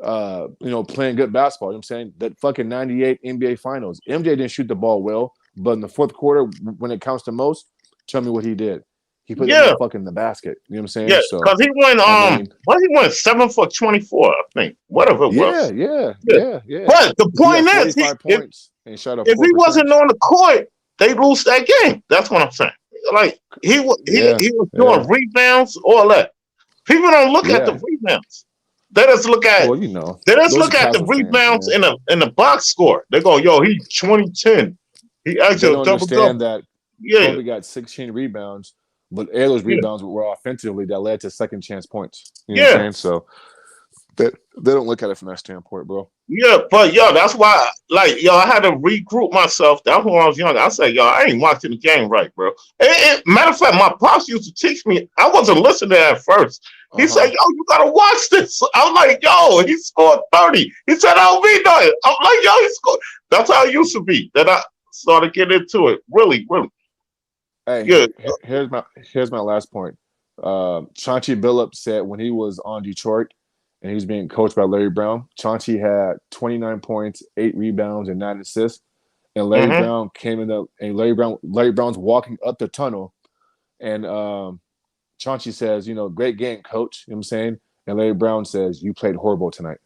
Playing good basketball. You know what I'm saying? That fucking 98 NBA Finals. MJ didn't shoot the ball well, but in the fourth quarter, when it counts the most, tell me what he did. He put the fuck in the basket. You know what I'm saying? Yeah, because he went he went 7 for 24, I think. Whatever it was. Yeah. But the point is, if he wasn't on the court, they lose that game. That's what I'm saying. Like he was doing rebounds, all that. People don't look at the rebounds. They just look at they just look at the rebounds in the box score. They go, yo, he 2010. He actually double. That Kobe got 16 rebounds, but all those rebounds were offensively that led to second chance points. You know what I'm saying? So they don't look at it from that standpoint, bro. Yeah, but that's why I had to regroup myself. That's when I was younger. I said, I ain't watching the game right, bro. Matter of fact, my pops used to teach me. I wasn't listening at first. He said, you gotta watch this. I was like, he scored 30. He said, I'll be doing it. I'm like, he scored. That's how it used to be. That I started getting into it. Really, really. Hey, here's my last point. Chauncey Billups said when he was on Detroit and he was being coached by Larry Brown, Chauncey had 29 points, 8 rebounds, and 9 assists. And Larry Brown came in and Larry Brown's walking up the tunnel, and Chauncey says, great game, coach. You know what I'm saying? And Larry Brown says, you played horrible tonight.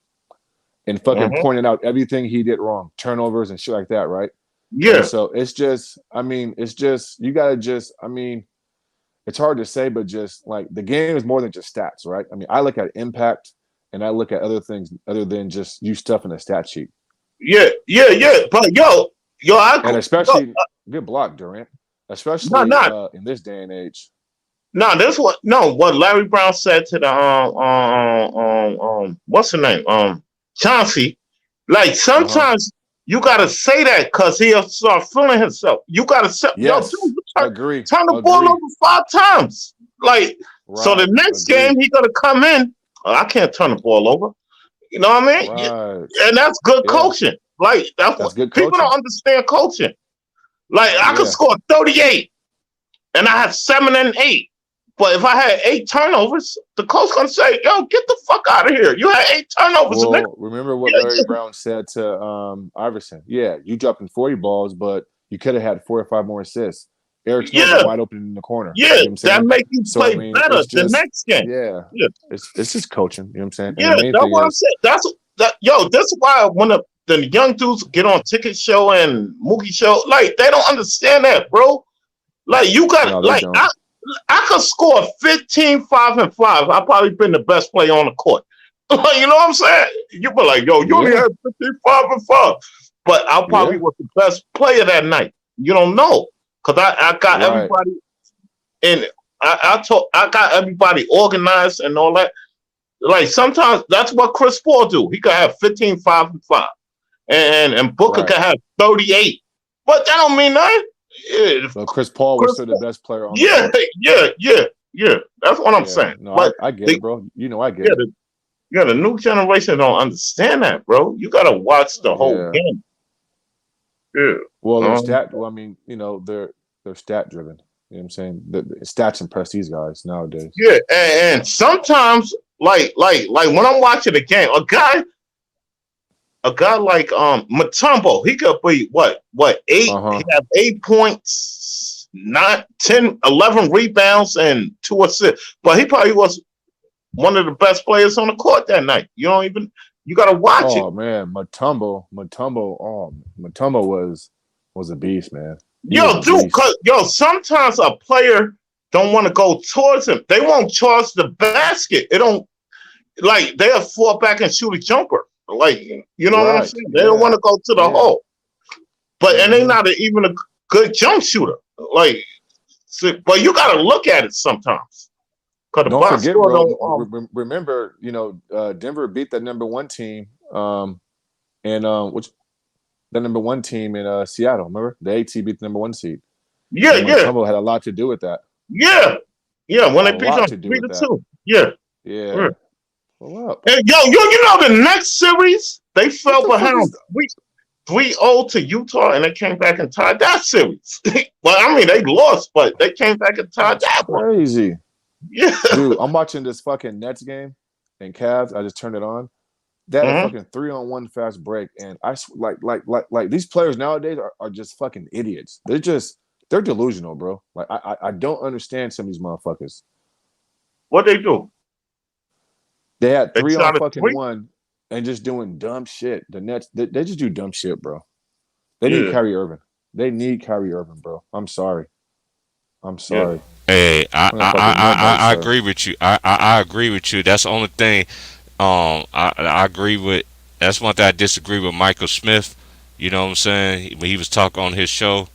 And fucking pointed out everything he did wrong, turnovers and shit like that, right? Yeah. And so it's just, you gotta it's hard to say, but just like the game is more than just stats, right? I mean, I look at impact and I look at other things other than just you stuff in a stat sheet. Yeah. But and especially good block, Durant. Especially in this day and age. What Larry Brown said to the what's the name? Chauncey. Like sometimes you gotta say that because he'll start feeling himself. You gotta say, yes, dude, agree. Turn the ball over 5 times. Like so the next game he gonna come in. I can't turn the ball over. You know what I mean? Right. And that's good coaching. Like that's what good people coaching. don't understand coaching. Like I could score 38 and I have 7 and 8. But if I had 8 turnovers, the coach gonna say, "Yo, get the fuck out of here! You had 8 turnovers." Well, remember what Larry Brown said to Iverson? Yeah, you dropped in 40 balls, but you could have had 4 or 5 more assists. Eric Snow was wide open in the corner. Yeah, you know what I'm saying? that make you So, play I mean, better it's the just, next game. yeah, Yeah, it's just coaching. You know what I'm saying? And yeah, the main that's thing what I'm is, saying. That's why when the young dudes get on Ticket Show and Mookie Show, like they don't understand that, bro. Like you got no, they like don't. I could score 15, 5, and 5. I've probably been the best player on the court. Like, you know what I'm saying? You be like, yo, you only Yeah. had 15, 5, and 5. But I probably Yeah. was the best player that night. You don't know. Because I got Right. everybody in I got everybody organized and all that. Like sometimes that's what Chris Paul do. He could have 15, 5, and 5. And Booker Right. could have 38. But that don't mean nothing. Yeah, So Chris Paul was still the best player on the yeah, court. yeah. That's what I'm Yeah. saying. No, But I get the, it, bro. You know I get yeah, it. the new generation don't understand that, bro. You gotta watch the whole Yeah. game. Yeah. Well, Um, I mean, they're stat driven. You know what I'm saying? The stats impress these guys nowadays. yeah, and sometimes like when I'm watching a game, a guy like Mutombo, he could be what 8? Uh-huh. He have 8 points, 9, 10, 11 rebounds, and 2 assists. But he probably was one of the best players on the court that night. You gotta watch it. Oh man, Mutombo, Mutombo was a beast, man. He Yo, was a dude, beast. cause sometimes a player don't want to go towards him. They won't charge the basket. It don't like they'll fall back and shoot a jumper. Like, you know what I'm Right. saying? They don't Yeah. want to go to the Yeah. hole. But and they Mhm. not even a good jump shooter. Like, but you gotta look at it sometimes. Cause the Don't box forget, score bro. don't. Remember, Denver beat that number 1 team, which the number 1 team in Seattle. Remember, the 8 seed beat the number 1 seed. Yeah, And yeah, Mutombo had a lot to do with that. yeah, yeah. When A they beat lot them to do 3 with to that. 2. Yeah. Yeah. Yeah. Pull up. And you know the next series they fell What the fuck behind is 3-0 to Utah, and they came back and tied that series. Well, I mean they lost, but they came back and tied that one. crazy? Yeah. Dude, I'm watching this fucking Nets game and Cavs. I just turned it on. They had a Mhm. fucking 3-on-1 fast break, and like these players nowadays are just fucking idiots. They're delusional, bro. Like I don't understand some of these motherfuckers. What they do? They had They 3 on shot a fucking 3. 1 and just doing dumb shit. The Nets, they just do dumb shit, bro. They need Yeah. Kyrie Irving. They need Kyrie Irving, bro. I'm sorry. I'm sorry. Hey, I'm gonna fucking no more, I sir. agree with you. I agree with you. That's the only thing. I agree with. That's one thing I disagree with Michael Smith. You know what I'm saying? When he was talking on his show,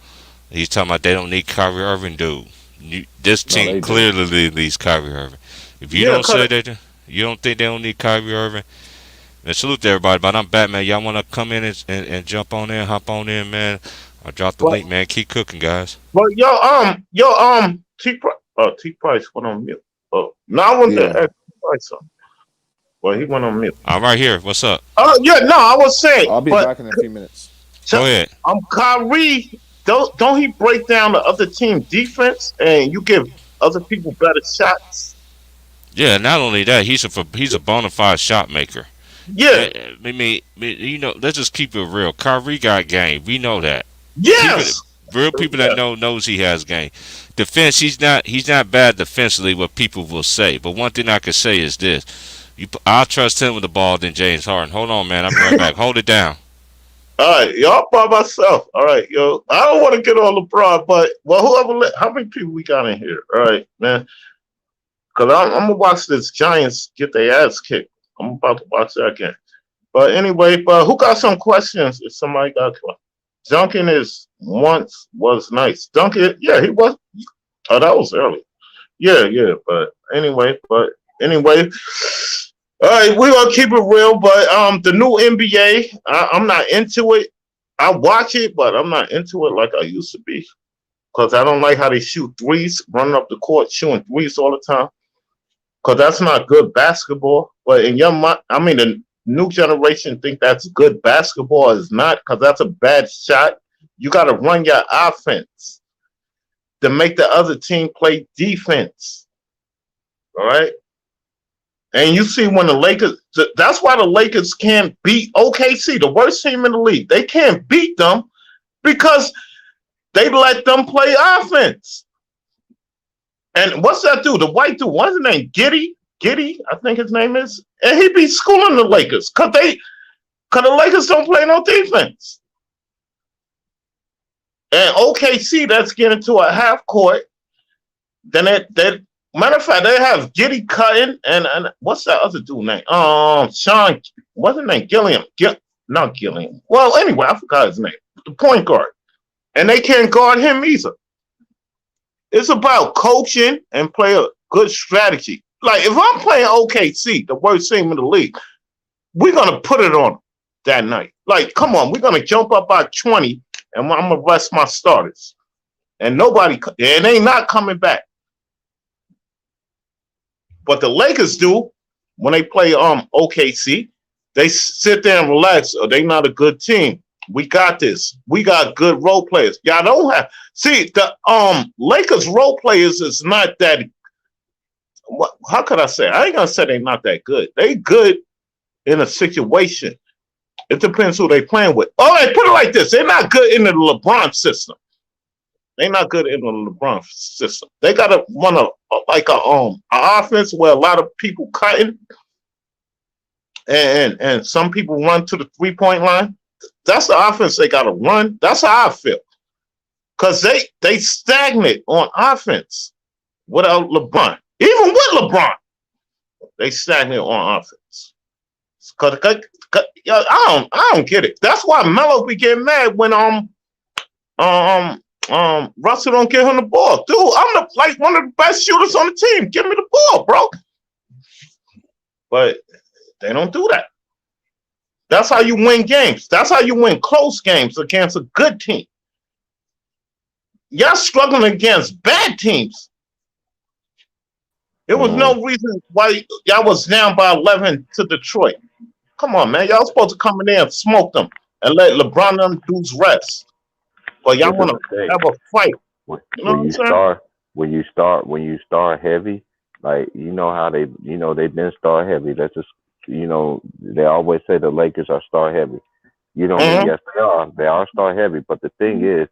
he's talking about they don't need Kyrie Irving, dude. This No, they team do. clearly needs Kyrie Irving. If you Yeah, don't say cause that, you don't think they don't need Kyrie Irving. And salute to everybody. But I'm Batman. Y'all want to come in and jump on in, hop on in, man? I dropped the but link, man. Keep cooking, guys. T Price went on mute. Oh, no, I wanted to Yeah. ask T Price something. Well, he went on mute. I'm right here. What's up? Oh yeah, no, I was saying, I'll be but back in a few minutes. Go ahead. Kyrie, don't he break down the other team defense and you give other people better shots? Yeah, not only that, he's a bona fide shot maker. Yeah. I mean, let's just keep it real. Kyrie got game. We know that. Yes. Real people that knows he has game. Defense, he's not bad defensively. What people will say, but one thing I can say is this: I'll trust him with the ball than James Harden. Hold on, man. I'll be right back. Hold it down. All right, y'all by myself. All right, yo. I don't want to get on LeBron, but how many people we got in here? All right, man. Because I'm gonna watch this Giants get their ass kicked. I'm about to watch that game. But anyway, who got some questions? If somebody got questions. Duncan was nice. Duncan, yeah, he was. Oh, that was early. Yeah. But anyway. All right, we're gonna keep it real. But the new NBA, I'm not into it. I watch it, but I'm not into it like I used to be. Because I don't like how they shoot threes, running up the court, shooting threes all the time. Because that's not good basketball. But in your mind, I mean, the new generation think that's good basketball. Is not, because that's a bad shot. You got to run your offense to make the other team play defense. All right. And you see when the Lakers, that's why the Lakers can't beat OKC, the worst team in the league. They can't beat them because they let them play offense. And what's that dude? The white dude, what's his name? Giddy, I think his name is. And he be schooling the Lakers because the Lakers don't play no defense. And OKC, that's getting to a half court. Then that matter of fact, they have Giddy cutting and what's that other dude name? Sean, what's his name? Gilliam. Not Gilliam. Well, anyway, I forgot his name. The point guard. And they can't guard him either. It's about coaching and play a good strategy. Like if I'm playing OKC, the worst team in the league, we're gonna put it on them that night. Like, come on, we're gonna jump up by 20, and I'm gonna rest my starters, and they not coming back. But the Lakers do when they play OKC. They sit there and relax. Or they not a good team. We got this. We got good role players. Y'all don't have. See, the Lakers role players is not that. How could I say? I ain't gonna say they're not that good. They good in a situation. It depends who they playing with. Oh, they put it like this: they're not good in the LeBron system. They're not good in the LeBron system. They gotta run a offense where a lot of people cutting, and some people run to the 3-point line. That's the offense they gotta run. That's how I feel. Cause they stagnate on offense without LeBron. Even with LeBron, they stagnate on offense. Cause I don't get it. That's why Melo be getting mad when Russell don't give him the ball. Dude, I'm one of the best shooters on the team. Give me the ball, bro. But they don't do that. That's how you win games. That's how you win close games against a good team. Y'all struggling against bad teams. There was no reason why y'all was down by 11 to Detroit. Come on, man. Y'all supposed to come in there and smoke them and let LeBron them dudes rest. But y'all want to have a fight. You know what I'm saying? When you start heavy, like you know how they've been star heavy. That's just they always say the Lakers are star heavy. Yes they are star heavy. But the thing is,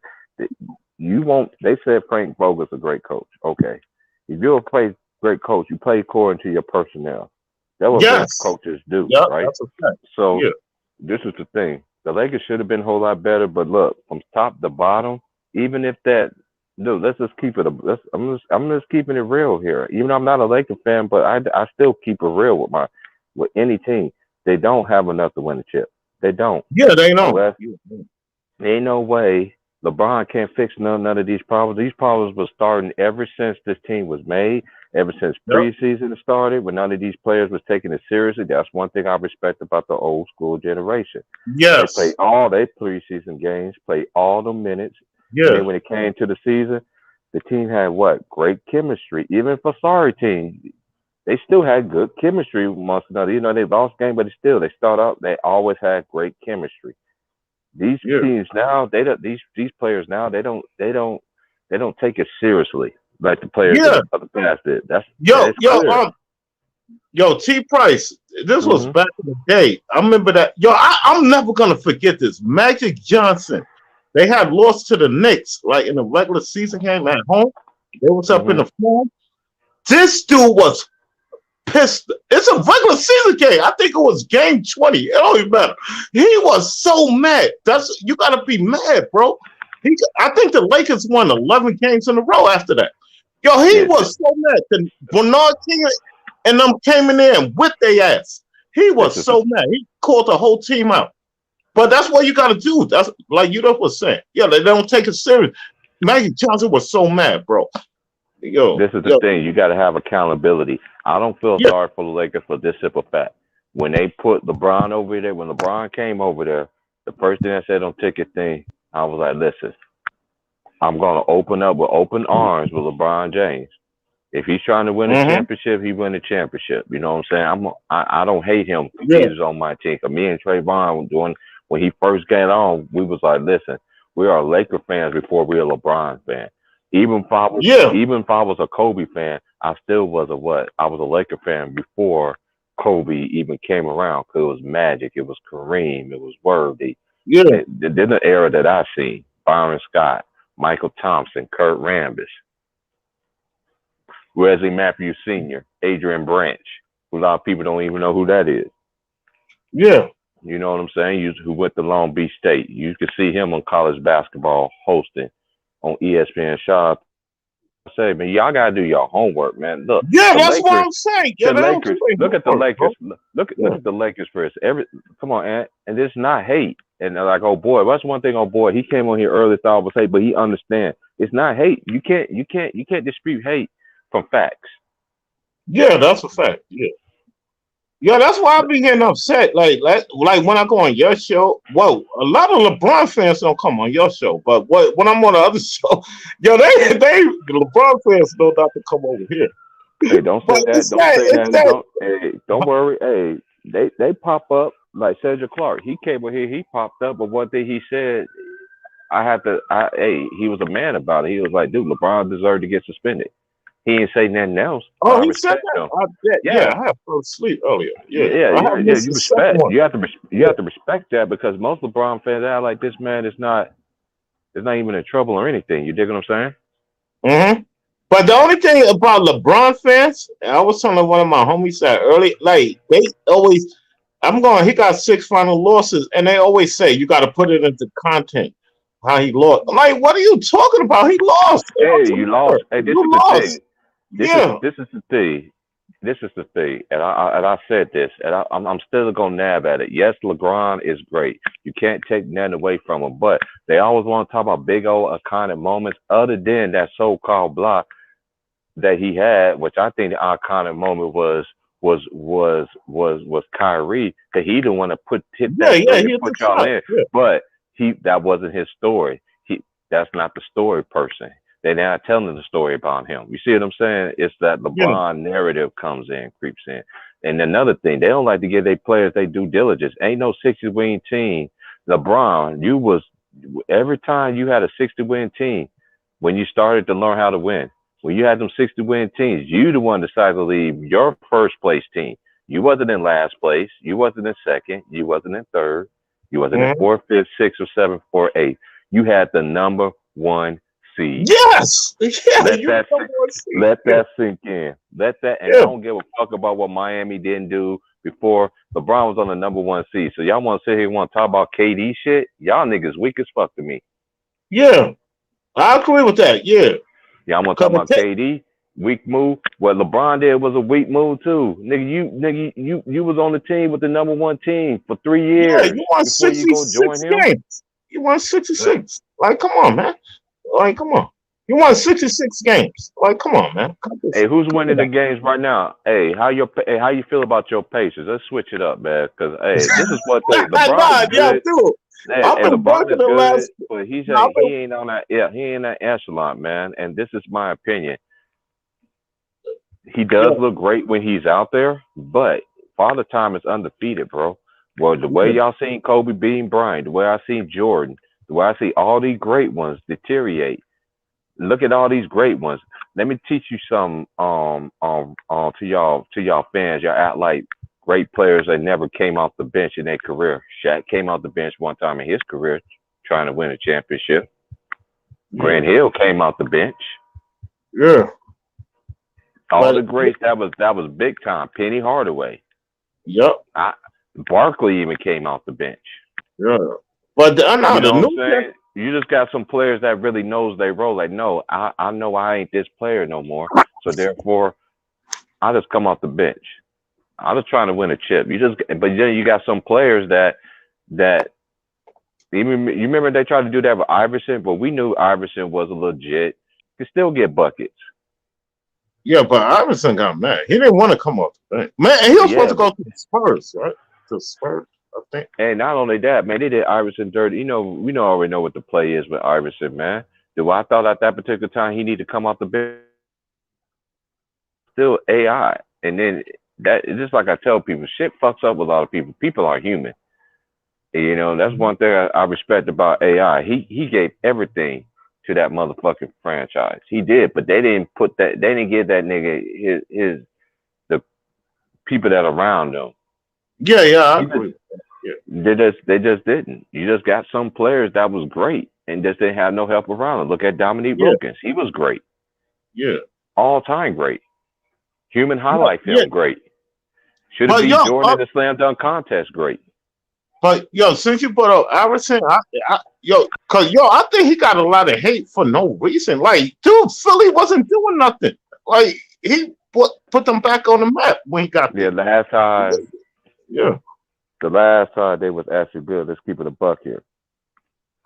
you won't. They said Frank Vogel's a great coach. Okay, if you're a great coach, you play according to your personnel. That's what great coaches do, right? That's a fact. So this is the thing. The Lakers should have been a whole lot better, but look, from top to bottom, even if let's just keep it. I'm just keeping it real here. Even though I'm not a Lakers fan, but I still keep it real with any team. They don't have enough to win the chip. They don't. Yeah, they don't. There ain't no way LeBron can't fix none of these problems. These problems were starting ever since this team was made. Ever since preseason started, when none of these players was taking it seriously. That's one thing I respect about the old school generation. Yes. They play all their preseason games, play all the minutes. Yeah. And then when it came to the season, the team had great chemistry. Even for sorry teams, they still had good chemistry amongst another. They lost game, but they start out, they always had great chemistry. These teams now, these players now, they don't take it seriously. Like the players of the past did. T Price. This was back in the day. I remember that. I'm never gonna forget this. Magic Johnson. They had lost to the Knicks, like in the regular season game at home. They was up in the form. This dude was pissed. It's a regular season game. I think it was game 20. It don't even matter. He was so mad. You gotta be mad, bro. I think the Lakers won 11 games in a row after that. He was so mad. Bernard King and them came in there and whipped their ass. He was so mad. He called the whole team out. But that's what you got to do. That's like you was saying. They don't take it serious. Magic Johnson was so mad, bro. This is the thing. You got to have accountability. I don't feel sorry for the Lakers for this simple fact. When they put LeBron over there, when LeBron came over there, the first thing I said on ticket thing, I was like, listen, I'm going to open up with open arms with LeBron James. If he's trying to win a championship, he win a championship. You know what I'm saying? I don't hate him. He's on my team. Me and Trayvon, when he first got on, we was like, listen, we are Laker fans before we are LeBron fan. Even if I was a Kobe fan, I still was a what? I was a Laker fan before Kobe even came around. Cause it was Magic, it was Kareem, it was Worthy. Yeah. Then the era that I seen: Byron Scott, Michael Thompson, Kurt Rambis, Wesley Matthews Sr., Adrian Branch, who a lot of people don't even know who that is. Yeah. You know what I'm saying? Who went to Long Beach State. You could see him on college basketball hosting on ESPN. Shop. I say, man, y'all gotta do your homework, man. Look, yeah, that's Lakers, what I'm saying. Yeah, the Lakers. Look at the Lakers. Look at the Lakers first. Come on, and it's not hate. And they're like, oh boy, that's one thing. Oh boy, he came on here early, thought it was hate, but he understands it's not hate. You can't dispute hate from facts. Yeah, that's a fact. Yeah. Yeah, that's why I be getting upset. Like when I go on your show, whoa, a lot of LeBron fans don't come on your show, but when I'm on the other show, yo, they LeBron fans know not to come over here. Hey, don't say that. Don't worry. Hey, they pop up like Cedric Clark. He came over here, he popped up, but one thing he said, he was a man about it. He was like, dude, LeBron deserved to get suspended. He didn't say nothing else. Oh, he said that. I have fell asleep earlier. Yeah. You respect. You have to respect that, because most LeBron fans are like, this man is not even in trouble or anything. You dig what I'm saying? Mm-hmm. But the only thing about LeBron fans, and I was telling one of my homies that early, like they always, he got 6 final losses, and they always say you got to put it into content. How he lost? I'm like, what are you talking about? He lost. Hey, you lost. Hey, this is the thing. This is the thing. This is the thing, and I said this, and I'm still gonna nab at it. Yes, LeBron is great. You can't take nothing away from him, but they always want to talk about big old iconic moments, other than that so-called block that he had, which I think the iconic moment was Kyrie, that he didn't want to hit y'all in, but that wasn't his story. That's not the story person. They're not telling the story about him. You see what I'm saying? It's that LeBron narrative comes in, creeps in. And another thing, they don't like to give their players their due diligence. Ain't no 60-win team. LeBron, every time you had a 60-win team, when you started to learn how to win, when you had them 60-win teams, you the one decided to leave your first place team. You wasn't in last place. You wasn't in second. You wasn't in third. You wasn't in fourth, fifth, sixth, or seventh, or eighth. You had the number 1 seed. Yes. Let that sink in. And don't give a fuck about what Miami didn't do before. LeBron was on the number 1 seed. So y'all want to sit here and want to talk about KD shit? Y'all niggas weak as fuck to me. Yeah. I agree with that. Yeah. Y'all want to talk about KD? Weak move. What LeBron did was a weak move too. Nigga, you was on the team with the number 1 team for 3 years. Yeah, you won 66 games. You won 66. Like, come on, man. Like, come on. You won 66 games. Like, come on, man. Hey, who's winning the games right now? Hey, how you feel about your Pacers? Let's switch it up, man. Because this is what LeBron is good. Hey, LeBron is good, but he ain't on that. Yeah, he ain't that echelon, man. And this is my opinion. He does look great when he's out there, but Father Time is undefeated, bro. Well, the way y'all seen Kobe beating Bryant, the way I seen Jordan, the way I see all these great ones deteriorate. Look at all these great ones. Let me teach you some to y'all fans. Y'all act like great players that never came off the bench in their career. Shaq came off the bench one time in his career trying to win a championship. Grant Hill came off the bench. Yeah. All the greats, that was big time. Penny Hardaway. Yep. Barkley even came off the bench. Yeah. But you just got some players that really knows their role. Like, no, I know I ain't this player no more. So therefore, I just come off the bench. I'm just trying to win a chip. But then you got some players that even you remember they tried to do that with Iverson, but we knew Iverson was a legit. Could still get buckets. Yeah, but Iverson got mad. He didn't want to come off the bench. Man, he was supposed to go to the Spurs, right? To Spurs, I think. And not only that, man, they did Iverson dirty. You know, we already know what the play is with Iverson, man. I thought at that particular time he needed to come off the bench. Still AI. And then that just like I tell people, shit fucks up with a lot of people. People are human. And, you know, that's one thing I respect about AI. He gave everything to that motherfucking franchise. He did, but they didn't put that. They didn't give that nigga the people that are around him. Yeah, I agree. They just didn't. You just got some players that was great and just didn't have no help around them. Look at Dominique Wilkins. He was great. Yeah. All time great. Human highlight film great. Should have beat Jordan in the slam dunk contest great. But since you brought up Iverson, I think he got a lot of hate for no reason. Like, dude, Philly wasn't doing nothing. Like, he put them back on the map when he got there. The last time. Yeah. The last time they was actually good. Let's keep it a buck here.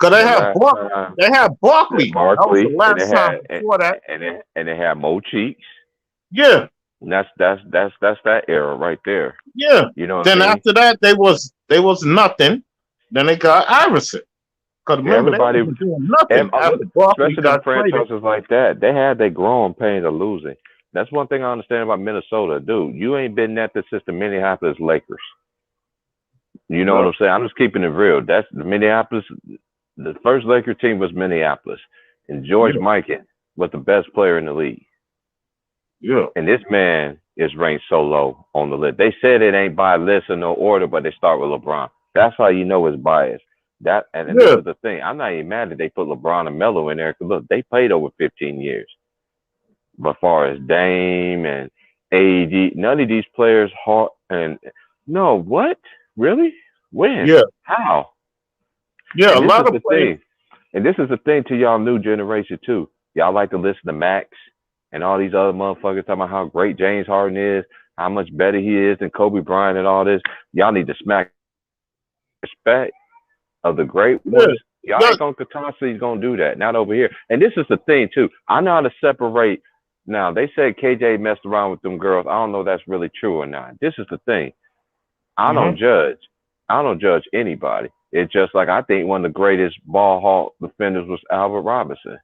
Cause they had Barkley. That was the last time before that. And they had Mo Cheeks. Yeah. And that's that era right there. Yeah. You know. Then after that, they was nothing. Then they got Iverson. Cause everybody was doing nothing. Especially the franchises like that, they had their growing pains of losing. That's one thing I understand about Minnesota, dude. You ain't been at this since the Minneapolis Lakers. You know what I'm saying? I'm just keeping it real. That's the Minneapolis. The first Laker team was Minneapolis, and George Mikan was the best player in the league. Yeah. And this man is ranked so low on the list. They said it ain't by list or no order, but they start with LeBron. That's how you know it's biased. This is the thing. I'm not even mad that they put LeBron and Melo in there. Because look, they played over 15 years. But as far as Dame and AD, none of these players what? Really? When? Yeah. How? Yeah, a lot of players. And this is the thing to y'all new generation too. Y'all like to listen to Max and all these other motherfuckers talking about how great James Harden is, how much better he is than Kobe Bryant and all this. Y'all need to smack respect of the great ones. Y'all ain't constantly gonna do that. Not over here. And this is the thing too. I know how to separate. Now they said KJ messed around with them girls. I don't know if that's really true or not. This is the thing. I don't judge. I don't judge anybody. It's just like I think one of the greatest ball hawk defenders was Albert Robinson.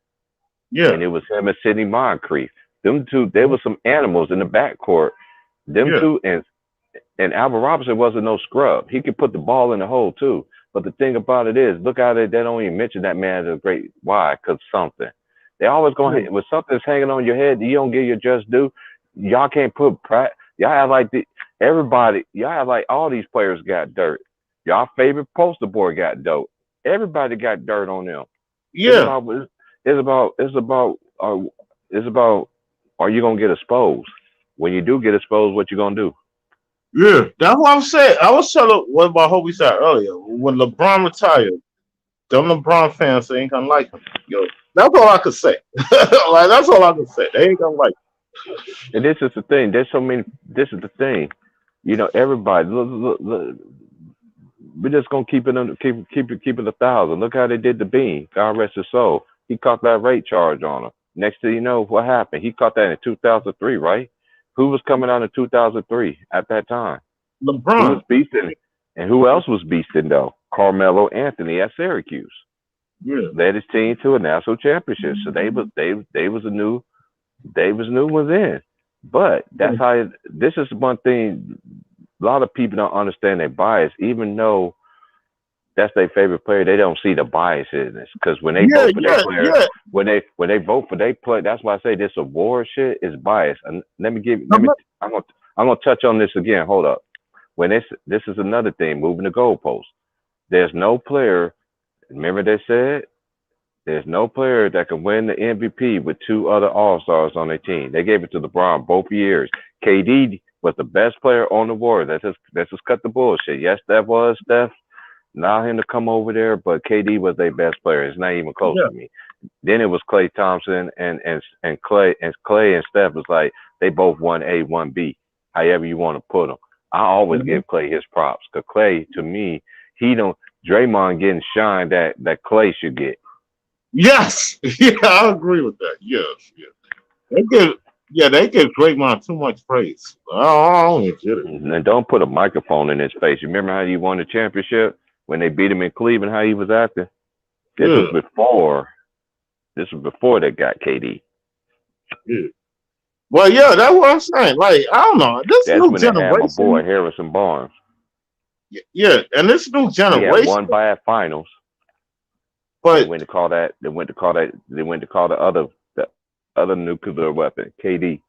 Yeah. And it was him and Sidney Moncrief. Them two, there were some animals in the backcourt. Them two, and Albert Robinson wasn't no scrub. He could put the ball in the hole too. But the thing about it is, look how they don't even mention that man as a great. Why? Because something. They always going to, when something's hanging on your head, you don't get your just due. Y'all can't put y'all have like y'all have like all these players got dirt. Y'all favorite poster boy got dope. Everybody got dirt on them. Yeah. It's about are you gonna get exposed? When you do get exposed, what you gonna do? Yeah, that's what I'm saying. I was telling what my homie said earlier. When LeBron retired, them LeBron fans ain't gonna like him. That's all I could say. Like that's all I could say. They ain't gonna like him. And this is the thing. There's so many. This is the thing. You know, everybody. Look. We're just gonna keep it 1,000. Look how they did the Bean. God rest his soul. He caught that rape charge on him. Next thing you know, what happened? He caught that in 2003, right? Who was coming out in 2003 at that time? LeBron. Who was beasting? And who else was beasting though? Carmelo Anthony at Syracuse. Yeah. Led his team to a national championship. So they was new ones in. But that's how this is one thing. A lot of people don't understand their bias, even though that's their favorite player. They don't see the bias in this because when they vote for their player, when they vote for their player, that's why I say this award shit is biased. And I'm gonna touch on this again. Hold up. When this is another thing, moving the goalpost. There's no player. Remember they said there's no player that can win the MVP with two other All-Stars on their team. They gave it to LeBron both years. KD was the best player on the Warriors. Let's just cut the bullshit. Yes, that was Steph. Allow him to come over there, but KD was their best player. It's not even close to me. Then it was Klay Thompson and Klay and Steph was like they both 1A, 1B, however you want to put them. I always give Klay his props because Klay, to me, Draymond getting shine that Klay should get. Yes, yeah, I agree with that. Yes. They give Draymond too much praise. I don't get it. And don't put a microphone in his face. You remember how he won the championship when they beat him in Cleveland? How he was acting. This was before they got KD. Yeah. Well, yeah, that's what I'm saying. Like, I don't know. This that's new when generation. They had my boy Harrison Barnes. Yeah, and this new generation. He had won by finals. But went to call that. They went to call that. They went to call the other nuclear weapon, KD.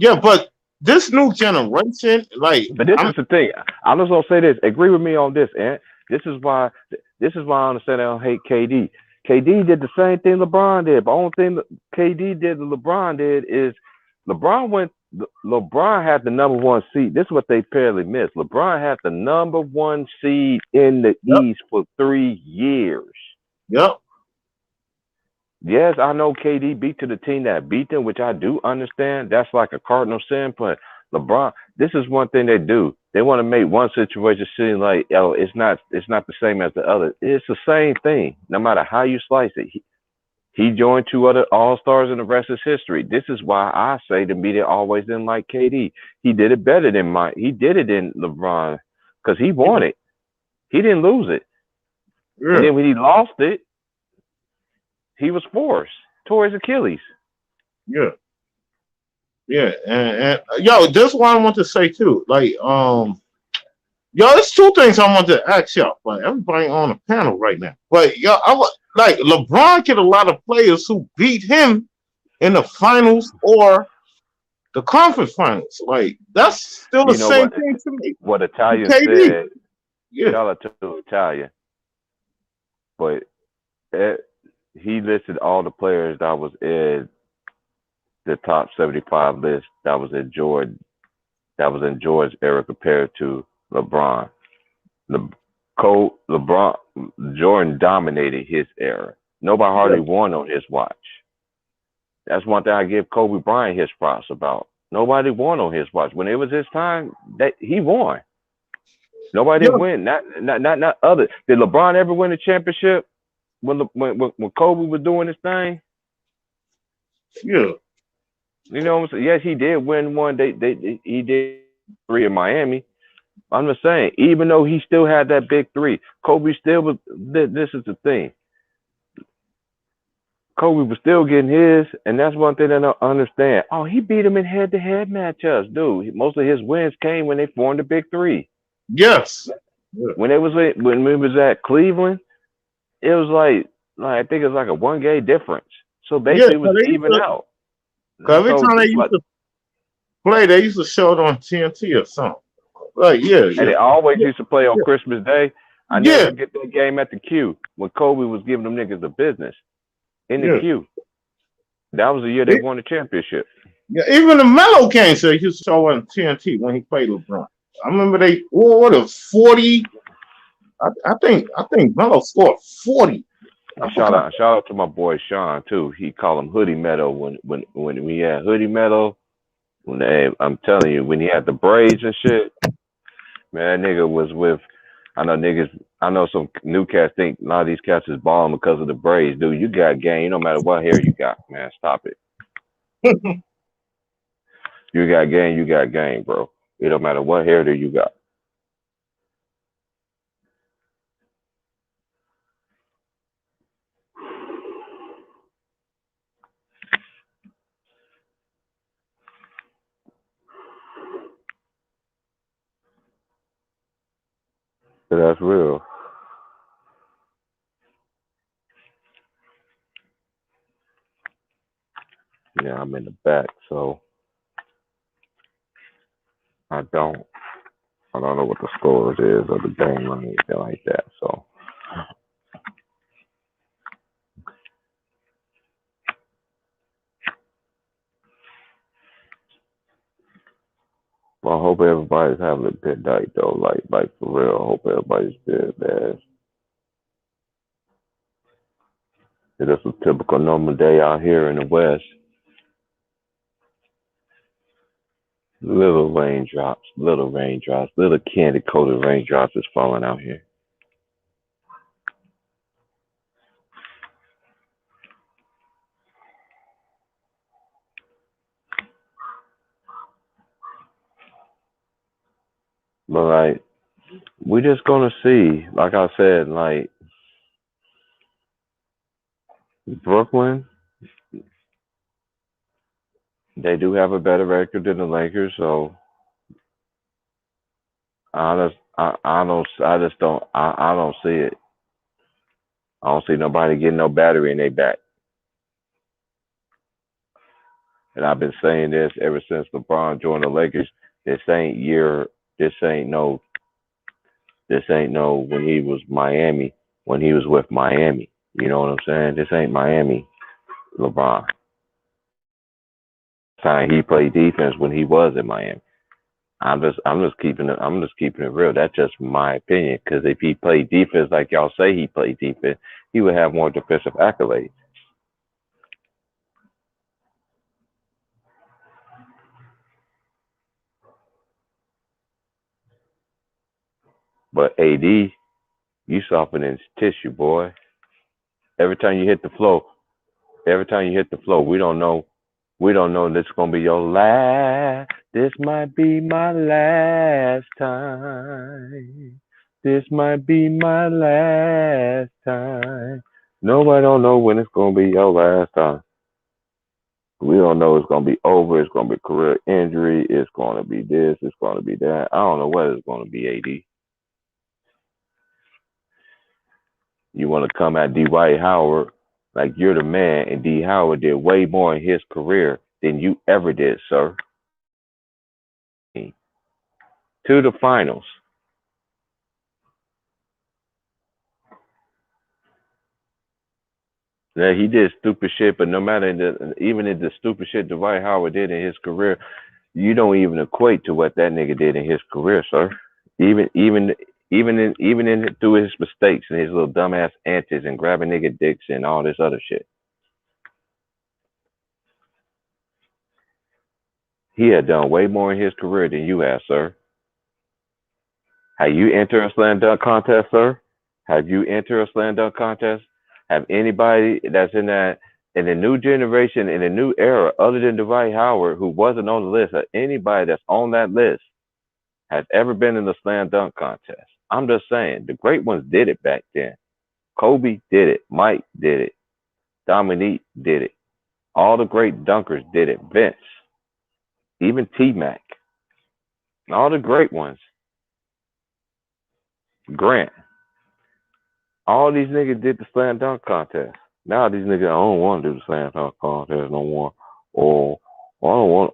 yeah, but this new generation, like But this is the thing. I'm just gonna say this. Agree with me on this, Ant. This is why. This is why I understand I don't hate KD. KD did the same thing LeBron did. But the only thing that KD did that LeBron did is LeBron had the number one seed. This is what they apparently missed. LeBron had the number one seed in the East for 3 years. Yep. Yes, I know KD beat to the team that beat them, which I do understand. That's like a cardinal sin. But LeBron, this is one thing they do. They want to make one situation seem like, oh, it's not the same as the other. It's the same thing, no matter how you slice it. He joined 2 other All-Stars, and the rest is history. This is why I say the media always didn't like KD. He did it better than Mike. He did it in LeBron because he won it. He didn't lose it. Yeah. And then when he lost it, he was forced. Tore his Achilles. Yeah. Yeah. And yo, this is what I want to say too. Like, yo, there's 2 things I want to ask y'all, but everybody on the panel right now. But yo, like LeBron get a lot of players who beat him in the finals or the conference finals. Like, that's still the same thing to me. What Italian KD. said, yeah. shout out to Italian. But he listed all the players that was in the top 75 list that was in Jordan's era compared to LeBron. LeBron Jordan dominated his era. Nobody hardly won on his watch. That's one thing I give Kobe Bryant his props about. Nobody won on his watch. When it was his time, he won. Nobody didn't win. Not other. Did LeBron ever win a championship when Kobe was doing his thing? Yeah. You know what I'm saying? Yes, he did win one. He did 3 in Miami. I'm just saying, even though he still had that big 3, Kobe still was. This is the thing. Kobe was still getting his, and that's one thing I don't understand. Oh, he beat him in head-to-head matchups, dude. Most of his wins came when they formed the big 3. Yes. Yeah. When it was at Cleveland, it was like I think it was like a 1-game difference. So basically, it was even out. Every time they used to play, they used to show it on TNT or something. Like, And they always used to play on Christmas Day. I never get that game at the Q when Kobe was giving them niggas the business in the Q. That was the year they won the championship. Yeah, even the Melo games they used to show on TNT when he played LeBron. I remember they 40. I think Melo scored 40. Shout out to my boy Sean too. He called him Hoodie Meadow when we had Hoodie Meadow. I'm telling you, when he had the braids and shit, man, that nigga was with. I know some new cats think a lot of these cats is balling because of the braids. Dude, you got game. No matter what hair you got, man. Stop it. You got game, bro. It don't matter what hair that you got. So that's real. Yeah, I'm in the back, so I don't know what the scores is of the game or anything like that. So well, I hope everybody's having a good night though. Like for real. I hope everybody's good, man. It is a typical normal day out here in the West. Little raindrops, little candy coated raindrops is falling out here. But like, we're just gonna see. Like I said, like Brooklyn, they do have a better record than the Lakers, so I don't see it. I don't see nobody getting no battery in their back. And I've been saying this ever since LeBron joined the Lakers. This ain't no when he was Miami, when he was with Miami. You know what I'm saying? This ain't Miami, LeBron. Time he played defense when he was in Miami. I'm just keeping it real. That's just my opinion. Because if he played defense like y'all say he played defense, he would have more defensive accolades. But AD, you softening tissue, boy. Every time you hit the floor, we don't know this is gonna be your last. This might be my last time. This might be my last time. Nobody don't know when it's gonna be your last time. We don't know it's gonna be over. It's gonna be career injury. It's gonna be this. It's gonna be that. I don't know what it's gonna be. AD. You want to come at Dwight Howard like you're the man, and D. Howard did way more in his career than you ever did, sir. To the finals. Yeah, he did stupid shit, but no matter even in the stupid shit Dwight Howard did in his career, you don't even equate to what that nigga did in his career, sir. Even through his mistakes and his little dumbass antics and grabbing nigga dicks and all this other shit. He had done way more in his career than you have, sir. Have you entered a slam dunk contest, sir? Have you entered a slam dunk contest? Have anybody that's in the new generation, in the new era, other than Dwight Howard, who wasn't on the list, or anybody that's on that list, has ever been in the slam dunk contest? I'm just saying, the great ones did it back then. Kobe did it. Mike did it. Dominique did it. All the great dunkers did it. Vince. Even T-Mac. All the great ones. Grant. All these niggas did the slam dunk contest. Now these niggas, I don't want to do the slam dunk contest no more. Or I don't want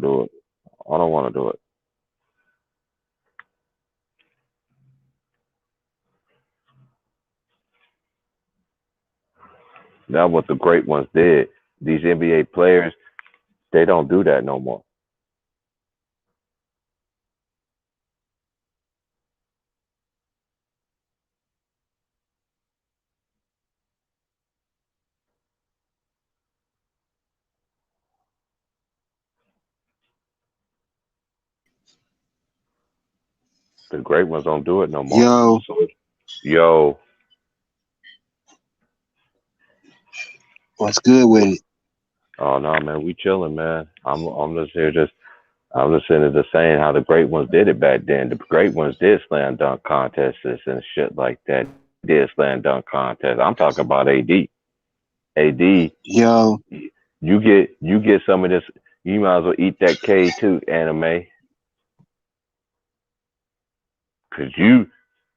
to do it. I don't want to do it. That's what the great ones did. These NBA players, they don't do that no more. The great ones don't do it no more. Yo. What's good with it? Oh no, man, we chilling, man. I'm just here I'm listening to the saying how the great ones did it back then. The great ones did slam dunk contests and shit like that. Did slam dunk contests. I'm talking about AD. AD. Yo. You get some of this. You might as well eat that K2 anime. Cause you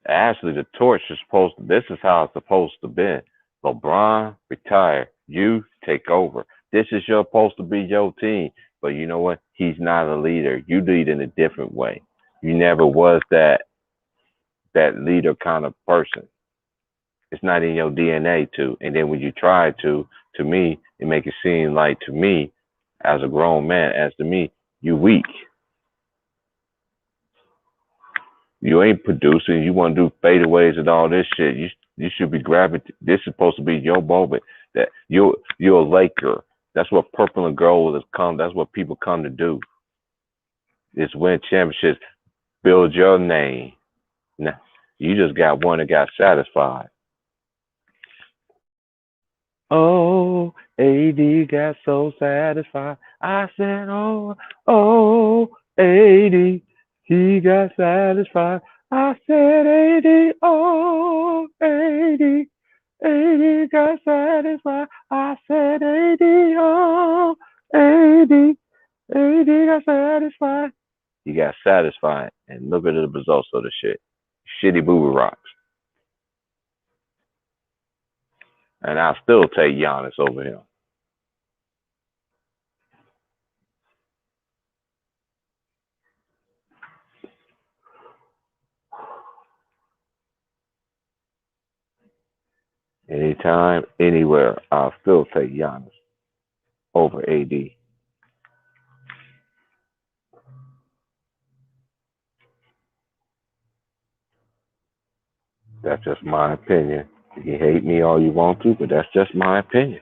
actually the torch is supposed to. This is how it's supposed to be. LeBron retire. You take over. This is supposed to be your team. But you know what? He's not a leader. You lead in a different way. You never was that leader kind of person. It's not in your DNA to. And then when you try to me, it make it seem like to me, as a grown man, as to me, you weak. You ain't producing. You want to do fadeaways and all this shit. You should be grabbing. This is supposed to be your moment. That you're a Laker. That's what purple and gold has come. That's what people come to do. Is win championships, build your name. Now, you just got one that got satisfied. Oh, AD got so satisfied. I said, oh, AD, he got satisfied. I said, AD, oh, AD. AD got satisfied. I said, AD, oh, AD. AD got satisfied. He got satisfied. And look at the results of the shit. Shitty booby rocks. and I still take Giannis over him. Anytime, anywhere, I'll still take Giannis over AD. That's just my opinion. You hate me all you want to, but that's just my opinion.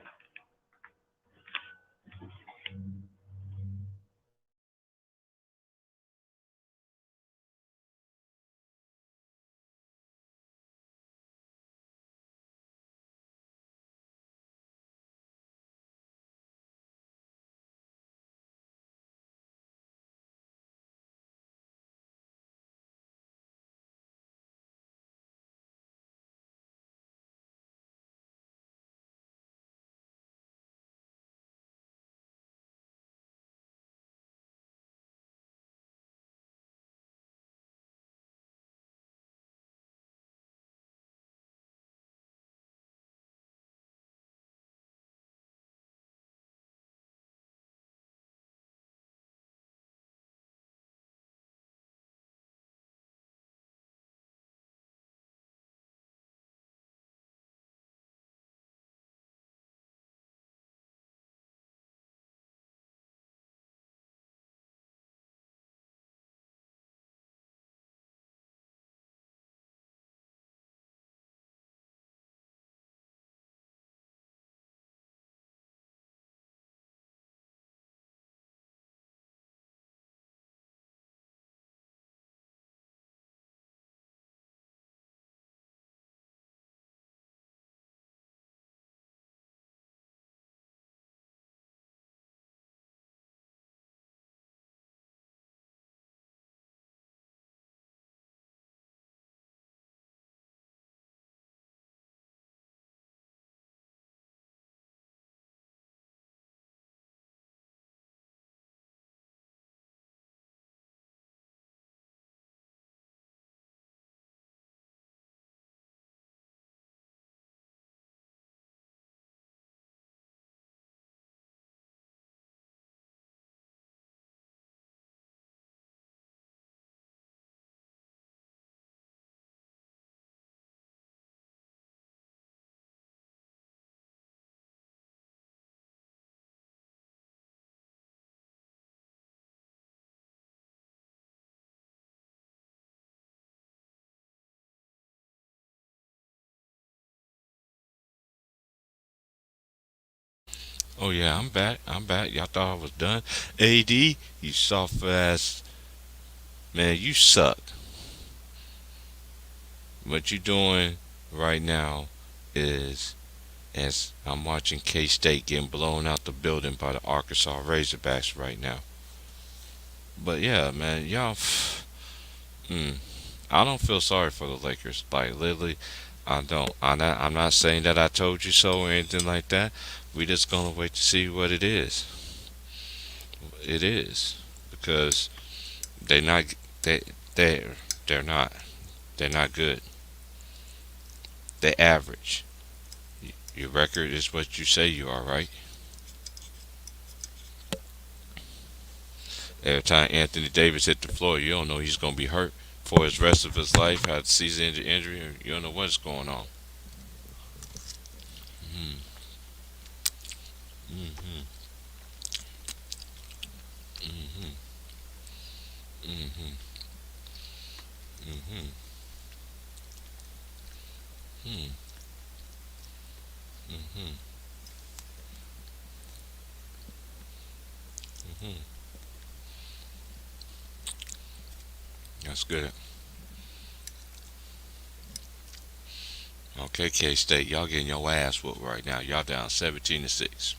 Oh yeah, I'm back. I'm back. Y'all thought I was done. AD, you soft ass man, you suck. What you doing right now is as I'm watching K State getting blown out the building by the Arkansas Razorbacks right now. But yeah, man, y'all. Mm, I don't feel sorry for the Lakers. Like literally, I don't. I'm not saying that I told you so or anything like that. We just gonna wait to see what it is. It is because they not they they they're not they're not good. They average. Your record is what you say you are, right? Every time Anthony Davis hit the floor, you don't know he's gonna be hurt for his rest of his life. Had a season-ending injury, you don't know what's going on. Mm-hmm. Mm-hmm. Mm-hmm. Mm-hmm. Mm-hmm. Mm-hmm. Mm-hmm. Mm-hmm. That's good. Okay, K State, y'all getting your ass whooped right now. Y'all down 17-6.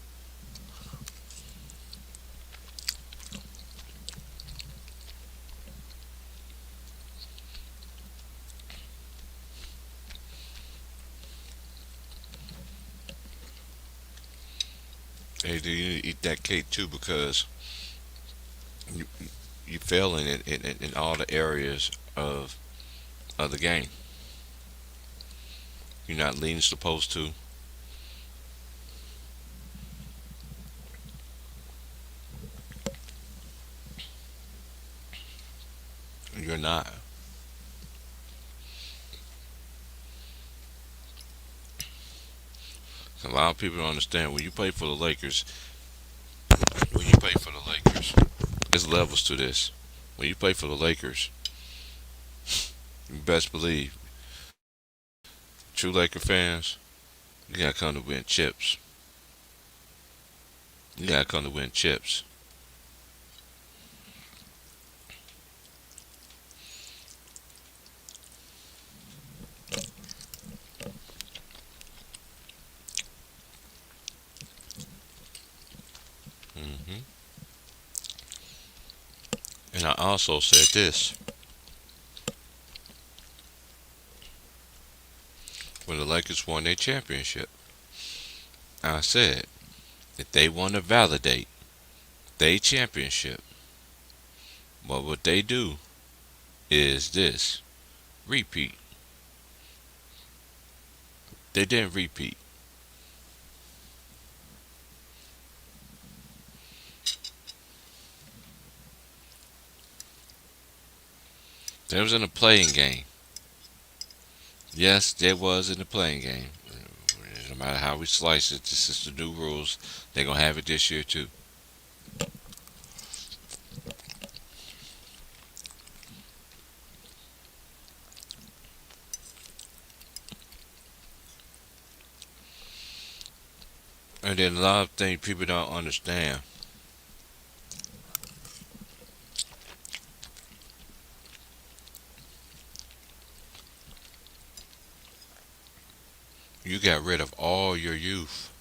Hey, do you need to eat that cake too because you you failing in all the areas of the game. You're not leading supposed to. You're not. A lot of people don't understand when you play for the Lakers. When you play for the Lakers, there's levels to this. When you play for the Lakers, you best believe true Laker fans, you gotta come to win chips. You gotta come to win chips. hmm And I also said this when the Lakers won their championship. I said if they want to validate their championship, what they do is this: repeat. They didn't repeat. They was in a playing game. Yes, there was in the playing game. No matter how we slice it, this is the new rules. They're gonna have it this year too. And then a lot of things people don't understand. You got rid of all your youth.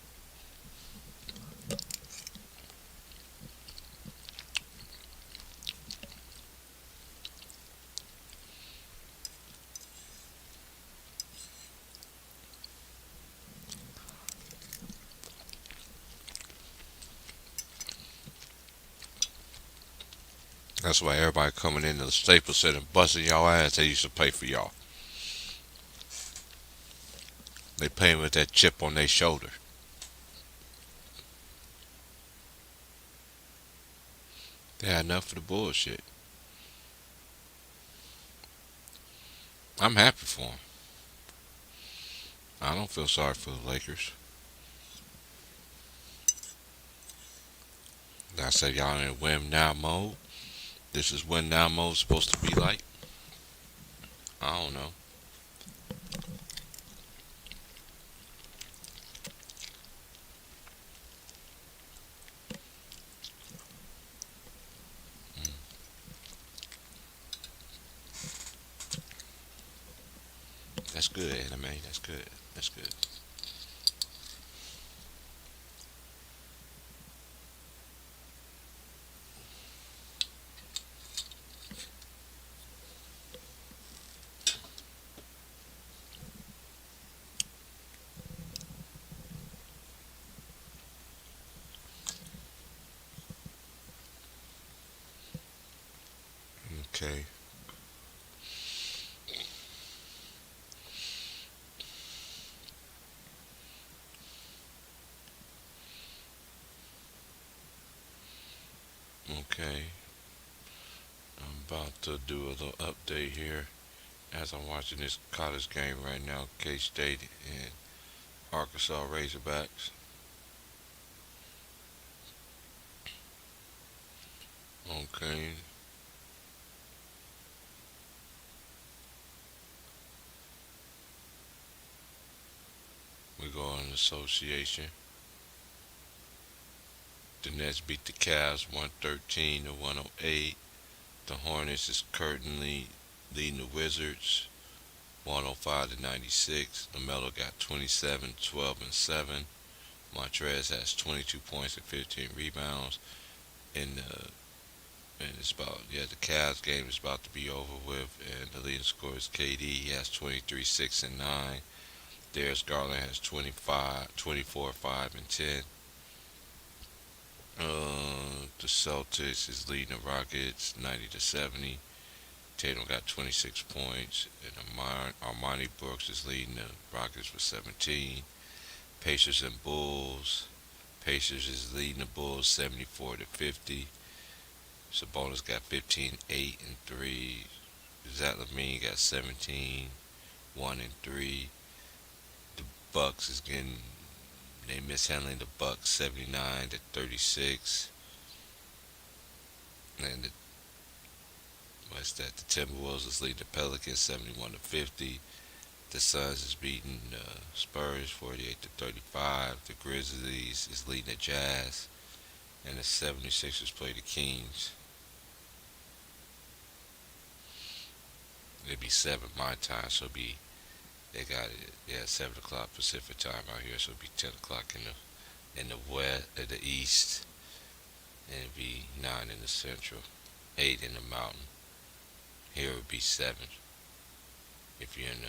That's why everybody coming into the Staples Center busting y'all ass. They used to pay for y'all. They paying with that chip on their shoulder. They had enough of the bullshit. I'm happy for them. I don't feel sorry for the Lakers. I said y'all in win now mode. This is when now mode supposed to be like. I don't know. That's good, anime. That's good. That's good. Okay. Okay. I'm about to do a little update here as I'm watching this college game right now. K-State and Arkansas Razorbacks. Okay. We go on association. The Nets beat the Cavs 113 to 108. The Hornets is currently leading the Wizards 105 to 96. LaMelo got 27, 12, and 7. Montrez has 22 points and 15 rebounds. And it's about the Cavs game is about to be over with. And the leading scorer is KD. He has 23, 6, and 9. Darius Garland has 25, 24, 5, and 10. The Celtics is leading the Rockets 90 to 70. Tatum got 26 points, and Armani Brooks is leading the Rockets with 17. Pacers and Bulls. Pacers is leading the Bulls 74 to 50. Sabonis got 15, 8, and 3. Zach LaVine got 17, 1 and 3. The Bucks is getting they mishandling the Bucks 79 to 36. And what's that? The Timberwolves is leading the Pelicans 71 to 50. The Suns is beating the Spurs 48 to 35. The Grizzlies is leading the Jazz, and the 76ers play the Kings. It'd be 7 my time, so it'd be they got it. Yeah, 7 o'clock Pacific time out here, so it'd be 10 o'clock in the west, in the east, and it'd be 9 in the central, 8 in the mountain. Here it would be 7 if you're in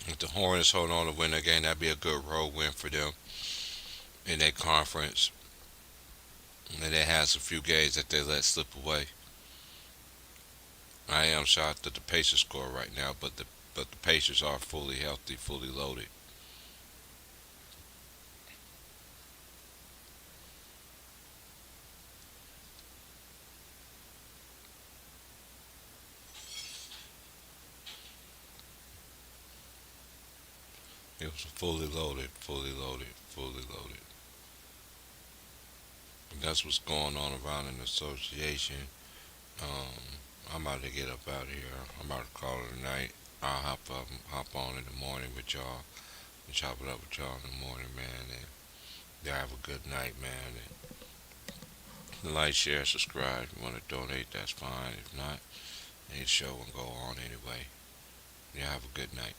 if the Hornets hold on to win that game, that'd be a good road win for them in their conference. And they have a few games that they let slip away. I am shocked that the Pacers score right now, but the Pacers are fully healthy, fully loaded. It was fully loaded, fully loaded, fully loaded. And that's what's going on around in the association. I'm about to get up out of here. I'm about to call it a night. I'll hop up, hop on in the morning with y'all, and chop it up with y'all in the morning, man. And y'all have a good night, man. And like, share, subscribe. If you want to donate, that's fine. If not, the show will go on anyway. Y'all have a good night.